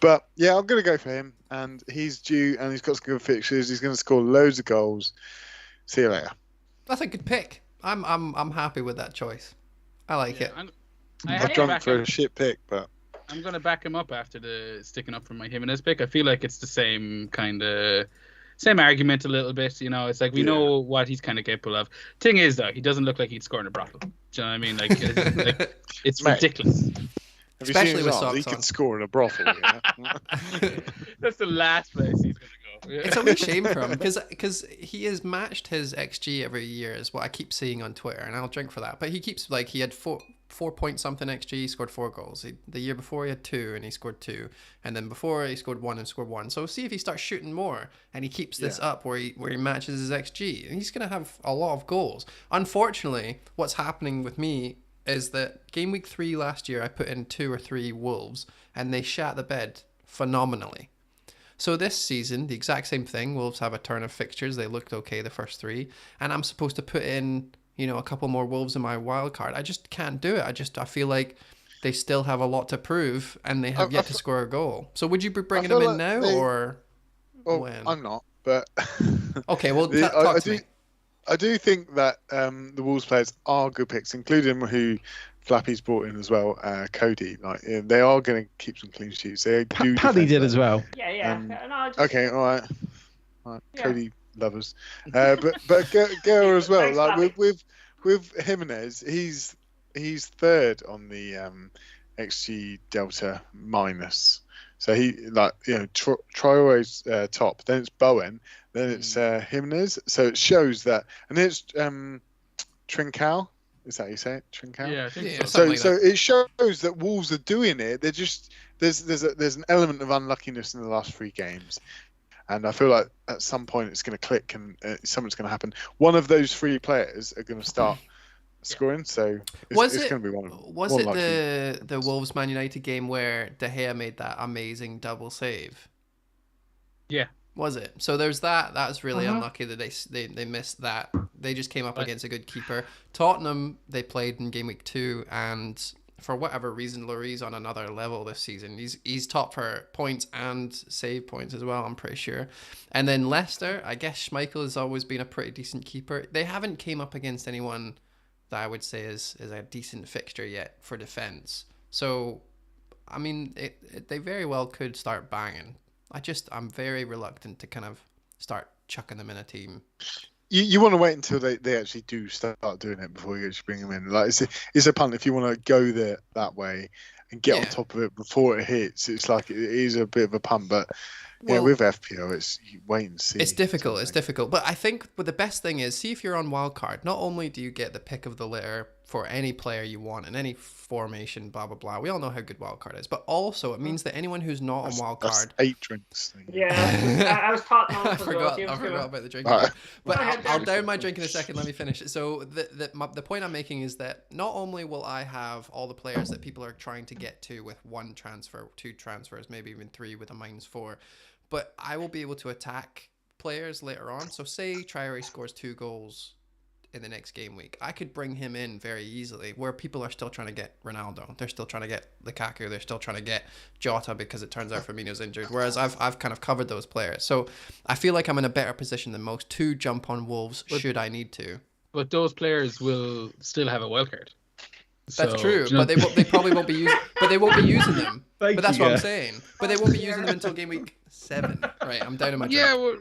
Speaker 4: But yeah, I'm going to go for him, and he's due, and he's got some good fixtures. He's going to score loads of goals. See you later.
Speaker 2: That's a good pick. I'm happy with that choice. I like it.
Speaker 4: I've drunk for a shit pick, but
Speaker 5: I'm going to back him up after the sticking up for my Jimenez pick. I feel like it's the same argument a little bit. You know, it's like we know what he's kind of capable of. Thing is, though, he doesn't look like he'd score in a brothel. Do you know what I mean? Like it's ridiculous.
Speaker 4: Have
Speaker 2: Especially
Speaker 4: you seen
Speaker 2: with
Speaker 4: his arms?
Speaker 2: socks
Speaker 4: He can
Speaker 2: on.
Speaker 4: score in a brothel. Yeah?
Speaker 5: That's the last place he's going to go. Yeah.
Speaker 2: It's a wee shame for him because he has matched his XG every year, is what I keep seeing on Twitter, and I'll drink for that. But he keeps, like, he had 4 point something XG, he scored 4 goals. The year before he had 2 and he scored 2, and then before he scored 1 and scored 1. So see if he starts shooting more and he keeps this up where he matches his XG, he's gonna have a lot of goals. Unfortunately, what's happening with me is that game week 3 last year I put in 2 or 3 Wolves and they shat the bed phenomenally. So this season, the exact same thing. Wolves have a turn of fixtures. They looked okay the first 3. And I'm supposed to put in, a couple more Wolves in my wild card. I just can't do it. I feel like they still have a lot to prove and they have yet to score a goal. So would you be bringing them in now or when?
Speaker 4: I'm not, but...
Speaker 2: Okay, well, talk to me.
Speaker 4: I do think that the Wolves players are good picks, including who Flappy's brought in as well, Cody. Like, they are going to keep some clean sheets. They do.
Speaker 1: Paddy did as well.
Speaker 3: Yeah.
Speaker 4: Okay, all right. Yeah. Cody lovers, but Gera as well.
Speaker 3: Thanks,
Speaker 4: like with Jimenez, he's third on the XG delta minus. So he Traore's top, then it's Bowen, then it's Jimenez. So it shows that, and then it's Trincao. Is that how you say it? Trincao?
Speaker 5: Yeah, I think
Speaker 4: so.
Speaker 2: Like
Speaker 4: So it shows that Wolves are doing it. They're just there's an element of unluckiness in the last 3 games, And I feel like at some point it's going to click and something's going to happen. One of those 3 players are going to start scoring, so it's going to be one of them.
Speaker 2: Was it the Wolves Man United game where De Gea made that amazing double save?
Speaker 5: Yeah.
Speaker 2: Was it? So there's that. That's really unlucky that they missed that. They just came up against a good keeper. Tottenham, they played in game week 2, and for whatever reason, Lloris's on another level this season. He's top for points and save points as well, I'm pretty sure. And then Leicester, I guess Schmeichel has always been a pretty decent keeper. They haven't came up against anyone that I would say is a decent fixture yet for defence. So, I mean, they very well could start banging. I'm very reluctant to kind of start chucking them in a team.
Speaker 4: You want to wait until they actually do start doing it before you actually bring them in. Like it's a punt if you want to go there that way and get on top of it before it hits. It's like it is a bit of a punt, but with FPL, it's you wait and see.
Speaker 2: It's difficult. It's difficult, but I think the best thing is see if you're on Wildcard. Not only do you get the pick of the litter for any player you want in any formation, blah blah blah. We all know how good Wildcard is, but also it means that anyone who's not on Wildcard,
Speaker 4: that's 8 drinks.
Speaker 3: Yeah, I was taught.
Speaker 2: I forgot about the drinking.
Speaker 4: Right.
Speaker 2: But I'll down my drink in a second. Let me finish. So the point I'm making is that not only will I have all the players that people are trying to get to with 1 transfer, 2 transfers, maybe even 3 with a -4, but I will be able to attack players later on. So say Traore scores 2 goals in the next game week, I could bring him in very easily, where people are still trying to get Ronaldo, they're still trying to get Lukaku, they're still trying to get Jota because it turns out Firmino's injured, whereas I've kind of covered those players. So I feel like I'm in a better position than most to jump on Wolves should I need to.
Speaker 5: But those players will still have a wildcard.
Speaker 2: That's true, but they probably won't be using. But they won't be using them. But that's what I'm saying. But they won't be using them until game week 7. Right, I'm down in my drink.
Speaker 5: Yeah, well...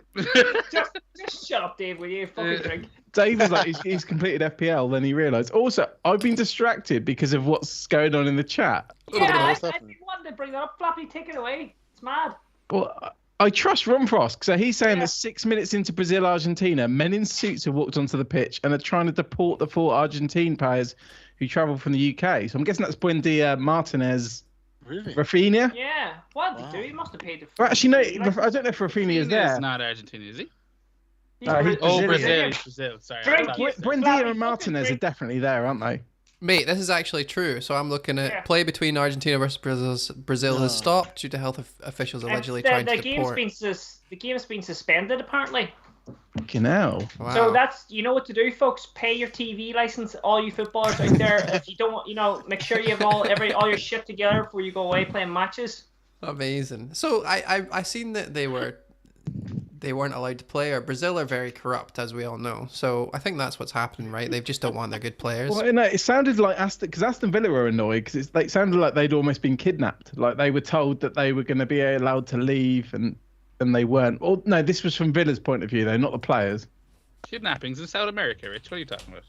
Speaker 3: just shut up, Dave. Will you fucking drink?
Speaker 1: Dave was like, he's completed FPL. Then he realised. Also, I've been distracted because of what's going on in the chat.
Speaker 3: Yeah, I wanted to bring that up. Flappy, take it away. It's mad.
Speaker 1: Well, I trust Rumfrost. So he's saying that 6 minutes into Brazil-Argentina, men in suits have walked onto the pitch and are trying to deport the 4 Argentine players who travel from the UK. So I'm guessing that's Buendia, Martinez, Rafinha.
Speaker 3: Yeah. What did he do? He must have paid the.
Speaker 1: Well, actually, no. I don't know if Rafinha is there.
Speaker 5: He's not Argentina, is he?
Speaker 1: Brazil.
Speaker 5: Sorry.
Speaker 1: Buendia and Martinez are definitely there, aren't they?
Speaker 2: Mate, this is actually true. So I'm looking at play between Argentina versus Brazil has stopped due to health officials allegedly trying to deport.
Speaker 3: The game's been suspended apparently.
Speaker 1: Fucking hell.
Speaker 2: Wow.
Speaker 3: So that's, you know what to do, folks. Pay your TV license, all you footballers out there. If you don't, make sure you have all your shit together before you go away playing matches.
Speaker 2: Amazing. So I seen that they weren't allowed to play, or Brazil are very corrupt, as we all know. So I think that's what's happening, right? They just don't want their good players.
Speaker 1: Well, no, it sounded like Aston Villa were annoyed because it sounded like they'd almost been kidnapped. Like they were told that they were going to be allowed to leave and they weren't. Well, no, this was from Villa's point of view, though, not the players.
Speaker 5: Kidnappings in South America, Rich. What are you talking about?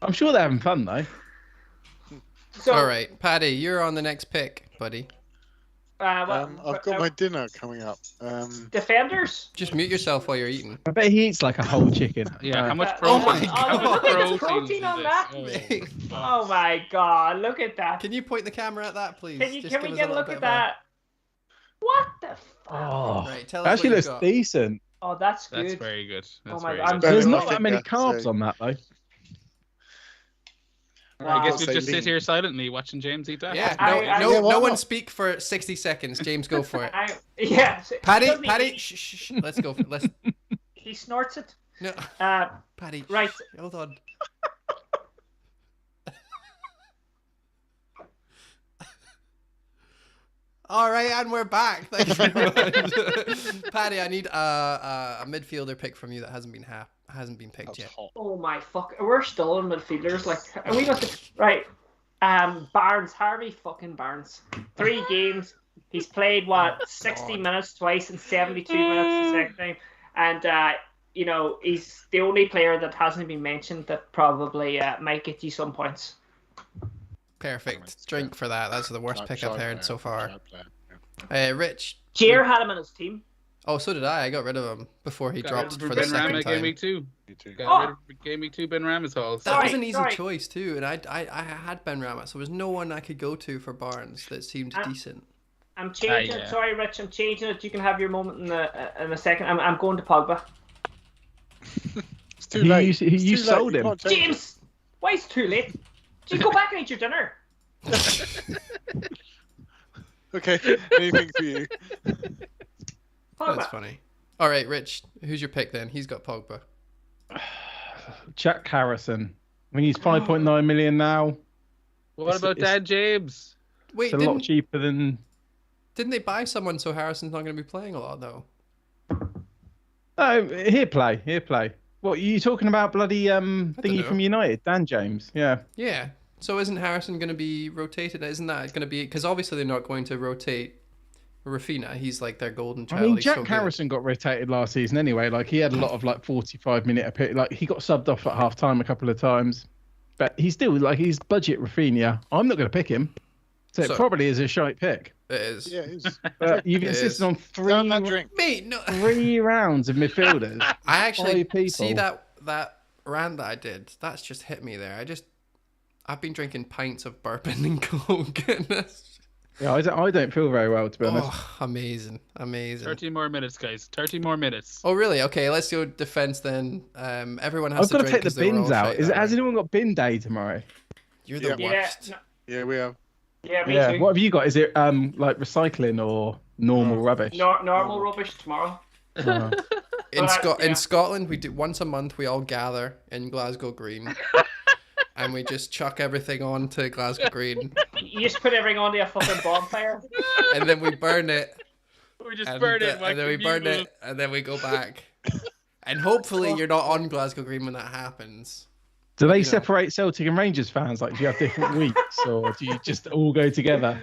Speaker 1: I'm sure they're having fun, though.
Speaker 2: So, all right, Paddy, you're on the next pick, buddy.
Speaker 4: I've got my dinner coming up.
Speaker 3: Defenders?
Speaker 2: Just mute yourself while you're eating.
Speaker 1: I bet he eats like a whole chicken.
Speaker 5: Yeah, how much protein?
Speaker 2: Oh my God.
Speaker 3: Look at the protein on that. Oh my God, look at that.
Speaker 2: Can you point the camera at that, please?
Speaker 3: Can we get a look at that? What the fuck?
Speaker 1: Oh,
Speaker 2: right, tell us
Speaker 1: actually
Speaker 2: what
Speaker 1: looks
Speaker 2: got.
Speaker 1: decent.
Speaker 3: Oh, that's good.
Speaker 5: That's very good.
Speaker 3: Oh my God.
Speaker 5: Good.
Speaker 1: There's not that many carbs on that, though.
Speaker 3: Wow.
Speaker 5: I guess we just sit here silently watching James eat that.
Speaker 2: Yeah, no one speak for 60 seconds. James, go for it. Paddy, shh. Let's go.
Speaker 3: He snorts it.
Speaker 2: No, Paddy.
Speaker 3: Right.
Speaker 2: Hold on. All right, and we're back. Thank you very much. Paddy, I need a midfielder pick from you that hasn't been picked yet.
Speaker 3: Oh my fuck! We're still in midfielders. Like, are we right? Barnes, Harvey fucking Barnes. 3 games. He's played 60 minutes twice and 72 minutes the second time, and he's the only player that hasn't been mentioned that probably might get you some points.
Speaker 2: Perfect. Drink for that. That's the worst pick I've heard so far. Rich.
Speaker 3: Jair had him in his team.
Speaker 2: Oh, so did I. I got rid of him before he dropped for the
Speaker 5: Ben
Speaker 2: second
Speaker 5: Rama
Speaker 2: time.
Speaker 5: Game week 2. Got rid of Game week 2 Ben Rama's halls.
Speaker 2: That was an easy choice too, and I had Ben Rama, so there was no one I could go to for Barnes that seemed decent.
Speaker 3: I'm changing it. Sorry, Rich. I'm changing it. You can have your moment in a second. I'm going to Pogba.
Speaker 4: It's too late.
Speaker 1: You sold him.
Speaker 3: James, why is it too late? Just go back and eat your dinner.
Speaker 4: Okay, anything for you.
Speaker 3: Pogba.
Speaker 2: That's funny. All right, Rich, who's your pick then? He's got Pogba.
Speaker 1: Jack Harrison. I mean, he's 5.9 million now.
Speaker 5: What about Dad James?
Speaker 2: Wait,
Speaker 1: it's a lot cheaper than.
Speaker 2: Didn't they buy someone so Harrison's not going to be playing a lot though?
Speaker 1: Oh, he'll play. What are you talking about? Bloody thingy from United, Dan James. Yeah.
Speaker 2: Yeah. So isn't Harrison going to be rotated? Isn't that going to be because obviously they're not going to rotate Rafinha? He's like their golden child.
Speaker 1: I mean, Jack Harrison got rotated last season anyway. Like he had a lot of 45-minute. Like he got subbed off at half time a couple of times, but he's still he's budget Rafinha. I'm not going to pick him. So it probably is a shite pick.
Speaker 2: It is.
Speaker 4: Yeah, it is.
Speaker 1: You've insisted on three rounds of midfielders.
Speaker 2: I actually see that rant that I did. That's just hit me there. I've been drinking pints of bourbon and coke.
Speaker 1: Yeah, I don't feel very well, to be honest.
Speaker 2: Oh, amazing.
Speaker 5: 30 more minutes, guys. 30 more minutes.
Speaker 2: Oh, really? Okay, let's go defense then. Everyone has
Speaker 1: I've got to take the bins out. Has
Speaker 2: right?
Speaker 1: anyone got bin day tomorrow?
Speaker 2: You're the worst.
Speaker 4: Yeah, we have.
Speaker 3: Yeah, me too.
Speaker 1: What have you got? Is it recycling or normal rubbish?
Speaker 3: Normal rubbish tomorrow.
Speaker 2: In Scotland, we do once a month. We all gather in Glasgow Green, and we just chuck everything onto Glasgow Green.
Speaker 3: You just put everything onto a fucking bonfire,
Speaker 2: and then we burn it.
Speaker 5: We just burn it,
Speaker 2: and then we burn it, and then we go back. And hopefully, you're not on Glasgow Green when that happens.
Speaker 1: Do they separate Celtic and Rangers fans? Like, do you have different weeks, or do you just all go together?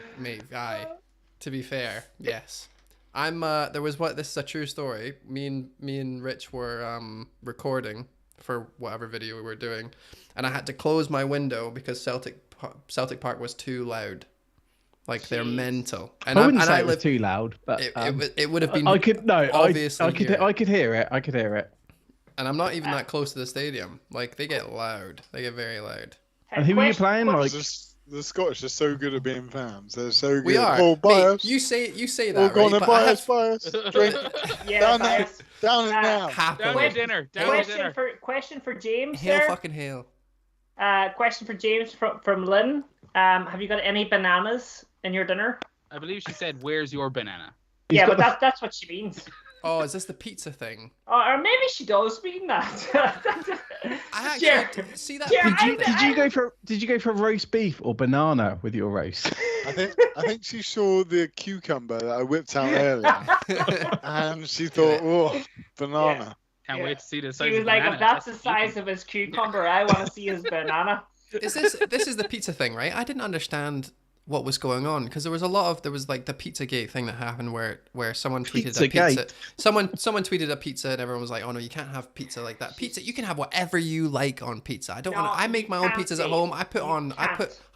Speaker 2: To be fair, yes. This is a true story. Me and Rich were recording for whatever video we were doing, and I had to close my window because Celtic Park was too loud. Like they're mental. And
Speaker 1: I wouldn't say it was too loud, but
Speaker 2: it would have been.
Speaker 1: I could hear it.
Speaker 2: And I'm not even that close to the stadium. Like they get loud. They get very loud.
Speaker 1: And who are you playing? Like
Speaker 4: the Scottish are so good at being fans. They're so good.
Speaker 2: We are.
Speaker 4: Oh, bias.
Speaker 2: You say that.
Speaker 4: We're going to bias. Drink.
Speaker 3: Yeah,
Speaker 4: bias. Down it now.
Speaker 5: Down your dinner.
Speaker 3: Question for James.
Speaker 2: Hail fucking hail.
Speaker 3: Question for James from Lynn. Have you got any bananas in your dinner?
Speaker 5: I believe she said, "Where's your banana?"
Speaker 3: Yeah, but that's what she means.
Speaker 2: Oh, is this the pizza thing?
Speaker 3: Or maybe she does mean that.
Speaker 2: I actually see that.
Speaker 1: Did you go for roast beef or banana with your roast?
Speaker 4: I think she saw the cucumber that I whipped out earlier, and she thought, "Oh, banana."
Speaker 5: Can't wait to see the size.
Speaker 3: He was like, "If that's the size of his cucumber, I want to see his banana."
Speaker 2: This is the pizza thing, right? I didn't understand what was going on because there was like the Pizzagate thing that happened where someone tweeted a pizza. Someone tweeted a pizza and everyone was like, "Oh no, you can't have pizza like that. Pizza, you can have whatever you like on pizza. I don't want to. I make my own pizzas at home. I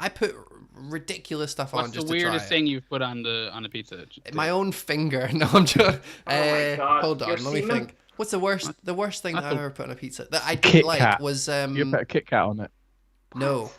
Speaker 2: put ridiculous stuff on just to try it."
Speaker 5: What's the weirdest thing you've put on the pizza?
Speaker 2: My own finger. No, I'm just.
Speaker 3: my God.
Speaker 2: Hold on, let me think. What's the worst thing that I ever put on a pizza that I didn't like was
Speaker 1: You put a Kit Kat on it.
Speaker 2: No,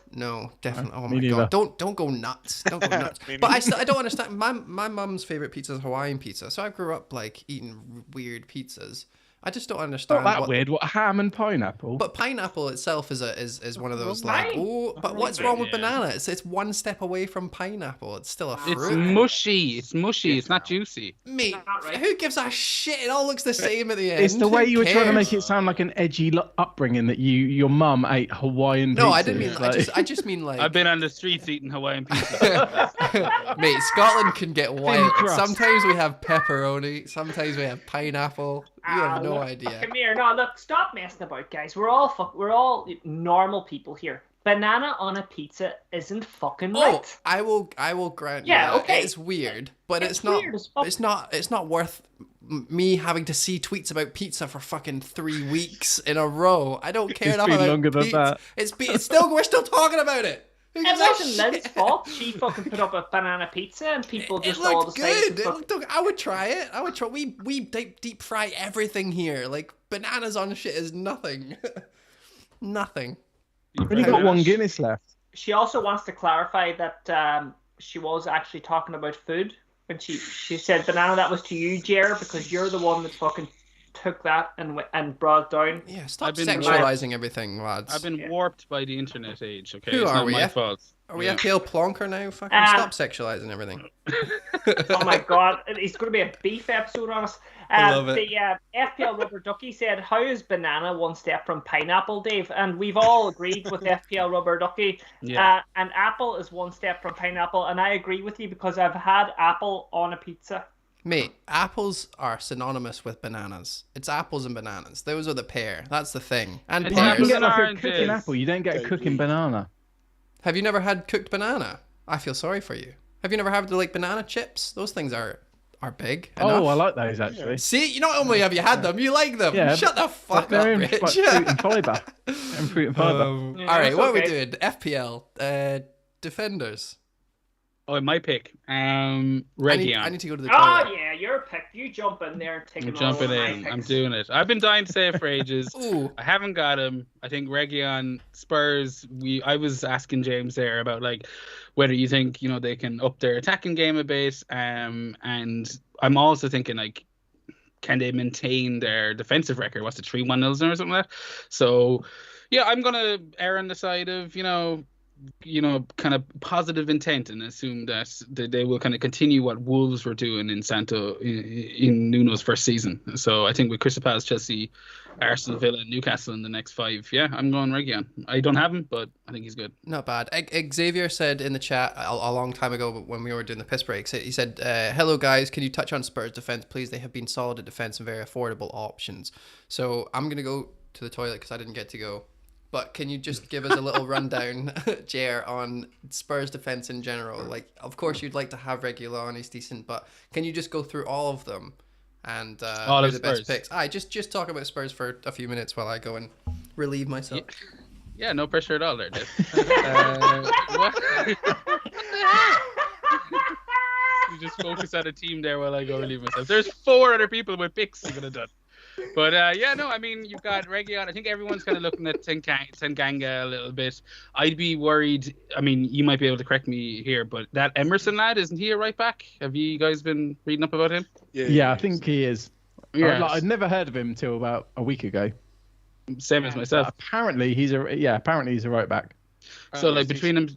Speaker 2: definitely. Oh my God! Don't go nuts. Don't go nuts. But I don't understand. My mum's favorite pizza is Hawaiian pizza, so I grew up like eating weird pizzas. I just don't understand.
Speaker 1: Not that weird. What, ham and pineapple?
Speaker 2: But pineapple itself is one of those but what's wrong with banana? It's one step away from pineapple. It's still a fruit.
Speaker 5: It's mushy. It's not juicy.
Speaker 2: Mate, who gives a shit? It all looks the same at the end.
Speaker 1: It's the way you were trying to make it sound like an edgy upbringing that your mum ate Hawaiian pizza.
Speaker 2: No, I didn't mean. I just mean like.
Speaker 5: I've been on the streets eating Hawaiian pizza.
Speaker 2: Mate, Scotland can get wild. Sometimes we have pepperoni. Sometimes we have pineapple. You have no idea.
Speaker 3: Come here. No, look, stop messing about, guys. We're all normal people here. Banana on a pizza isn't fucking right.
Speaker 2: I will grant you that. Okay. It's weird, but it's not worth me having to see tweets about pizza for fucking 3 weeks in a row. I don't care enough about
Speaker 1: longer than that.
Speaker 2: We're still talking about it.
Speaker 3: It wasn't Lynn's fault. She fucking put up a banana pizza and people just all decided.
Speaker 2: I would try it. We deep fry everything here. Like bananas on shit is nothing. Nothing.
Speaker 1: We've only got one Guinness left.
Speaker 3: She also wants to clarify that she was actually talking about food. And she said, "Banana, that was to you, Jer, because you're the one that fucking took that and brought it down."
Speaker 2: Yeah, stop sexualizing everything, lads.
Speaker 5: I've been warped by the internet age. Okay,
Speaker 2: Who
Speaker 5: it's
Speaker 2: are
Speaker 5: not
Speaker 2: we?
Speaker 5: my fault.
Speaker 2: Are we FPL plonker now? Fucking stop sexualizing everything.
Speaker 3: Oh my god, it's going to be a beef episode on us.
Speaker 2: I love it.
Speaker 3: The FPL Rubber Ducky said, "How is banana one step from pineapple, Dave?" And we've all agreed with FPL Rubber Ducky.
Speaker 5: Yeah.
Speaker 3: And apple is one step from pineapple, and I agree with you because I've had apple on a pizza.
Speaker 2: Mate, apples are synonymous with bananas. It's apples and bananas. Those are the pair. That's the thing. And
Speaker 1: You
Speaker 2: pears.
Speaker 1: can get like a cooking apple. You don't get a cooking banana.
Speaker 2: Have you never had cooked banana? I feel sorry for you. Have you never had like banana chips? Those things are big enough.
Speaker 1: Oh, I like those actually.
Speaker 2: See, you not only have you had them, you like them.
Speaker 1: Yeah,
Speaker 2: Shut the fuck up,
Speaker 1: they're
Speaker 2: Rich.
Speaker 1: like fruit and fiber. And fruit and fiber.
Speaker 2: All right, what are we doing? FPL defenders.
Speaker 5: Oh, my pick. Region.
Speaker 2: I need to go to the toilet.
Speaker 3: Oh yeah, your pick. You jump in there and take
Speaker 5: I'm
Speaker 3: it
Speaker 5: jumping in. I'm doing it. I've been dying to say it for ages.
Speaker 2: Ooh.
Speaker 5: I haven't got him. I think Region, Spurs. I was asking James there about like whether you think they can up their attacking game a bit. And I'm also thinking like, can they maintain their defensive record? What's it, 3-1 or something like that? So yeah, I'm gonna err on the side of kind of positive intent and assume that they will kind of continue what Wolves were doing in Nuno's first season. So I think with Crystal Palace, Chelsea, Arsenal, Villa, and Newcastle in the next 5, I'm going Region. I don't have him, but I think he's good.
Speaker 2: Not bad. Xavier said in the chat a long time ago when we were doing the piss breaks, he said, "Hello guys, can you touch on Spurs defense, please? They have been solid at defense and very affordable options." So I'm going to go to the toilet because I didn't get to go. But can you just give us a little rundown, Jer, on Spurs defense in general? Like, of course, you'd like to have Reguilon, he's decent, but can you just go through all of them and
Speaker 5: all
Speaker 2: do
Speaker 5: of
Speaker 2: the
Speaker 5: Spurs.
Speaker 2: best picks? Just talk about Spurs for a few minutes while I go and relieve myself.
Speaker 5: Yeah, no pressure at all there, Dave. You just focus on a team there while I go relieve myself. There's 4 other people with picks you could have done. But I mean, you've got Region. I think everyone's kind of looking at Tanganga a little bit. I'd be worried. I mean, you might be able to correct me here, but that Emerson lad, isn't he a right back? Have you guys been reading up about him?
Speaker 1: Yeah, I think he is.
Speaker 5: Yeah.
Speaker 1: I'd never heard of him until about a week ago.
Speaker 5: Same as myself.
Speaker 1: Apparently he's a right back.
Speaker 5: So like between him.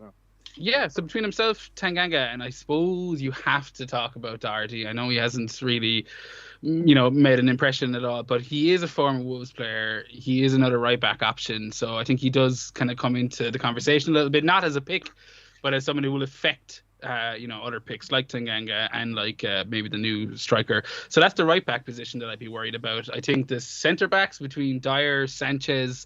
Speaker 5: Yeah, so between himself, Tanganga, and I suppose you have to talk about Doherty. I know he hasn't really, made an impression at all, but he is a former Wolves player. He is another right-back option, so I think he does kind of come into the conversation a little bit, not as a pick, but as someone who will affect, other picks like Tanganga and like maybe the new striker. So that's the right-back position that I'd be worried about. I think the centre-backs between Dyer, Sanchez,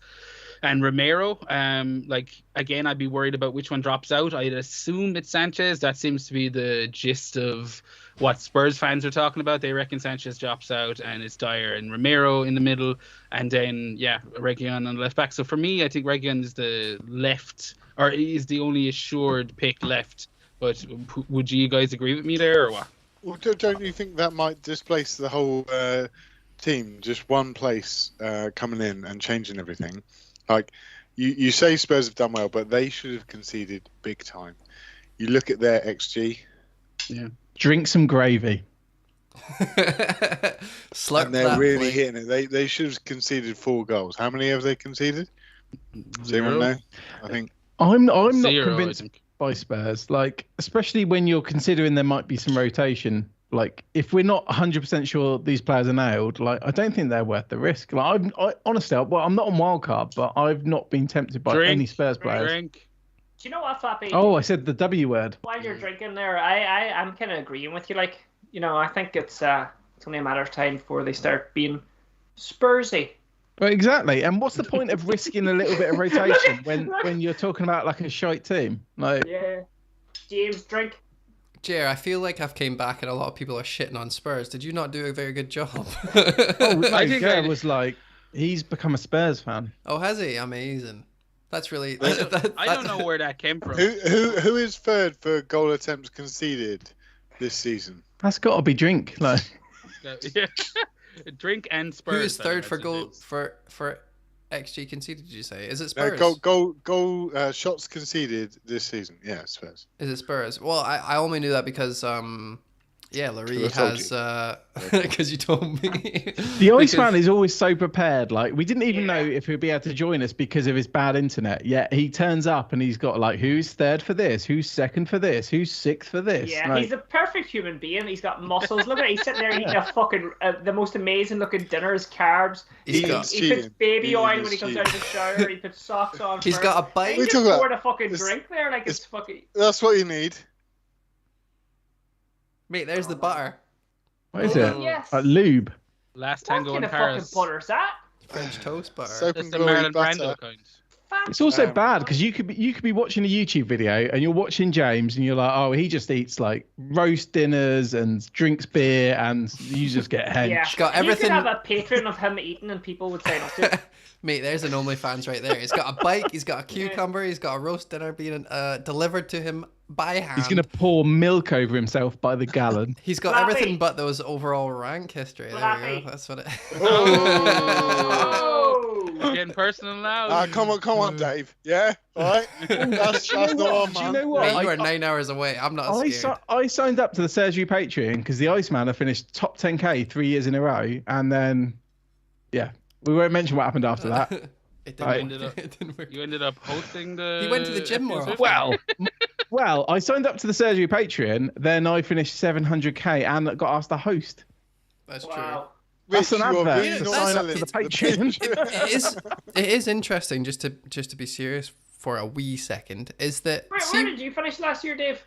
Speaker 5: and Romero, again, I'd be worried about which one drops out. I'd assume it's Sanchez. That seems to be the gist of what Spurs fans are talking about. They reckon Sanchez drops out and it's Dyer and Romero in the middle. And then, Region on the left back. So for me, I think Region is the only assured pick left. But would you guys agree with me there or what?
Speaker 4: Well, don't you think that might displace the whole team? Just one place coming in and changing everything. Like, you say Spurs have done well, but they should have conceded big time. You look at their XG.
Speaker 1: Yeah. Drink some gravy.
Speaker 2: Slurp
Speaker 4: and they're
Speaker 2: that
Speaker 4: really
Speaker 2: plate.
Speaker 4: hitting it. They should have conceded 4 goals. How many have they conceded? Does anyone know? I think
Speaker 1: I'm not
Speaker 5: 0,
Speaker 1: convinced by Spurs. Like, especially when you're considering there might be some rotation. Like, if we're not 100% sure these players are nailed, like, I don't think they're worth the risk. Like, honestly, I'm not on Wildcard, but I've not been tempted by any Spurs players.
Speaker 3: Do you know what, Flappy?
Speaker 1: Oh, I said the W word.
Speaker 3: While you're drinking there, I'm kind of agreeing with you. Like, I think it's only a matter of time before they start being Spursy.
Speaker 1: Well, exactly. And what's the point of risking a little bit of rotation when you're talking about like a shite team? Like,
Speaker 3: yeah. James, drink.
Speaker 2: Jer, I feel like I've came back and a lot of people are shitting on Spurs. Did you not do a very good job?
Speaker 1: I think Jer was like, he's become a Spurs fan.
Speaker 2: Oh, has he? Amazing. That's really.
Speaker 5: I don't know where that came from.
Speaker 4: Who is third for goal attempts conceded this season?
Speaker 1: That's got to be Drink. Like,
Speaker 5: yeah. Drink and Spurs.
Speaker 2: Who is third for goal for XG conceded? Did you say? Is it Spurs?
Speaker 4: Goal shots conceded this season. Yeah, Spurs.
Speaker 2: Is it Spurs? Well, I only knew that because Yeah, Larry has, because you told me.
Speaker 1: The Iceman is always so prepared. Like, we didn't even know if he'd be able to join us because of his bad internet. Yet he turns up and he's got like, who's third for this? Who's second for this? Who's sixth for this?
Speaker 3: Yeah,
Speaker 1: like,
Speaker 3: he's a perfect human being. He's got muscles. Look at it. He's sitting there eating a fucking the most amazing looking dinners, carbs. He puts baby oil when he comes out of the shower. He puts socks on.
Speaker 2: He's got a bike.
Speaker 3: He just poured a fucking drink there, like it's fucking.
Speaker 4: That's what you need.
Speaker 2: Mate, there's the butter.
Speaker 1: What is it?
Speaker 3: Yes.
Speaker 1: Lube.
Speaker 5: Last Tango in Paris.
Speaker 3: What kind of fucking butter is that?
Speaker 2: French toast butter.
Speaker 4: Soap
Speaker 5: That's
Speaker 4: and
Speaker 5: the
Speaker 4: glory
Speaker 5: Marilyn
Speaker 4: butter.
Speaker 5: Brando kind.
Speaker 1: It's also bad because you could be watching a YouTube video and you're watching James and you're like, oh, he just eats like roast dinners and drinks beer and you just get hench.
Speaker 3: Yeah,
Speaker 2: He's got everything.
Speaker 3: You could have a Patreon of him eating and people would sign up to it.
Speaker 2: Mate, there's an OnlyFans right there. He's got a bike, he's got a cucumber, he's got a roast dinner being delivered to him by hand.
Speaker 1: He's gonna pour milk over himself by the gallon.
Speaker 2: He's got
Speaker 3: Flappy.
Speaker 2: everything but those overall rank history.
Speaker 3: Flappy.
Speaker 2: There we go. That's what it.
Speaker 3: Oh!
Speaker 5: It's getting personal now.
Speaker 4: Come on, Dave. Yeah, all right. That's the one,
Speaker 1: Do you
Speaker 4: man.
Speaker 1: know what?
Speaker 2: Mate, you are 9 hours away. I'm not scared.
Speaker 1: I signed up to the Surgery Patreon because the Iceman had finished top 10k 3 years in a row, and then, yeah, we won't mention what happened after that.
Speaker 2: It
Speaker 5: didn't work. You ended up hosting the.
Speaker 2: He went to the gym more often.
Speaker 1: Well, I signed up to the Surgery Patreon, then I finished 700k and got asked to host.
Speaker 2: That's
Speaker 3: Wow.
Speaker 1: That's an advert
Speaker 2: really
Speaker 1: to
Speaker 2: not
Speaker 1: sign up to the Patreon.
Speaker 2: It is interesting just to be serious for a wee second. Is that
Speaker 3: Where did you finish last year, Dave?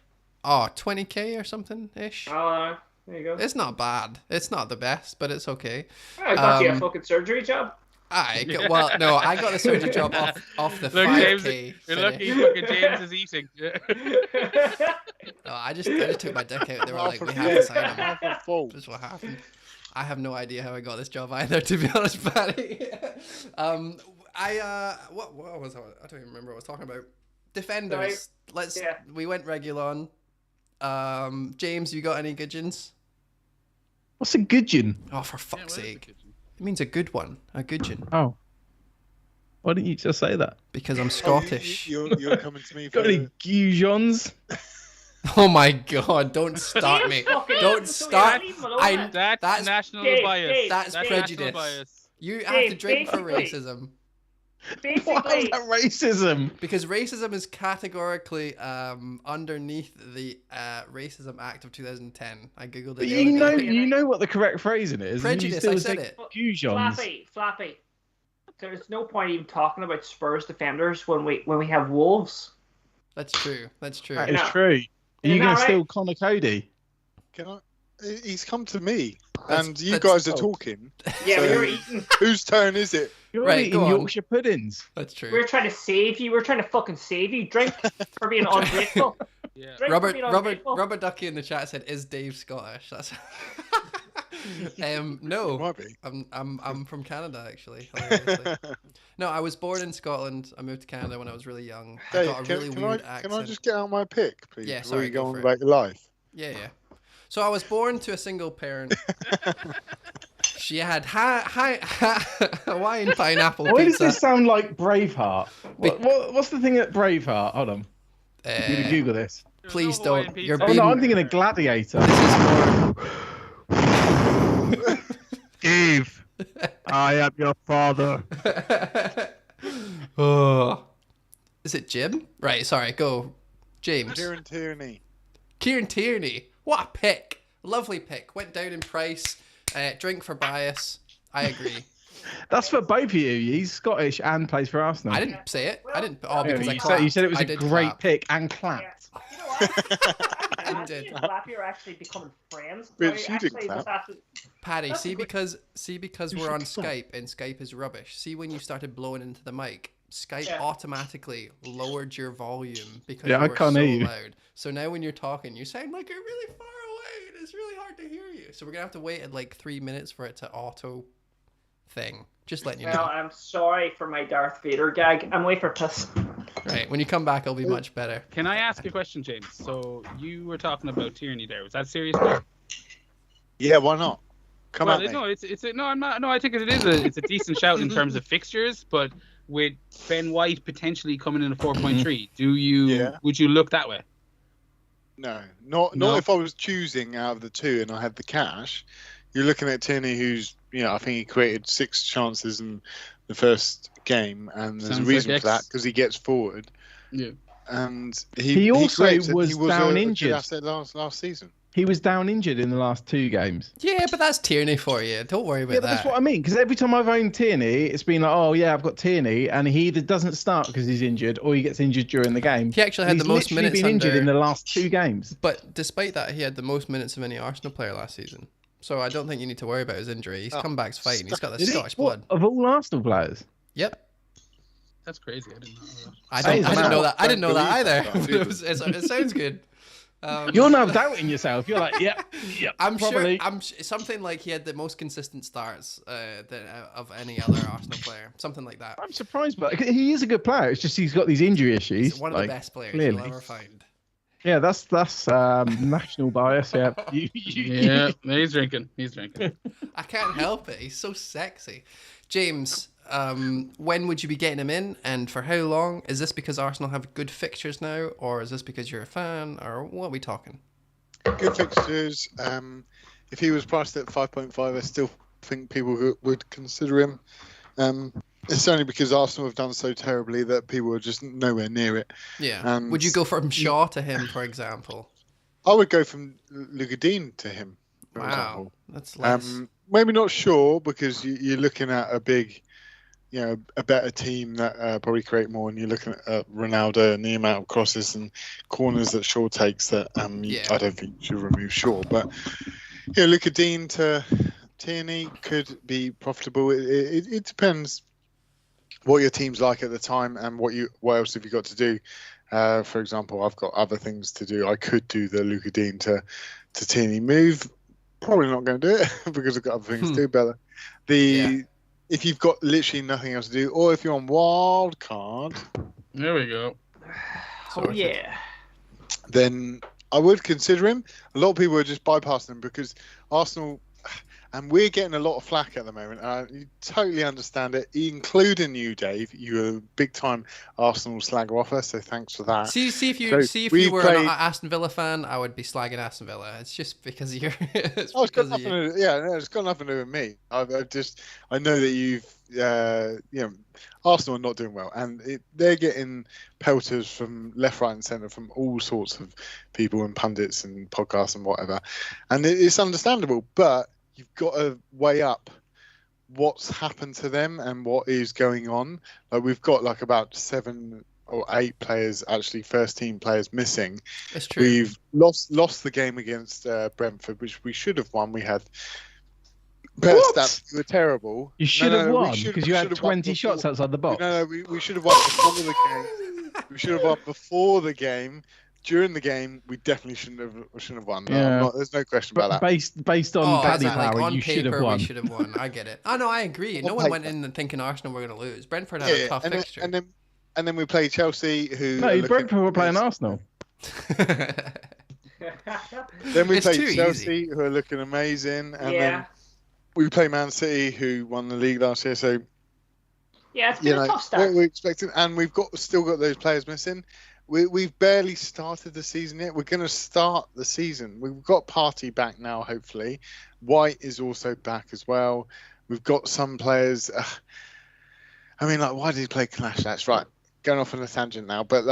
Speaker 2: 20k or something ish?
Speaker 3: Oh, there you go.
Speaker 2: It's not bad. It's not the best, but it's okay.
Speaker 3: I got you a fucking surgery job.
Speaker 2: I got the surgery job off the
Speaker 5: Look,
Speaker 2: 5k.
Speaker 5: James, you're lucky fucking James is eating.
Speaker 2: No, I just took my dick out. They were like, we have to sign him. That's what happened. I have no idea how I got this job either, to be honest, Patty. What was I don't even remember what I was talking about. Defenders. We went regular on. James, you got any gudgeons?
Speaker 1: What's a gudgeon?
Speaker 2: Oh, for fuck's sake. It means a good one. A gudgeon.
Speaker 1: Oh. Why didn't you just say that?
Speaker 2: Because I'm Scottish.
Speaker 4: You're coming to me for
Speaker 1: Got any gudgeons?
Speaker 2: Oh my god, don't start me. Don't start.
Speaker 5: That's national bias.
Speaker 2: That's prejudice.
Speaker 5: Bias.
Speaker 2: You have to drink for racism.
Speaker 3: Basically,
Speaker 1: Why is that racism?
Speaker 2: Because racism is categorically underneath the Racism Act of 2010. I googled it.
Speaker 1: But you know what the correct phrasing is.
Speaker 2: Prejudice, I said it.
Speaker 1: Gudgeons.
Speaker 3: Flappy. There's no point even talking about Spurs defenders when we have Wolves.
Speaker 2: That's true.
Speaker 1: That is true. Are you going to steal Connor Cody?
Speaker 4: Can I? He's come to me, and you guys are talking.
Speaker 3: Yeah,
Speaker 4: so
Speaker 3: we were eating.
Speaker 4: Whose turn is it?
Speaker 1: You're eating Yorkshire puddings.
Speaker 2: That's true.
Speaker 3: We're trying to save you. We're trying to fucking save you. Drink for being ungrateful.
Speaker 5: Yeah.
Speaker 2: Robert Ducky in the chat said, "Is Dave Scottish?" That's. No.
Speaker 4: Might be.
Speaker 2: I'm from Canada actually. Hilariously. No, I was born in Scotland. I moved to Canada when I was really young.
Speaker 4: Dave,
Speaker 2: I got a really weird accent.
Speaker 4: Can I just get out my pick, please?
Speaker 2: Yeah,
Speaker 4: before
Speaker 2: sorry.
Speaker 4: you go on
Speaker 2: for
Speaker 4: about your life.
Speaker 2: Yeah. So I was born to a single parent. She had Hawaiian pineapple
Speaker 1: Why
Speaker 2: pizza.
Speaker 1: does this sound like Braveheart? What's the thing at Braveheart? Hold on. I'm going to Google this.
Speaker 2: Please
Speaker 5: no
Speaker 2: don't.
Speaker 5: Hawaiian
Speaker 2: You're
Speaker 5: pizza.
Speaker 2: being...
Speaker 1: I'm thinking of Gladiator. Steve, I am your father.
Speaker 2: Oh. Is it Jim? Right, sorry, go. James.
Speaker 4: Kieran Tierney.
Speaker 2: Kieran Tierney. What a pick. Lovely pick. Went down in price. Drink for bias. I agree.
Speaker 1: That's for both of you. He's Scottish and plays for Arsenal.
Speaker 2: I didn't say it. I didn't.
Speaker 1: Yeah,
Speaker 2: Because
Speaker 1: you said it was a great
Speaker 2: clap.
Speaker 1: pick and clapped.
Speaker 3: You know what?
Speaker 2: I did.
Speaker 3: Me and Flappy are actually becoming friends.
Speaker 4: Bitch, you
Speaker 3: Actually,
Speaker 4: didn't clap.
Speaker 3: was actually-
Speaker 2: Paddy,
Speaker 3: That's
Speaker 2: see
Speaker 3: a good-
Speaker 2: because we're on Skype and Skype is rubbish. See when you started blowing into the mic, Skype
Speaker 3: Yeah.
Speaker 2: automatically lowered your volume because
Speaker 1: Yeah,
Speaker 2: you
Speaker 1: I
Speaker 2: were
Speaker 1: can't
Speaker 2: so
Speaker 1: hear you.
Speaker 2: loud. So now when you're talking, you sound like you're really far away and it's really hard to hear you. So we're gonna have to wait at like 3 minutes for it to auto thing. Just letting you
Speaker 3: Well,
Speaker 2: know.
Speaker 3: I'm sorry for my Darth Vader gag. I'm waiting for piss.
Speaker 2: Right, when you come back, it'll be much better.
Speaker 5: Can I ask a question, James? So you were talking about Tierney there. Was that serious? Play?
Speaker 4: Yeah, why not? Come on,
Speaker 5: No, I'm not. No, I think it's a decent shout in terms of fixtures, but with Ben White potentially coming in a 4.3, would you look that way?
Speaker 4: No, not if I was choosing out of the two and I had the cash. You're looking at Tierney, who's, I think he created 6 chances in the first game, and there's a reason for that because he gets forward.
Speaker 5: Yeah,
Speaker 4: and
Speaker 1: he also was down injured
Speaker 4: last season.
Speaker 1: He was down injured in the last 2 games.
Speaker 2: Yeah, but that's Tierney for you. Don't worry about that.
Speaker 1: That's what I mean. Because every time I've owned Tierney, it's been like, oh yeah, I've got Tierney, and he either doesn't start because he's injured, or he gets injured during the game.
Speaker 2: He actually had the most minutes.
Speaker 1: He's been injured in the last 2 games.
Speaker 2: But despite that, he had the most minutes of any Arsenal player last season. So I don't think you need to worry about his injury. His comeback's fine. He's got the Scottish blood.
Speaker 1: Of all Arsenal players?
Speaker 2: Yep.
Speaker 5: That's crazy. I didn't know that.
Speaker 2: I didn't know that. I didn't know that either. It sounds good.
Speaker 1: You're now doubting yourself. You're like, yeah.
Speaker 2: I'm
Speaker 1: probably.
Speaker 2: sure. Something like he had the most consistent starts of any other Arsenal player. Something like that.
Speaker 1: I'm surprised, but he is a good player. It's just he's got these injury issues.
Speaker 2: He's one of the best players you'll ever find.
Speaker 1: Yeah, that's national bias. Yeah.
Speaker 5: Yeah, he's drinking.
Speaker 2: I can't help it. He's so sexy. James, when would you be getting him in, and for how long? Is this because Arsenal have good fixtures now, or is this because you're a fan, or what are we talking?
Speaker 4: Good fixtures. If he was priced at 5.5, I still think people would consider him. It's only because Arsenal have done so terribly that people are just nowhere near it.
Speaker 2: Yeah. And would you go from Shaw to him, for example?
Speaker 4: I would go from Lugadin to him. For
Speaker 2: example. That's less.
Speaker 4: Maybe not Shaw, because you're looking at a big, a better team that probably create more, and you're looking at Ronaldo and the amount of crosses and corners that Shaw takes that I don't think you should remove Shaw. But Lugadin to Tierney could be profitable. It depends what your team's like at the time and what else have you got to do. For example, I've got other things to do. I could do the Lugadin to Tierney move. Probably not going to do it because I've got other things to do. But if you've got literally nothing else to do, or if you're on Wildcard,
Speaker 5: there we go.
Speaker 3: Oh yeah.
Speaker 4: Then I would consider him. A lot of people are just bypassing him because Arsenal. And we're getting a lot of flack at the moment. You totally understand it, including you, Dave. You're a big-time Arsenal slagger offer, so thanks for that.
Speaker 2: See if you were an Aston Villa fan, I would be slagging Aston Villa. It's just because you're. It's got nothing
Speaker 4: to do with me. I know that you've, Arsenal are not doing well, and they're getting pelters from left, right, and centre from all sorts of people and pundits and podcasts and whatever, and it's understandable, but you've got to weigh up what's happened to them and what is going on. Like we've got about 7 or 8 players, actually first team players missing.
Speaker 2: That's true.
Speaker 4: We've lost the game against Brentford, which we should have won. We had better stats. We were terrible.
Speaker 1: You should have won because you had 20 shots outside the box.
Speaker 4: No, we should have won before the game. We should have won before the game. During the game, we definitely shouldn't have won. No, there's no question about that.
Speaker 1: Based on paddy power, you should have won.
Speaker 2: We should have won. I get it. Oh no, I agree. No one went in and thinking Arsenal were going to lose. Brentford had a tough fixture.
Speaker 4: And then we played Chelsea, who.
Speaker 1: No, Brentford were playing Arsenal.
Speaker 4: Then we played Chelsea, who are looking amazing, and then we play Man City, who won the league last year. So
Speaker 3: it's been a tough start.
Speaker 4: What we're expecting, and we've still got those players missing. We've barely started the season yet. We're going to start the season. We've got Partey back now, hopefully. White is also back as well. We've got some players. Why did he play Clash? That's right. Going off on a tangent now, but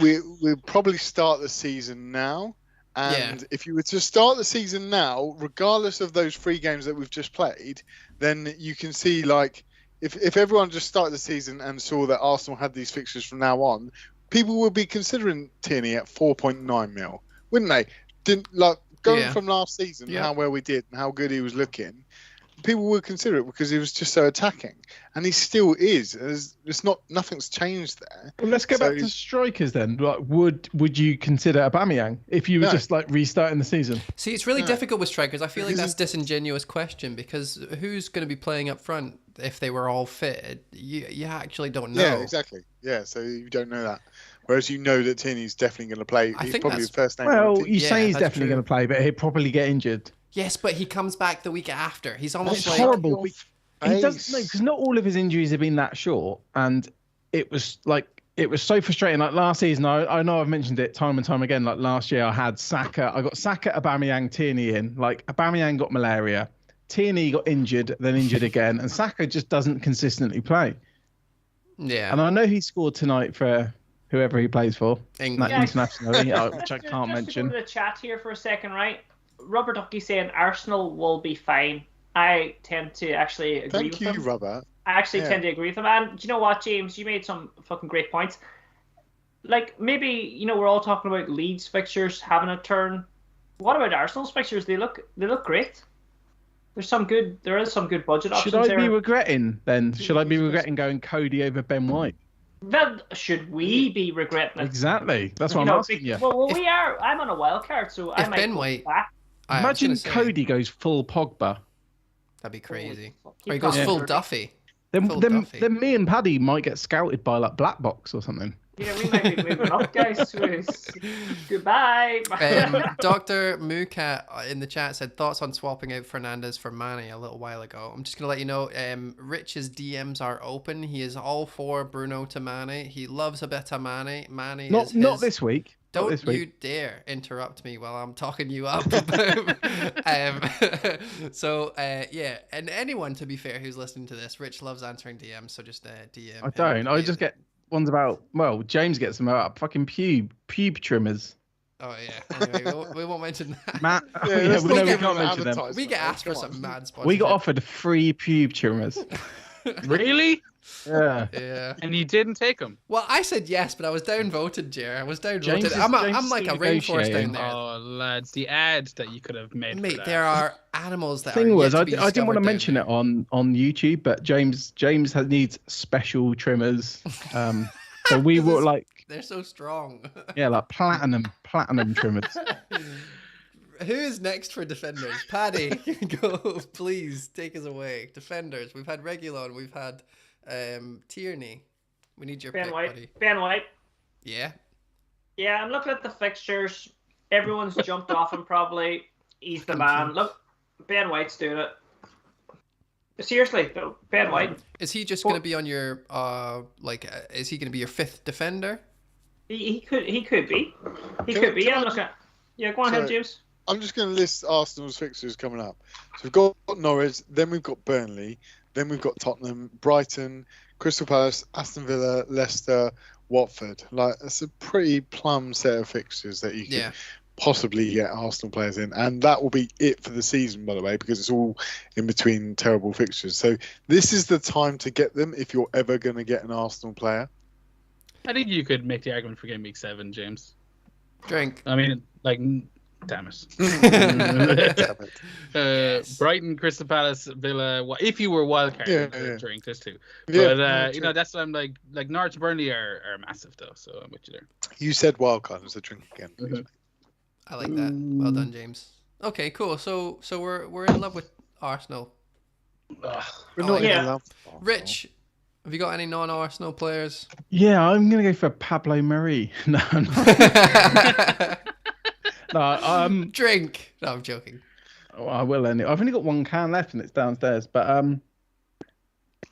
Speaker 4: we'll probably start the season now. And if you were to start the season now, regardless of those 3 games that we've just played, then you can see if everyone just started the season and saw that Arsenal had these fixtures from now on, people would be considering Tierney at 4.9 mil, wouldn't they? Going from last season, how well we did and how good he was looking, people would consider it because he was just so attacking, and he still is. Nothing's changed there.
Speaker 1: Well, let's go back to strikers then. Would you consider Aubameyang if you were just restarting the season?
Speaker 2: See, it's really difficult with strikers. I feel like that's a disingenuous question because who's going to be playing up front if they were all fit? You actually don't know.
Speaker 4: Yeah, exactly. Yeah, so you don't know that. Whereas you know that Tierney's definitely going to play. He's probably the first name.
Speaker 1: Well, you say he's definitely going to play, but he'll probably get injured.
Speaker 2: Yes, but he comes back the week after. He's almost
Speaker 1: horrible. He doesn't know because not all of his injuries have been that short, and it was it was so frustrating. Like last season, I know I've mentioned it time and time again. Like last year, I had Saka. I got Saka, Aubameyang, Tierney in. Like Aubameyang got malaria, Tierney got injured, then injured again, and Saka just doesn't consistently play.
Speaker 2: Yeah.
Speaker 1: And I know he scored tonight for whoever he plays for,
Speaker 2: England.
Speaker 1: internationally, which I can't mention.
Speaker 3: Just to go to the chat here for a second, right? Robert Ducky saying Arsenal will be fine. I tend to actually agree with him.
Speaker 4: Thank you, Robert.
Speaker 3: I actually tend to agree with him. And do you know what, James? You made some fucking great points. Like, maybe, we're all talking about Leeds fixtures having a turn. What about Arsenal's fixtures? They look great. There is some good budget options there.
Speaker 1: Should I be regretting then? Should I be regretting going Cody over Ben White?
Speaker 3: Then should we be regretting it?
Speaker 1: Exactly. That's what I'm asking you.
Speaker 3: Well, we are. I'm on a wild card, so I might
Speaker 2: Ben
Speaker 3: go
Speaker 2: White,
Speaker 3: back.
Speaker 1: Imagine Cody goes full Pogba.
Speaker 2: That'd be crazy.
Speaker 3: Or
Speaker 2: Or he goes full Duffy.
Speaker 1: Then me and Paddy might get scouted by like Black Box or something.
Speaker 3: Yeah, we might be moving up, guys. Goodbye.
Speaker 2: Dr. Muka in the chat said thoughts on swapping out Fernandes for Mane a little while ago. I'm just going to let you know, Rich's DMs are open. He is all for Bruno to Mane. He loves a bit of Mane.
Speaker 1: Not this week.
Speaker 2: Don't you dare interrupt me while I'm talking you up. Yeah, and anyone, to be fair, who's listening to this, Rich loves answering DMs, so just DM.
Speaker 1: I don't. I just get ones about, James gets them about fucking pube trimmers.
Speaker 2: Oh, yeah. Anyway, we won't mention that.
Speaker 1: Matt, we can't mention them.
Speaker 2: We get asked for some mad sponsorship.
Speaker 1: We got offered free pube trimmers.
Speaker 5: Really?
Speaker 1: Yeah.
Speaker 2: Yeah.
Speaker 5: And you didn't take them?
Speaker 2: Well, I said yes, but I was downvoted, Jer. I was downvoted.
Speaker 1: James
Speaker 2: I'm like a rainforest down there.
Speaker 5: Oh, lads, the ad that you could have made.
Speaker 2: Mate, there are animals that
Speaker 1: Thing
Speaker 2: are
Speaker 1: was,
Speaker 2: yet
Speaker 1: I
Speaker 2: to be
Speaker 1: didn't want to
Speaker 2: discovered
Speaker 1: mention
Speaker 2: down
Speaker 1: it on YouTube, but James needs special trimmers. So we were like,
Speaker 2: they're so strong.
Speaker 1: yeah, like platinum trimmers.
Speaker 2: Who is next for defenders? Paddy, go, please take us away. Defenders. We've had Reguilon. We've had Tierney. We need your
Speaker 3: Ben
Speaker 2: pick,
Speaker 3: White.
Speaker 2: buddy.
Speaker 3: Ben White.
Speaker 2: Yeah.
Speaker 3: Yeah, I'm looking at the fixtures. Everyone's jumped off him probably. He's the man. Look, Ben White's doing it. Seriously, Ben White.
Speaker 2: Is he just going to be on your is he going to be your fifth defender?
Speaker 3: He could be. He could be. Yeah, go on ahead, James.
Speaker 4: I'm just going to list Arsenal's fixtures coming up. So we've got Norwich, then we've got Burnley, then we've got Tottenham, Brighton, Crystal Palace, Aston Villa, Leicester, Watford. Like, that's a pretty plum set of fixtures that you can possibly get Arsenal players in. And that will be it for the season, by the way, because it's all in between terrible fixtures. So this is the time to get them if you're ever going to get an Arsenal player.
Speaker 5: I think you could make the argument for Game Week 7, James.
Speaker 2: Drink.
Speaker 5: I mean, like, damn it.
Speaker 2: Yes.
Speaker 5: Brighton, Crystal Palace, Villa. If you were wildcard, drink this too.
Speaker 4: Yeah,
Speaker 5: but that's what I'm like Norwich, Burnley are massive though, so I'm with you there.
Speaker 4: You said wildcard, so drink again, please.
Speaker 5: Mm-hmm.
Speaker 2: I like that. Well done, James. Okay, cool. So we're in love with Arsenal.
Speaker 4: We're not
Speaker 3: yeah.
Speaker 4: in love.
Speaker 2: Rich, have you got any non-Arsenal players?
Speaker 1: Yeah, I'm gonna go for Pablo Mari. No. No,
Speaker 2: Drink. No, I'm joking.
Speaker 1: Oh, I will anyway. I've only got one can left and it's downstairs, but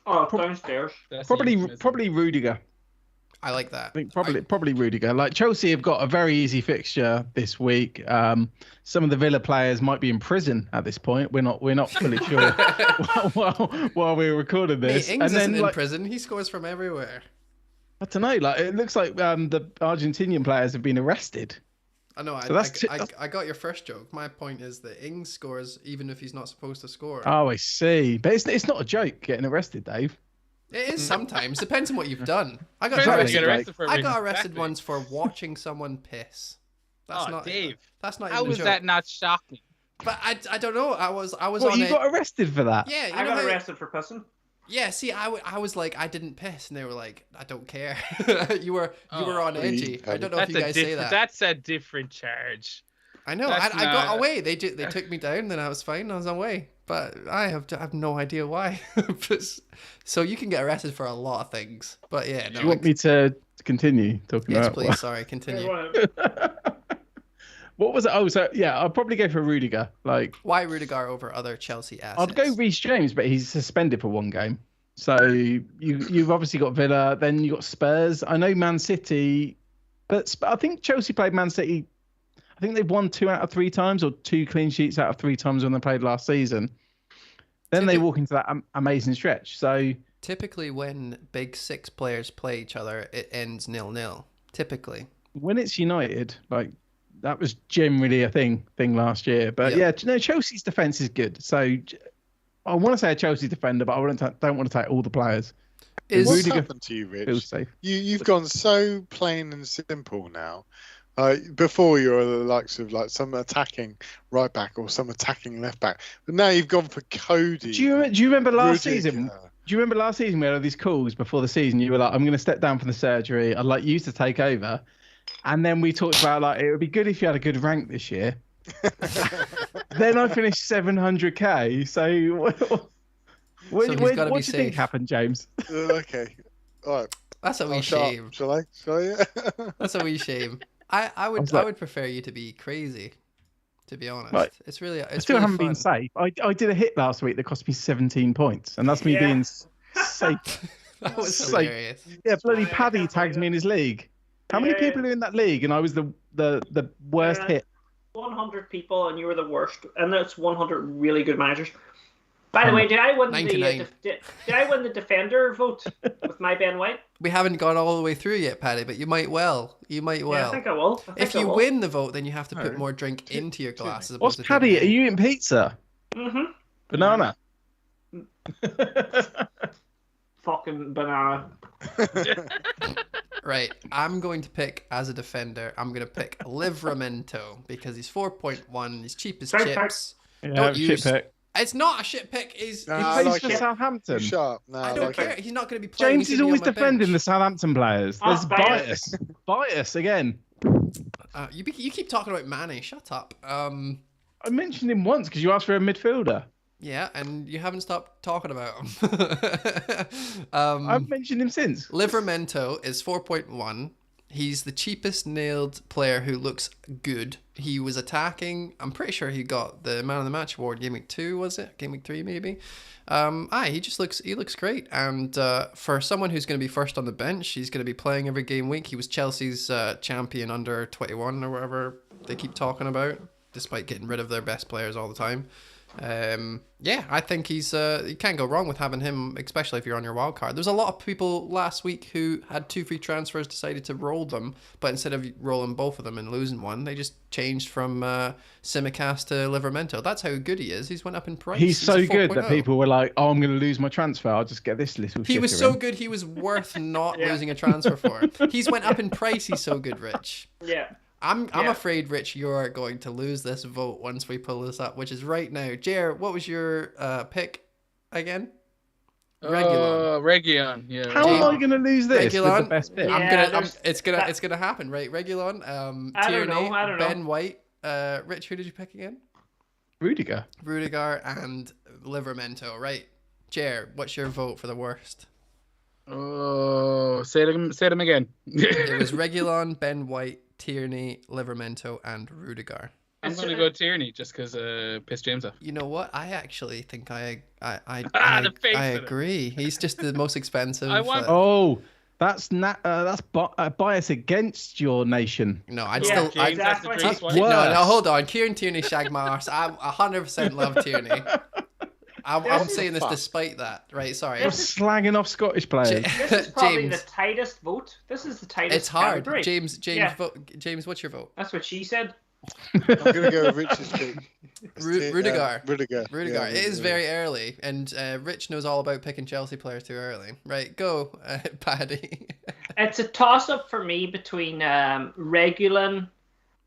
Speaker 3: Downstairs.
Speaker 1: probably Rudiger.
Speaker 2: I like that.
Speaker 1: I think probably Rudiger. Like Chelsea have got a very easy fixture this week. Some of the Villa players might be in prison at this point. We're not fully sure while we're recording this.
Speaker 2: Mate, Ings isn't in prison. He scores from everywhere.
Speaker 1: I don't know. Like it looks like the Argentinian players have been arrested.
Speaker 2: I know.
Speaker 1: So
Speaker 2: I got your first joke. My point is that Ings scores even if he's not supposed to score.
Speaker 1: Oh, I see. But it's not a joke getting arrested, Dave.
Speaker 2: It is sometimes. Depends on what you've done. I got arrested once for watching someone piss. That's not
Speaker 5: Dave.
Speaker 2: That's not.
Speaker 5: How
Speaker 2: even a
Speaker 5: was
Speaker 2: joke.
Speaker 5: that not shocking?
Speaker 2: But I don't know. I was
Speaker 1: What,
Speaker 2: on
Speaker 1: you got arrested for that?
Speaker 2: Yeah,
Speaker 3: I got arrested for pissing.
Speaker 2: Yeah, see, I was like, I didn't piss, and they were like, I don't care. you were on edgy. I don't know if you guys say that.
Speaker 5: That's a different charge.
Speaker 2: I know. I got away. They took me down, then I was fine. I was away. But I have no idea why. So you can get arrested for a lot of things. But yeah, no.
Speaker 1: Do you want me to continue talking about?
Speaker 2: Yes, please. Sorry, continue.
Speaker 1: What was it? Oh, so yeah, I'll probably go for Rudiger. Like,
Speaker 2: why Rudiger over other Chelsea assets?
Speaker 1: I'd go Reece James, but he's suspended for one game. So you've obviously got Villa, then you got Spurs. I know Man City, but I think Chelsea played Man City. I think they've won 2 out of 3 times, or 2 clean sheets out of 3 times when they played last season. Then they walk into that amazing stretch. So
Speaker 2: typically, when big 6 players play each other, it ends 0-0. Typically,
Speaker 1: when it's United, like that was generally a thing last year. But yeah, Chelsea's defense is good. So I want to say a Chelsea defender, but I don't want to take all the players.
Speaker 4: What's happened to you, Rich?
Speaker 1: Feels safe.
Speaker 4: You've gone so plain and simple now. Before you were the likes of like some attacking right back or some attacking left back, but now you've gone for Cody.
Speaker 1: Do you remember last season? Do you remember last season we had these calls before the season? You were like, "I'm going to step down from the surgery. I'd like you to take over." And then we talked about like it would be good if you had a good rank this year. Then I finished 700k. So what do you think happened, James?
Speaker 4: Okay, all right.
Speaker 2: That's a wee shame.
Speaker 4: Shall I?
Speaker 2: That's a wee shame. I would prefer you to be crazy, to be honest. Right. It's
Speaker 1: I still haven't been safe. I did a hit last week that cost me 17 points, and that's me being safe.
Speaker 2: That was hilarious.
Speaker 1: Yeah, bloody Paddy tags me in his league. How many people are in that league? And I was the worst hit.
Speaker 3: 100 people, and you were the worst. And that's 100 really good managers. By the way, did I win the defender vote with my Ben White?
Speaker 2: We haven't gone all the way through yet, Paddy, but you might well. Yeah,
Speaker 3: I think I will.
Speaker 2: If you win the vote, then you have to put more drink into your glass.
Speaker 1: What's Paddy? Are you eating pizza?
Speaker 3: Mm-hmm.
Speaker 1: Banana.
Speaker 3: Fucking banana.
Speaker 2: Right, I'm going to pick as a defender. I'm going to pick Livramento because he's 4.1. He's cheap as chips.
Speaker 1: Yeah, shit pick.
Speaker 2: It's not a shit pick. He
Speaker 1: plays for Southampton.
Speaker 4: Sharp. No,
Speaker 2: I don't care. He's not going to be playing.
Speaker 1: James is always defending the Southampton players. There's bias. Bias again.
Speaker 2: You keep talking about Mane. Shut up.
Speaker 1: I mentioned him once because you asked for a midfielder.
Speaker 2: Yeah, and you haven't stopped talking about him.
Speaker 1: I've mentioned him since.
Speaker 2: Livramento is 4.1. He's the cheapest nailed player who looks good. He was attacking. I'm pretty sure he got the Man of the Match award game week 2, was it? Game week 3 maybe. He looks great. And for someone who's going to be first on the bench, he's going to be playing every game week. He was Chelsea's champion under 21 or whatever they keep talking about, despite getting rid of their best players all the time. I think he's you can't go wrong with having him, especially if you're on your wild card. There's a lot of people last week who had 2 free transfers, decided to roll them, but instead of rolling both of them and losing one, they just changed from Simicast to Livramento. That's how good he is. He's went up in price.
Speaker 1: He's so good that people were like, "Oh, I'm going to lose my transfer. I'll just get this little."
Speaker 2: He was so good. He was worth not losing a transfer for. He's went up in price. He's so good, Rich.
Speaker 3: Yeah.
Speaker 2: I'm afraid, Rich, you're going to lose this vote once we pull this up, which is right now. Jer, what was your pick again?
Speaker 5: Regulon. Yeah.
Speaker 1: How am I going to lose this?
Speaker 2: Regulon.
Speaker 1: With the best pick?
Speaker 2: It's gonna happen, right? Regulon. Tierney, I don't know. Ben White. Rich, who did you pick again?
Speaker 1: Rudiger
Speaker 2: and Livramento. Right. Jer, what's your vote for the worst?
Speaker 5: Oh, say them again.
Speaker 2: It was Regulon, Ben White, Tierney, Livramento, and Rudiger.
Speaker 5: I'm going to go Tierney just because pissed James off.
Speaker 2: You know what? I actually think I agree. He's just the most expensive.
Speaker 1: That's bias against your nation.
Speaker 2: No, I'd still. No, hold on. Kieran Tierney shagged my arse. I 100% love Tierney. I'm saying this despite that, right? Sorry.
Speaker 1: You're slagging off Scottish players.
Speaker 3: This is probably the tightest vote. This is the tightest.
Speaker 2: It's hard.
Speaker 3: Category.
Speaker 2: James, what's your vote?
Speaker 3: That's what she said.
Speaker 4: I'm going to go with Rich's pick.
Speaker 2: Rudiger.
Speaker 4: Yeah,
Speaker 2: it is very early, and Rich knows all about picking Chelsea players too early. Right, go, Paddy.
Speaker 3: It's a toss-up for me between Regulon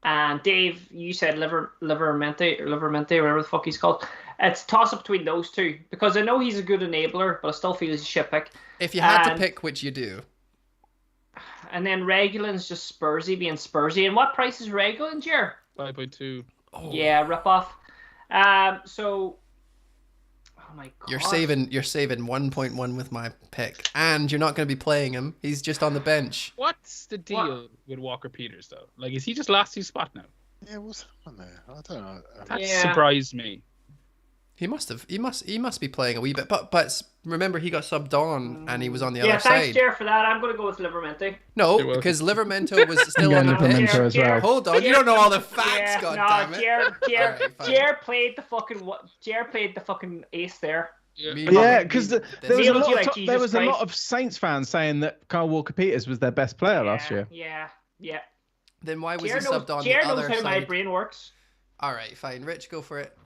Speaker 3: and Dave. You said Livramento, whatever the fuck he's called. It's a toss-up between those two, because I know he's a good enabler, but I still feel he's a shit pick.
Speaker 2: If you had to pick, which you do.
Speaker 3: And then Regulon's just Spursy being Spursy. And what price is Regulon, Jer?
Speaker 5: 5.2.
Speaker 3: Oh. Yeah, rip off. Oh my god.
Speaker 2: You're saving 1.1 with my pick, and you're not going to be playing him. He's just on the bench.
Speaker 5: What's the deal with Walker Peters though? Like, is he just lost his spot now?
Speaker 4: Yeah, what's happening there? I don't know.
Speaker 5: That surprised me.
Speaker 2: He must be playing a wee bit. But remember, he got subbed on and he was on the other side.
Speaker 3: Yeah, thanks, Jer, for that. I'm going to go with Livermento.
Speaker 2: No, because Livermento was still on the pitch.
Speaker 1: Livermento as well.
Speaker 2: Hold on, you don't know all the facts, goddammit.
Speaker 3: Jer played the fucking ace there.
Speaker 1: Yeah, because there was a lot of Saints fans saying that Kyle Walker-Peters was their best player last year.
Speaker 3: Yeah.
Speaker 2: Then why was he subbed on the
Speaker 3: Jer
Speaker 2: other
Speaker 3: knows how my
Speaker 2: side?
Speaker 3: brain works.
Speaker 2: All right, fine. Rich, go for it.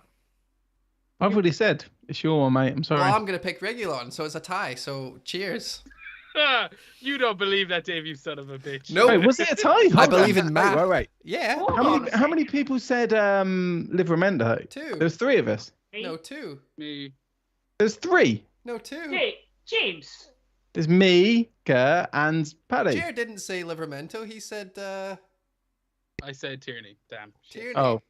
Speaker 1: I've already said it's your one, mate. I'm sorry.
Speaker 2: Well, I'm going to pick Reguilon, so it's a tie. So cheers.
Speaker 5: You don't believe that, Dave, you son of a bitch.
Speaker 2: No.
Speaker 1: Wait, was it a tie?
Speaker 2: I believe in math.
Speaker 1: Wait.
Speaker 2: Yeah.
Speaker 1: How many people said Livermento?
Speaker 2: 2.
Speaker 1: There's 3 of us.
Speaker 2: No, 2.
Speaker 5: Me.
Speaker 1: There's 3.
Speaker 2: No, 2.
Speaker 3: Hey, James.
Speaker 1: There's me, Kerr, and Paddy.
Speaker 2: Jared didn't say Livermento. He said...
Speaker 5: I said Tierney. Damn.
Speaker 2: Tierney.
Speaker 1: Oh.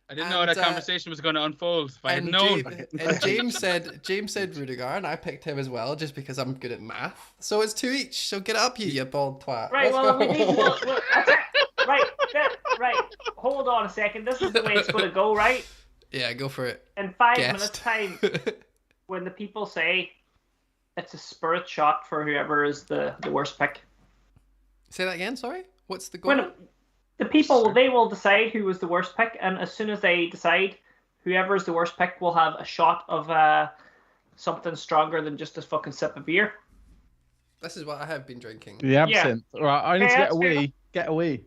Speaker 5: I didn't know that conversation was going to unfold. If I had known.
Speaker 2: And James said Rudiger, and I picked him as well, just because I'm good at math. So it's 2 each. So get up, you bald twat.
Speaker 3: Right. Right. Hold on a second. This is the way it's going to go, right?
Speaker 2: Yeah, go for it.
Speaker 3: In 5 minutes' time, when the people say it's a spirit shot for whoever is the worst pick.
Speaker 2: Say that again. Sorry. What's the goal?
Speaker 3: When the people, they will decide who was the worst pick, and as soon as they decide, whoever is the worst pick will have a shot of something stronger than just a fucking sip of beer.
Speaker 2: This is what I have been drinking.
Speaker 1: The absinthe. Yeah. Right, I need to get a wee. Get a wee.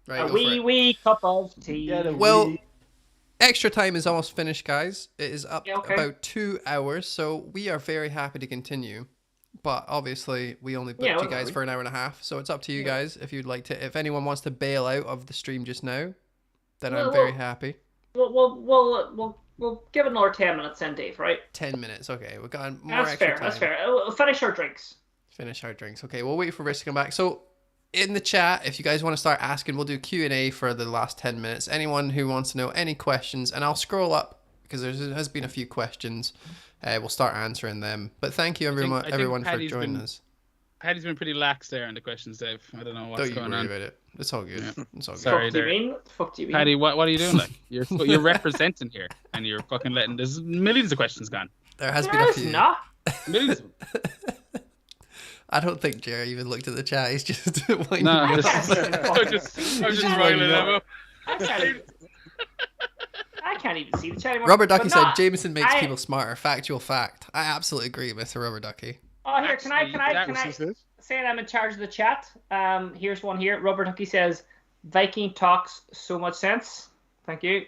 Speaker 2: Right,
Speaker 3: a wee cup of tea.
Speaker 2: Well, extra time is almost finished, guys. It is up about 2 hours, so we are very happy to continue. But obviously, we only booked you guys for an hour and a half, so it's up to you guys if you'd like to. If anyone wants to bail out of the stream just now, then I'm very happy.
Speaker 3: We'll give it another 10 minutes then, Dave. Right?
Speaker 2: 10 minutes. Okay, we've got more
Speaker 3: That's
Speaker 2: extra
Speaker 3: fair.
Speaker 2: time.
Speaker 3: That's fair. We'll finish our drinks.
Speaker 2: Okay, we'll wait for Rich to come back. So, in the chat, if you guys want to start asking, we'll do Q&A for the last 10 minutes. Anyone who wants to know any questions, and I'll scroll up because there has been a few questions. We'll start answering them. But thank you, everyone for joining us.
Speaker 5: Paddy's been pretty lax there on the questions, Dave. I don't know what's going on.
Speaker 2: About it. It's all good.
Speaker 5: Yeah.
Speaker 2: It's all good.
Speaker 5: Sorry,
Speaker 3: Fuck you mean?
Speaker 5: Paddy, what are you doing? Like you're representing here, and you're fucking letting. There's millions of questions gone.
Speaker 2: There has been a few.
Speaker 3: Not.
Speaker 5: Millions.
Speaker 2: I don't think Jerry even looked at the chat. He's just
Speaker 5: winding I'm just writing it.
Speaker 3: I can't even see the chat anymore.
Speaker 2: Robert Ducky said Jameson makes people smarter. Factual fact. I absolutely agree, Mr. Robert Ducky.
Speaker 3: Oh, here, can I say that I'm in charge of the chat? Here's one here. Robert Ducky says, Viking talks so much sense. Thank you.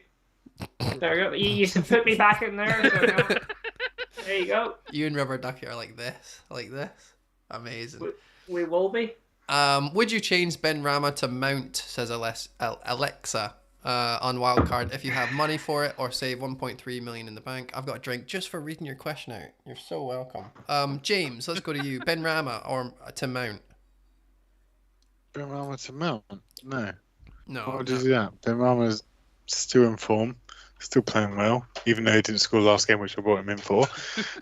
Speaker 3: There you go. You should put me back in there. So, there you go.
Speaker 2: You and Robert Ducky are like this. Amazing.
Speaker 3: We will be.
Speaker 2: Would you change Ben Rama to Mount, says Alexa, on Wildcard if you have money for it, or save 1.3 million in the bank? I've got a drink just for reading your question out. You're so welcome. James, let's go to you. Ben Rama or to Mount?
Speaker 4: Ben Rama to Mount? No.
Speaker 2: No.
Speaker 4: What is that? Ben Rama's still in form, still playing well, even though he didn't score last game, which I brought him in for,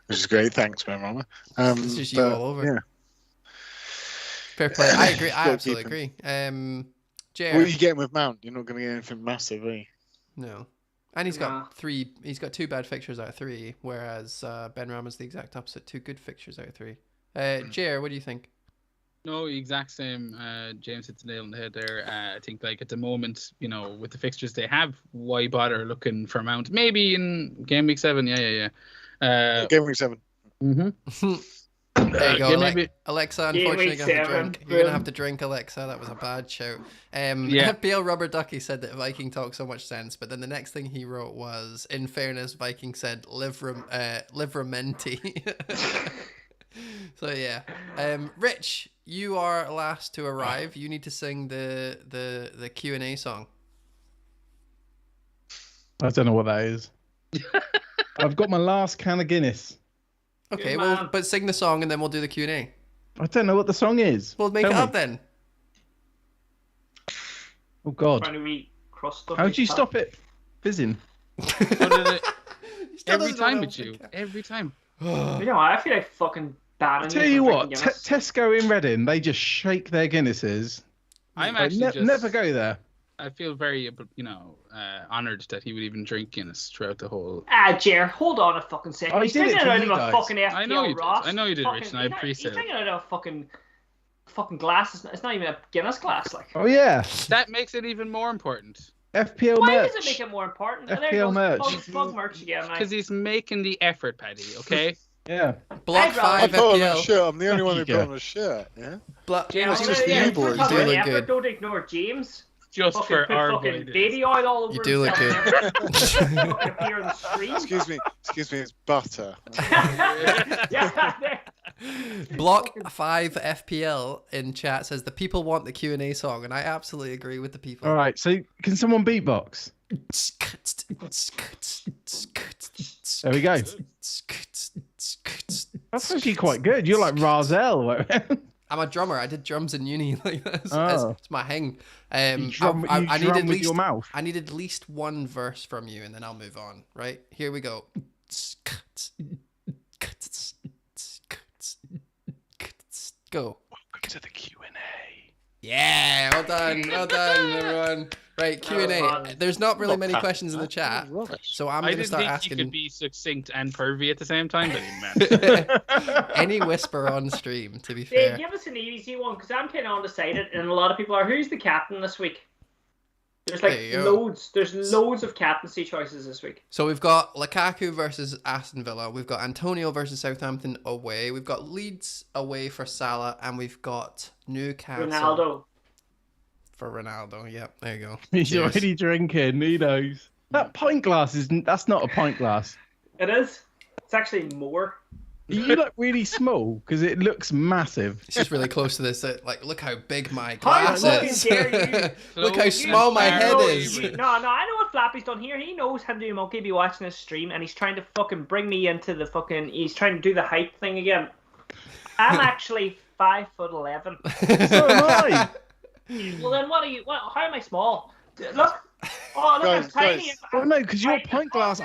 Speaker 4: which is great. Thanks, Ben Rama.
Speaker 2: It's just you all over.
Speaker 4: Yeah.
Speaker 2: Fair play. I agree. I absolutely agree.
Speaker 4: What are you getting with Mount? You're not going to get anything massive, are you?
Speaker 2: No. And he's got 2 bad fixtures out of 3, whereas Ben Rama's the exact opposite, 2 good fixtures out of 3. Jer, what do you think?
Speaker 5: No, exact same. James hit the nail on the head there. I think, like, at the moment, with the fixtures they have, why bother looking for Mount? Maybe in game week 7. Yeah.
Speaker 4: Game week 7.
Speaker 2: Mm-hmm. There you go, Alexa. Unfortunately, you're gonna have to drink, Alexa. That was a bad shout. FPL Robert Ducky said that Viking talks so much sense, but then the next thing he wrote was, in fairness, Viking said Livramenti. So yeah, Rich, you are last to arrive. You need to sing the Q&A song.
Speaker 1: I don't know what that is. I've got my last can of Guinness.
Speaker 2: Okay, well, but sing the song and then we'll do the Q&A.
Speaker 1: I don't know what the song is.
Speaker 2: We'll make it up then.
Speaker 1: Oh God! How'd you stop it fizzing?
Speaker 5: Every time it's you. Every time.
Speaker 3: I feel like fucking bad.
Speaker 1: I tell you what, Tesco in Reading, they just shake their Guinnesses.
Speaker 5: I'm actually
Speaker 1: never go there.
Speaker 5: I feel very, honoured that he would even drink Guinness throughout the whole.
Speaker 3: Jer, hold on a fucking second. He's drinking it out of a fucking FPL
Speaker 5: I know you did.
Speaker 3: Ross.
Speaker 5: I know you did, Rich, and I appreciate it.
Speaker 3: He's drinking it out of a fucking glass. It's not even a Guinness glass, like.
Speaker 1: Oh yeah.
Speaker 5: That makes it even more important.
Speaker 1: FPL
Speaker 3: Why
Speaker 1: merch.
Speaker 3: does it make it more important?
Speaker 1: FPL merch.
Speaker 3: Plug merch again,
Speaker 5: Because he's making the effort, Paddy. Okay.
Speaker 1: Yeah.
Speaker 2: Block 5 FPL.
Speaker 4: I'm the only one who put on a shirt. Yeah.
Speaker 3: James,
Speaker 4: it's just you boys.
Speaker 2: You do look good.
Speaker 3: Don't ignore James.
Speaker 5: Just for our
Speaker 3: fucking baby oil all over.
Speaker 2: You do look good.
Speaker 4: Excuse me, it's butter.
Speaker 2: Block 5 FPL in chat says the people want the Q&A song, and I absolutely agree with the people.
Speaker 1: All right, so can someone beatbox? There we go. That's actually quite good. You're like Razel.
Speaker 2: I'm a drummer. I did drums in uni. Like that's it's my hang.
Speaker 1: I need at least your mouth.
Speaker 2: I need at least one verse from you, and then I'll move on. Right, here we go. Go.
Speaker 1: Welcome to the Q&A.
Speaker 2: Yeah, well done, everyone. Right, Q&A. There's not really many questions in the chat, so I'm going to start asking.
Speaker 5: You could be succinct and pervy at the same time, but
Speaker 2: any whisper on stream, to be fair.
Speaker 3: Dave, give us an easy one, because I'm kind of undecided, and a lot of people are, who's the captain this week? There's loads of captaincy choices this week.
Speaker 2: So we've got Lukaku versus Aston Villa. We've got Antonio versus Southampton away. We've got Leeds away for Salah, and we've got Newcastle.
Speaker 3: Ronaldo.
Speaker 2: For Ronaldo, yep, there you go.
Speaker 1: He's already drinking, he knows. That pint glass that's not a pint glass.
Speaker 3: It is. It's actually more.
Speaker 1: You look really small because it looks massive.
Speaker 2: It's just really close to this. Look how big my glass is. Look how small my head is.
Speaker 3: No, I know what Flappy's done here. He knows Henry Monkey be watching his stream, and he's trying to fucking bring me into the fucking. He's trying to do the height thing again. I'm actually 5'11".
Speaker 1: So am I.
Speaker 3: Well then, what are you? How am I small? Look, I'm tiny.
Speaker 1: Oh no, because you're pint glass.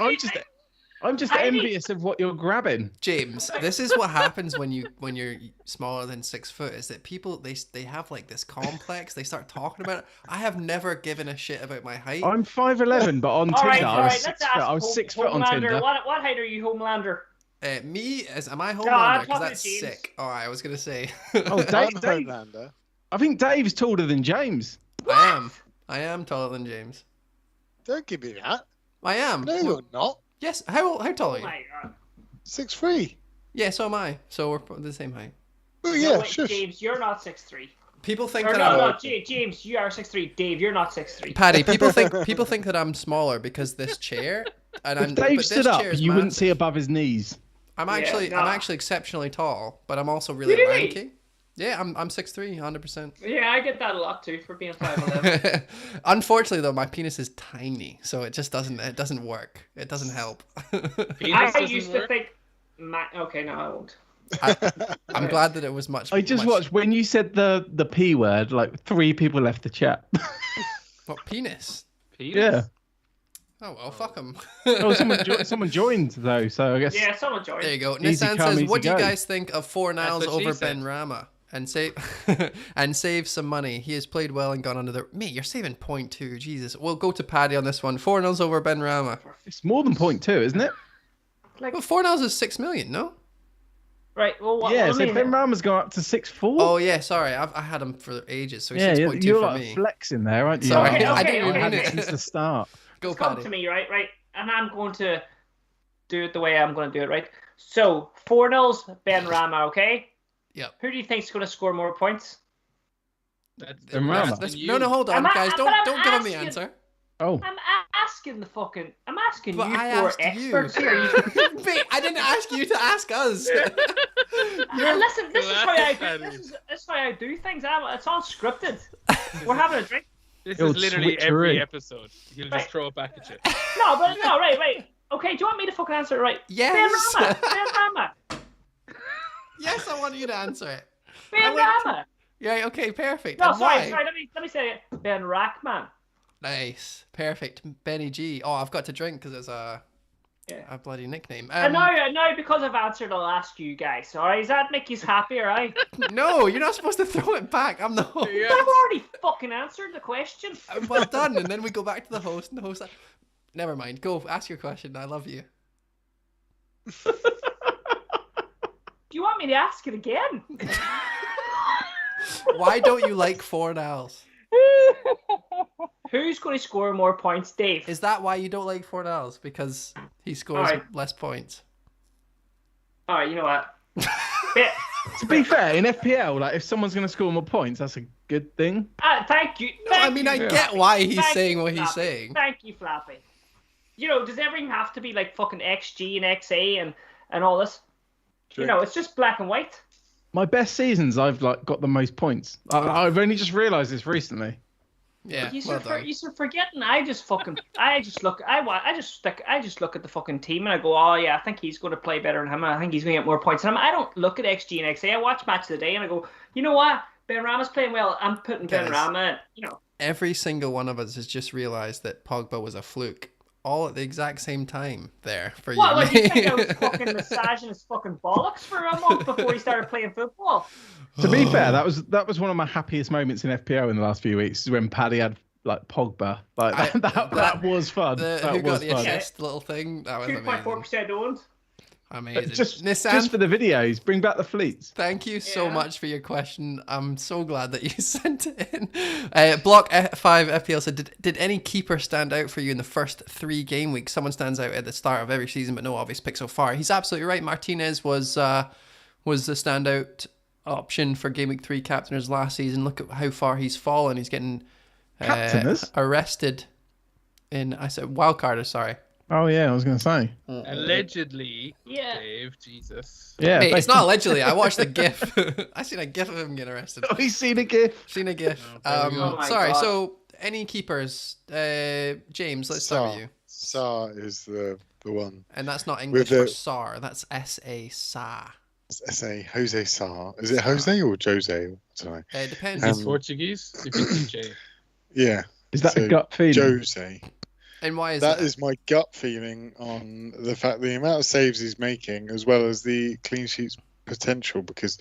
Speaker 1: I'm just envious of what you're grabbing.
Speaker 2: James, this is what happens when you're smaller than 6 foot. Is that people they have like this complex? They start talking about it. I have never given a shit about my height.
Speaker 1: I'm 5'11", but on Tinder I was 6 foot on Tinder.
Speaker 3: What height are you, Homelander?
Speaker 2: Am I Homelander? Because that's sick. All right, I was gonna say.
Speaker 1: Oh, Dave. Homelander. I think Dave's taller than James.
Speaker 2: I am taller than James.
Speaker 4: Don't give me that.
Speaker 2: I am.
Speaker 4: No, you're not.
Speaker 2: Yes. How tall are you?
Speaker 3: Oh my God.
Speaker 4: 6'3".
Speaker 2: Yeah, so am I. So we're the same height.
Speaker 4: Oh yeah,
Speaker 3: no,
Speaker 4: sure.
Speaker 3: James, you're not 6'3".
Speaker 2: People think
Speaker 3: James, you are 6'3". Dave, you're not 6'3".
Speaker 2: Paddy, people think that I'm smaller because this chair. And
Speaker 1: if Dave stood up, you wouldn't see above his knees.
Speaker 2: I'm actually exceptionally tall, but I'm also really lanky. Yeah, I'm 6'3", 100%.
Speaker 3: Yeah, I get that a lot too for being 5'11".
Speaker 2: Unfortunately, though, my penis is tiny, so it just doesn't work. It doesn't help.
Speaker 3: I used to think. Okay, no, I won't.
Speaker 2: I'm glad that it was much.
Speaker 1: I just watched when you said the P word. Like 3 people left the chat.
Speaker 2: What penis?
Speaker 1: Yeah.
Speaker 2: Oh well, fuck them.
Speaker 1: Someone joined though, so I guess.
Speaker 3: Yeah, someone joined.
Speaker 2: There you go. Nissan says, "What do you guys think of Fornals over Ben Rama and save some money? He has played well and gone under the. Mate, you're saving 0.2. Jesus, we'll go to Paddy on this one. Fornals over Ben Rama.
Speaker 1: It's more than 0.2, isn't it?
Speaker 3: Like,
Speaker 2: well, Fornals is 6 million, no?
Speaker 3: Right. Well,
Speaker 1: so Ben Rama's gone up to 6.4.
Speaker 2: Oh yeah, sorry, I had him for ages, so he's 6.2
Speaker 1: you're
Speaker 2: for
Speaker 1: like
Speaker 2: me.
Speaker 1: flexing there, aren't you?
Speaker 2: Sorry,
Speaker 3: I
Speaker 2: didn't mean it
Speaker 1: since the start.
Speaker 2: Go,
Speaker 3: Paddy. Come to me, right, and I'm going to do it the way I'm going to do it, right? So 4-0 Ben Rama, okay?
Speaker 2: Yep.
Speaker 3: Who do you think's going to score more points?
Speaker 1: Ben Rama.
Speaker 2: No, hold on, guys. Don't give him the answer.
Speaker 1: Oh.
Speaker 3: I'm asking you for experts
Speaker 2: you.
Speaker 3: here.
Speaker 2: Wait, I didn't ask you to ask us.
Speaker 3: Listen, this is how I do things. It's unscripted. We're having a drink.
Speaker 5: This is literally every episode. He'll just throw it back at you.
Speaker 3: No, right. Okay, do you want me to fucking answer it right?
Speaker 2: Yes.
Speaker 3: Ben Rama.
Speaker 2: Yes, I want you to answer it.
Speaker 3: Ben Rama.
Speaker 2: Yeah, okay, perfect.
Speaker 3: No,
Speaker 2: and
Speaker 3: sorry,
Speaker 2: why?
Speaker 3: let me say it. Ben Rackman.
Speaker 2: Nice. Perfect. Benny G. Oh, I've got to drink because there's a a bloody nickname.
Speaker 3: And now, because I've answered, I'll ask you guys. All right, does that make you happy? All right.
Speaker 2: No, you're not supposed to throw it back. I'm the host.
Speaker 3: I've already fucking answered the question.
Speaker 2: Well done. And then we go back to the host, and the host. Never mind. Go ask your question. I love you.
Speaker 3: Do you want me to ask it again?
Speaker 2: Why don't you like Fornals?
Speaker 3: Who's going to score more points, Dave?
Speaker 2: Is that why you don't like Fornals? Because he scores less points.
Speaker 3: All right, you know what?
Speaker 1: To be fair, in FPL, like if someone's going to score more points, that's a good thing.
Speaker 3: Thank you.
Speaker 2: I get why he's saying what he's saying.
Speaker 3: Thank you, Flappy. You know, does everything have to be like fucking XG and XA and all this? True. You know, it's just black and white.
Speaker 1: My best seasons, I've like got the most points. I've only just realised this recently.
Speaker 2: Yeah,
Speaker 3: you're forgetting. I just look at the fucking team and I go, oh yeah, I think he's going to play better than him. I think he's going to get more points than him. I don't look at XG and XA. I watch match of the day and I go, you know what? Benrahma's playing well. I'm putting Benrahma in. You know,
Speaker 2: every single one of us has just realised that Pogba was a fluke. All at the exact same time there for you.
Speaker 3: What, like you think I was fucking massaging his fucking bollocks for a month before he started playing football?
Speaker 1: To be fair, that was one of my happiest moments in FPL in the last few weeks, is when Paddy had like Pogba. Like that was fun.
Speaker 2: Who got the assist little thing? That was
Speaker 3: 2.4% owned.
Speaker 2: Amazing.
Speaker 1: Just for the videos, bring back the fleets.
Speaker 2: Thank you so much for your question. I'm so glad that you sent it in. Block 5 FPL said, did any keeper stand out for you in the first 3 game weeks? Someone stands out at the start of every season, but no obvious pick so far. He's absolutely right. Martinez was the standout option for game week 3 captainers last season. Look at how far he's fallen. He's getting arrested in Wildcard, sorry.
Speaker 1: Oh yeah, I was going to say.
Speaker 5: Allegedly, Dave, Jesus.
Speaker 1: Yeah,
Speaker 2: mate, it's not allegedly. I watched the GIF. I seen a GIF of him getting arrested.
Speaker 1: Oh, he's seen a GIF.
Speaker 2: Seen a GIF. Sorry. God. So, any keepers? James, let's start with you.
Speaker 4: Sarr is the one.
Speaker 2: And that's not English for Sarr. That's S-A Sarr.
Speaker 4: S-A Jose Sarr. Is it Jose or Jose? I don't know.
Speaker 2: It depends.
Speaker 5: He's Portuguese.
Speaker 4: Yeah.
Speaker 1: Is that a gut feeling?
Speaker 4: Jose.
Speaker 2: And why is that?
Speaker 4: That is my gut feeling on the fact the amount of saves he's making, as well as the clean sheets potential, because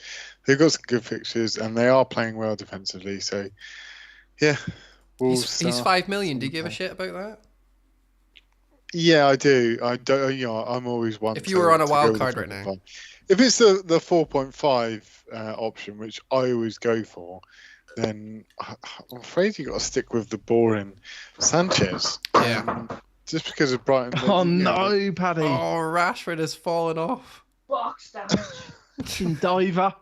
Speaker 4: they've got some good fixtures and they are playing well defensively. So, yeah,
Speaker 2: he's 5 million. Do you give a shit about that?
Speaker 4: Yeah, I do. I don't. You know, I'm always one.
Speaker 2: If you were on a wild card right now,
Speaker 4: if it's the 4.5 option, which I always go for, then I'm afraid you got to stick with the boring Sanchez.
Speaker 2: Yeah.
Speaker 4: Just because of Brighton.
Speaker 1: Oh no, Paddy.
Speaker 2: Oh, Rashford has fallen off.
Speaker 3: Box damage.
Speaker 1: Diver.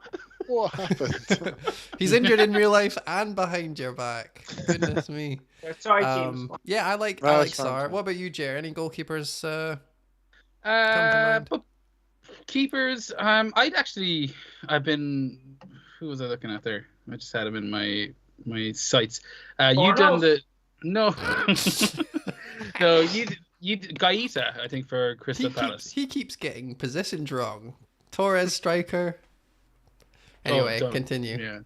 Speaker 4: What happened?
Speaker 2: He's injured in real life and behind your back. Goodness me.
Speaker 3: Sorry, James.
Speaker 2: Yeah, I like Sarr. What about you, Jer? Any goalkeepers?
Speaker 5: Keepers. I've been. Who was I looking at there? I just had him in my sights. You done the no. No, you Gaeta, I think, for Crystal Palace.
Speaker 2: He keeps getting positions wrong. Torres striker. Anyway, continue.
Speaker 5: Yeah.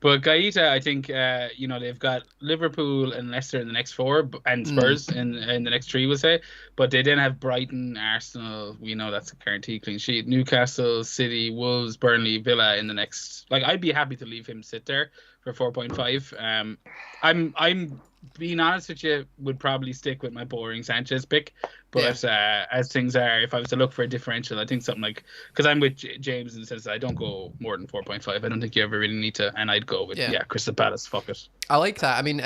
Speaker 5: But Gaeta, I think, they've got Liverpool and Leicester in the next 4, and Spurs in the next 3, we'll say. But they then have Brighton, Arsenal. We know that's a guaranteed clean sheet. Newcastle, City, Wolves, Burnley, Villa in the next. Like, I'd be happy to leave him sit there for 4.5. I'm being honest with you, would probably stick with my boring Sanchez pick. But as things are, if I was to look for a differential, I think something like, because I'm with James in the sense that I don't go more than 4.5. I don't think you ever really need to, and I'd go with Crystal Palace. Fuck it.
Speaker 2: I like that. I mean,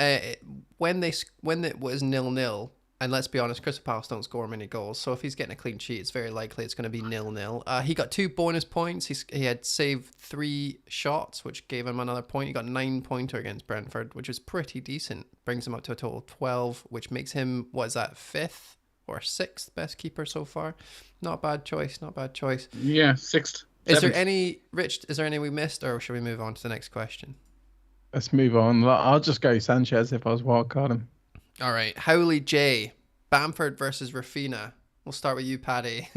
Speaker 2: when it was 0-0, and let's be honest, Crystal Palace don't score many goals. So if he's getting a clean sheet, it's very likely it's going to be 0-0. He got 2 bonus points. He had saved 3 shots, which gave him another point. He got 9-pointer against Brentford, which was pretty decent. Brings him up to a total of 12, which makes him, 5th or 6th best keeper so far. Not a bad choice.
Speaker 5: Yeah, 6th.
Speaker 2: Is there any, Rich, is there any we missed, or should we move on to the next question?
Speaker 1: Let's move on. I'll just go Sanchez if I was wildcarding.
Speaker 2: All right. Howley J. Bamford versus Rafinha. We'll start with you, Paddy.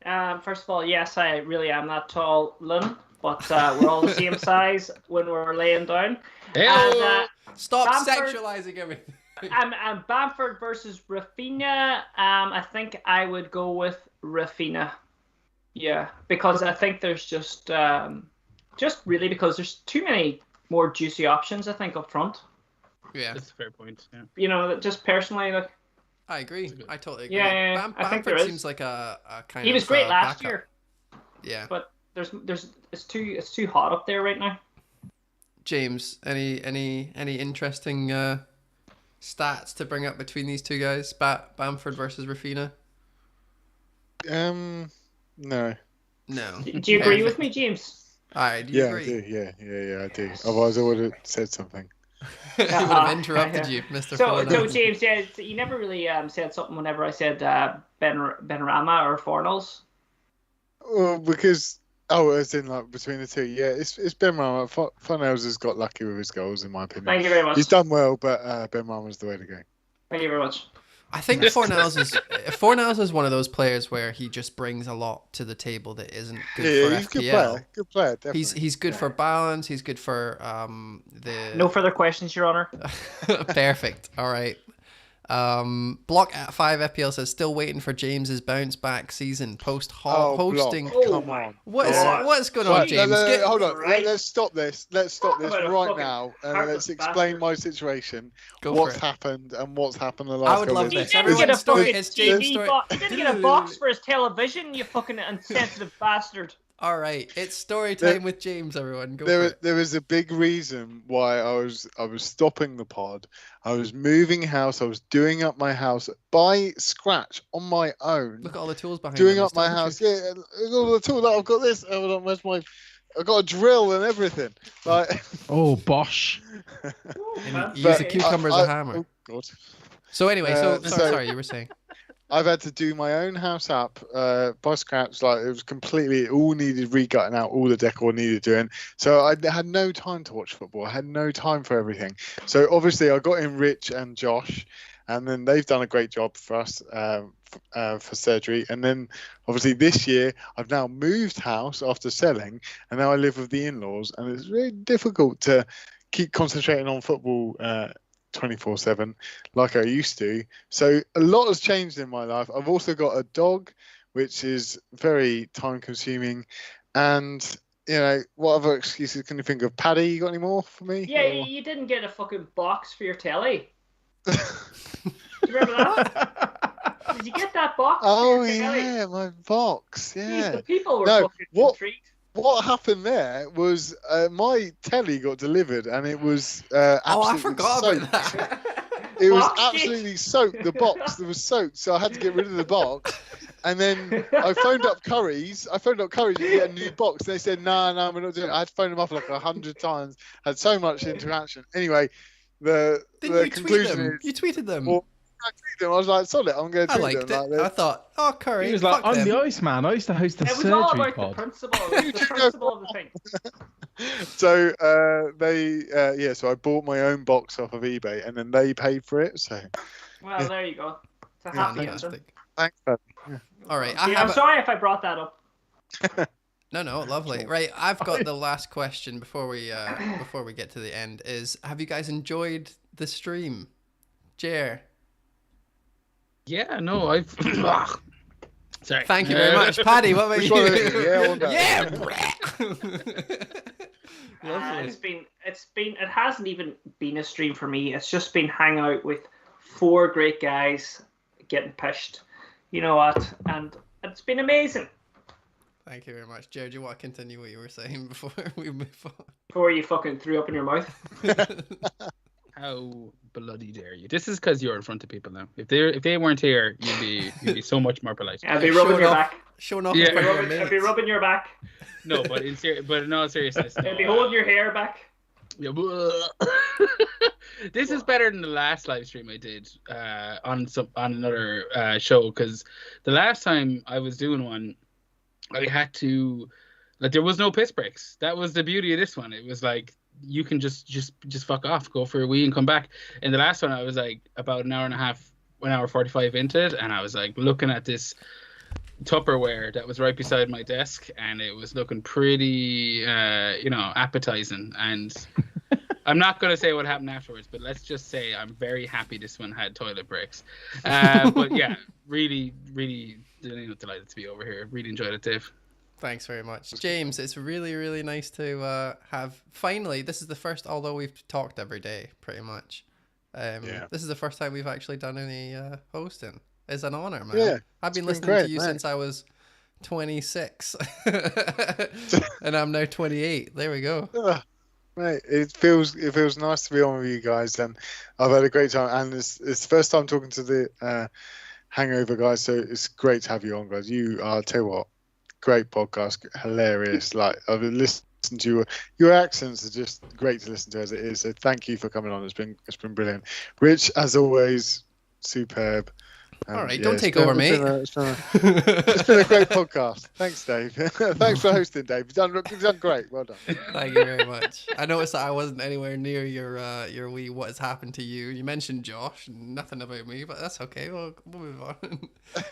Speaker 3: First of all, yes, I really am that tall, Lynn, but we're all the same size when we're laying down.
Speaker 2: And, Stop Bamford, sexualizing everything.
Speaker 3: Bamford versus Rafinha. I think I would go with Rafinha. Yeah, because I think there's just really because there's too many more juicy options. I think up front.
Speaker 2: Yeah,
Speaker 5: that's a fair point. Yeah.
Speaker 3: You know, just personally, like.
Speaker 2: I agree. I totally agree.
Speaker 3: Yeah.
Speaker 2: Bamford seems like a kind of.
Speaker 3: He was great last
Speaker 2: backup.
Speaker 3: year.
Speaker 2: Yeah.
Speaker 3: But it's too hot up there right now.
Speaker 2: James, any interesting stats to bring up between these two guys? Bamford versus Rafinha?
Speaker 4: No.
Speaker 2: No.
Speaker 3: Do you agree with me, James?
Speaker 2: Do you agree?
Speaker 4: I do. Yeah, I do. Otherwise, I would have said something.
Speaker 2: He would have interrupted you, Mr.
Speaker 3: So James, you never really said something whenever I said Benrahma or Fornals.
Speaker 4: Well, because as in like between the two, yeah, it's Benrahma. Fornals has got lucky with his goals, in my opinion.
Speaker 3: Thank you very much.
Speaker 4: He's done well, but Benrahma's the way to go.
Speaker 3: Thank you very much.
Speaker 2: I think Fornals is one of those players where he just brings a lot to the table that isn't good for
Speaker 4: he's
Speaker 2: FPL.
Speaker 4: Good player, definitely.
Speaker 2: He's good for balance. He's good for the.
Speaker 3: No further questions, Your Honor.
Speaker 2: Perfect. All right. Block at 5 FPL says still waiting for James's bounce back season post hosting.
Speaker 4: Come on.
Speaker 2: What's going on, James?
Speaker 4: Hold on. Right. Let's stop this. Let's stop this right now, and let's explain my situation. What's happened and what's happened the last.
Speaker 2: I would love this.
Speaker 3: He didn't get a box for his television. You fucking insensitive bastard.
Speaker 2: All right, it's story time with James. Everyone, go for it.
Speaker 4: There was a big reason why I was stopping the pod. I was moving house. I was doing up my house by scratch on my own.
Speaker 2: Look at all the tools behind.
Speaker 4: Doing up my house. Yeah, all the tools. I've got this. I've got a drill and everything. Like,
Speaker 1: oh, Bosch.
Speaker 2: And use a cucumber as a hammer. Oh God. So anyway, sorry, you were saying.
Speaker 4: I've had to do my own house up by scratch. Like it all needed regutting out, all the decor needed doing. So I had no time to watch football. I had no time for everything. So obviously I got in Rich and Josh, and then they've done a great job for us for surgery. And then obviously this year I've now moved house after selling, and now I live with the in-laws, and it's really difficult to keep concentrating on football 24/7 like I used to. So a lot has changed in my life. I've also got a dog, which is very time consuming. And what other excuses can you think of? Paddy, you got any more for me?
Speaker 3: Yeah, you didn't get a fucking box for your telly. Do you remember that? Did you get that box?
Speaker 4: Oh yeah, my box. Yeah.
Speaker 3: Jeez, the people were fucking intrigued.
Speaker 4: What happened there was my telly got delivered, and it was absolutely
Speaker 2: I forgot
Speaker 4: soaked.
Speaker 2: about that.
Speaker 4: It was absolutely soaked. The box was soaked, so I had to get rid of the box. And then I phoned up Curry's to get a new box. And they said, no, we're not doing it. I had to phone them up like 100 times. Had so much interaction. Anyway, the conclusion is...
Speaker 2: You tweeted them.
Speaker 4: Well, I tweeted them. I was like, solid, I'm going to tweet them.
Speaker 2: I liked it. I thought, Curry,
Speaker 1: he was like, I'm the Iceman. I used to host a surgery pod.
Speaker 3: It was all about the principle. It was the principle of the thing.
Speaker 4: So so I bought my own box off of eBay, and then they paid for it. So,
Speaker 3: well, there you go. It's a happy answer.
Speaker 4: Thanks, buddy.
Speaker 2: Yeah. All right.
Speaker 3: I'm sorry if I brought that up.
Speaker 2: No, lovely. Right, I've got the last question before we get to the end. Is have you guys enjoyed the stream, Jer?
Speaker 5: Yeah, no, I've. Sorry.
Speaker 2: Thank you very much, Paddy. What about you?
Speaker 3: Yeah. It hasn't even been a stream for me. It's just been hang out with 4 great guys getting pished. You know what? And it's been amazing.
Speaker 2: Thank you very much, Jared. Do you want to continue what you were saying before we move on?
Speaker 3: Before you fucking threw up in your mouth.
Speaker 5: How bloody dare you? This is because you're in front of people now. If they weren't here, you'd be so much more polite.
Speaker 3: I'd be rubbing your back.
Speaker 2: Showing off.
Speaker 5: Yeah.
Speaker 3: I'd be rubbing your back.
Speaker 5: No, but in all seriousness,
Speaker 3: I'd be holding your hair back.
Speaker 5: Yeah, this is better than the last live stream I did on another show, because the last time I was doing one, I had to, like, there was no piss breaks. That was the beauty of this one. It was like you can just fuck off, go for a wee and come back. And the last one I was like about an hour and a half, 1 hour 45 into it, and I was like looking at this Tupperware that was right beside my desk, and it was looking pretty appetizing, and I'm not going to say what happened afterwards, but let's just say I'm very happy this one had toilet breaks. But yeah, really, really delighted to be over here. Really enjoyed it, Dave.
Speaker 2: Thanks very much, James. It's really, really nice to have. Finally, this is the first. Although we've talked every day, pretty much. This is the first time we've actually done any hosting. It's an honor, man.
Speaker 4: Yeah,
Speaker 2: I've been listening to you since I was 26, and I'm now 28. There we go.
Speaker 4: Mate, it feels nice to be on with you guys, and I've had a great time. And it's the first time talking to the Hangover guys, so it's great to have you on, guys. I'll tell you what, great podcast, hilarious. Like I've been listening to your accents are just great to listen to as it is. So thank you for coming on. It's been brilliant. Rich, as always, superb.
Speaker 2: All right, don't take over, mate.
Speaker 4: It's been a great podcast. Thanks, Dave. Thanks for hosting, Dave. You've done great. Well done.
Speaker 2: Thank you very much. I noticed that I wasn't anywhere near your wee what has happened to you. You mentioned Josh, nothing about me, but that's okay. We'll move on.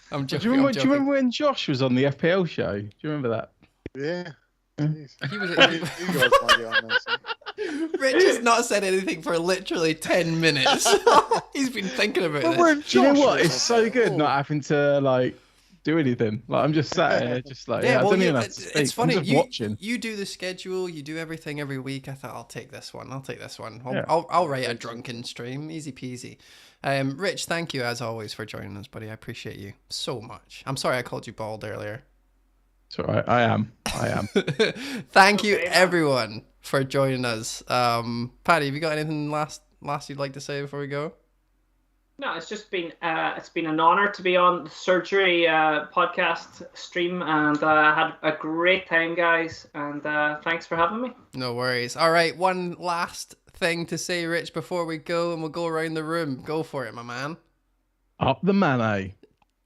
Speaker 2: I'm joking.
Speaker 1: Do you remember when Josh was on the FPL show? Do you remember that?
Speaker 4: Yeah.
Speaker 2: He was.
Speaker 4: You guys might get on there. So.
Speaker 2: Rich has not said anything for literally 10 minutes. He's been thinking about this.
Speaker 1: Do you know what? It's so good not having to do anything. Like I'm just sat here, just I don't even have to speak.
Speaker 2: It's funny.
Speaker 1: I'm just watching.
Speaker 2: You do the schedule. You do everything every week. I thought I'll take this one. I'll write a drunken stream. Easy peasy. Rich, thank you as always for joining us, buddy. I appreciate you so much. I'm sorry I called you bald earlier.
Speaker 1: It's all right. I am.
Speaker 2: Thank you, everyone, for joining us. Paddy, have you got anything last you'd like to say before we go?
Speaker 3: No, it's just been an honor to be on the Surgery podcast stream, and I had a great time, guys. And thanks for having me.
Speaker 2: No worries. All right, one last thing to say, Rich, before we go, and we'll go around the room. Go for it, my man.
Speaker 1: Up the man, eh?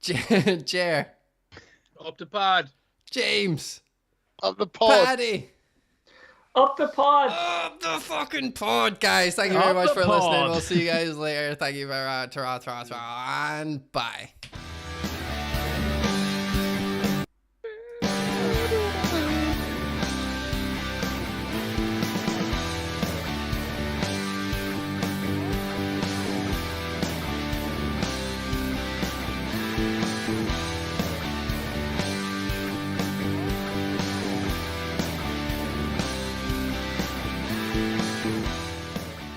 Speaker 2: Jer.
Speaker 5: Up the pod.
Speaker 2: James.
Speaker 4: Up the pod.
Speaker 2: Paddy.
Speaker 3: Up the pod.
Speaker 2: Up the fucking pod, guys. Thank you very much for listening. We'll see you guys later. Thank you very much. And bye.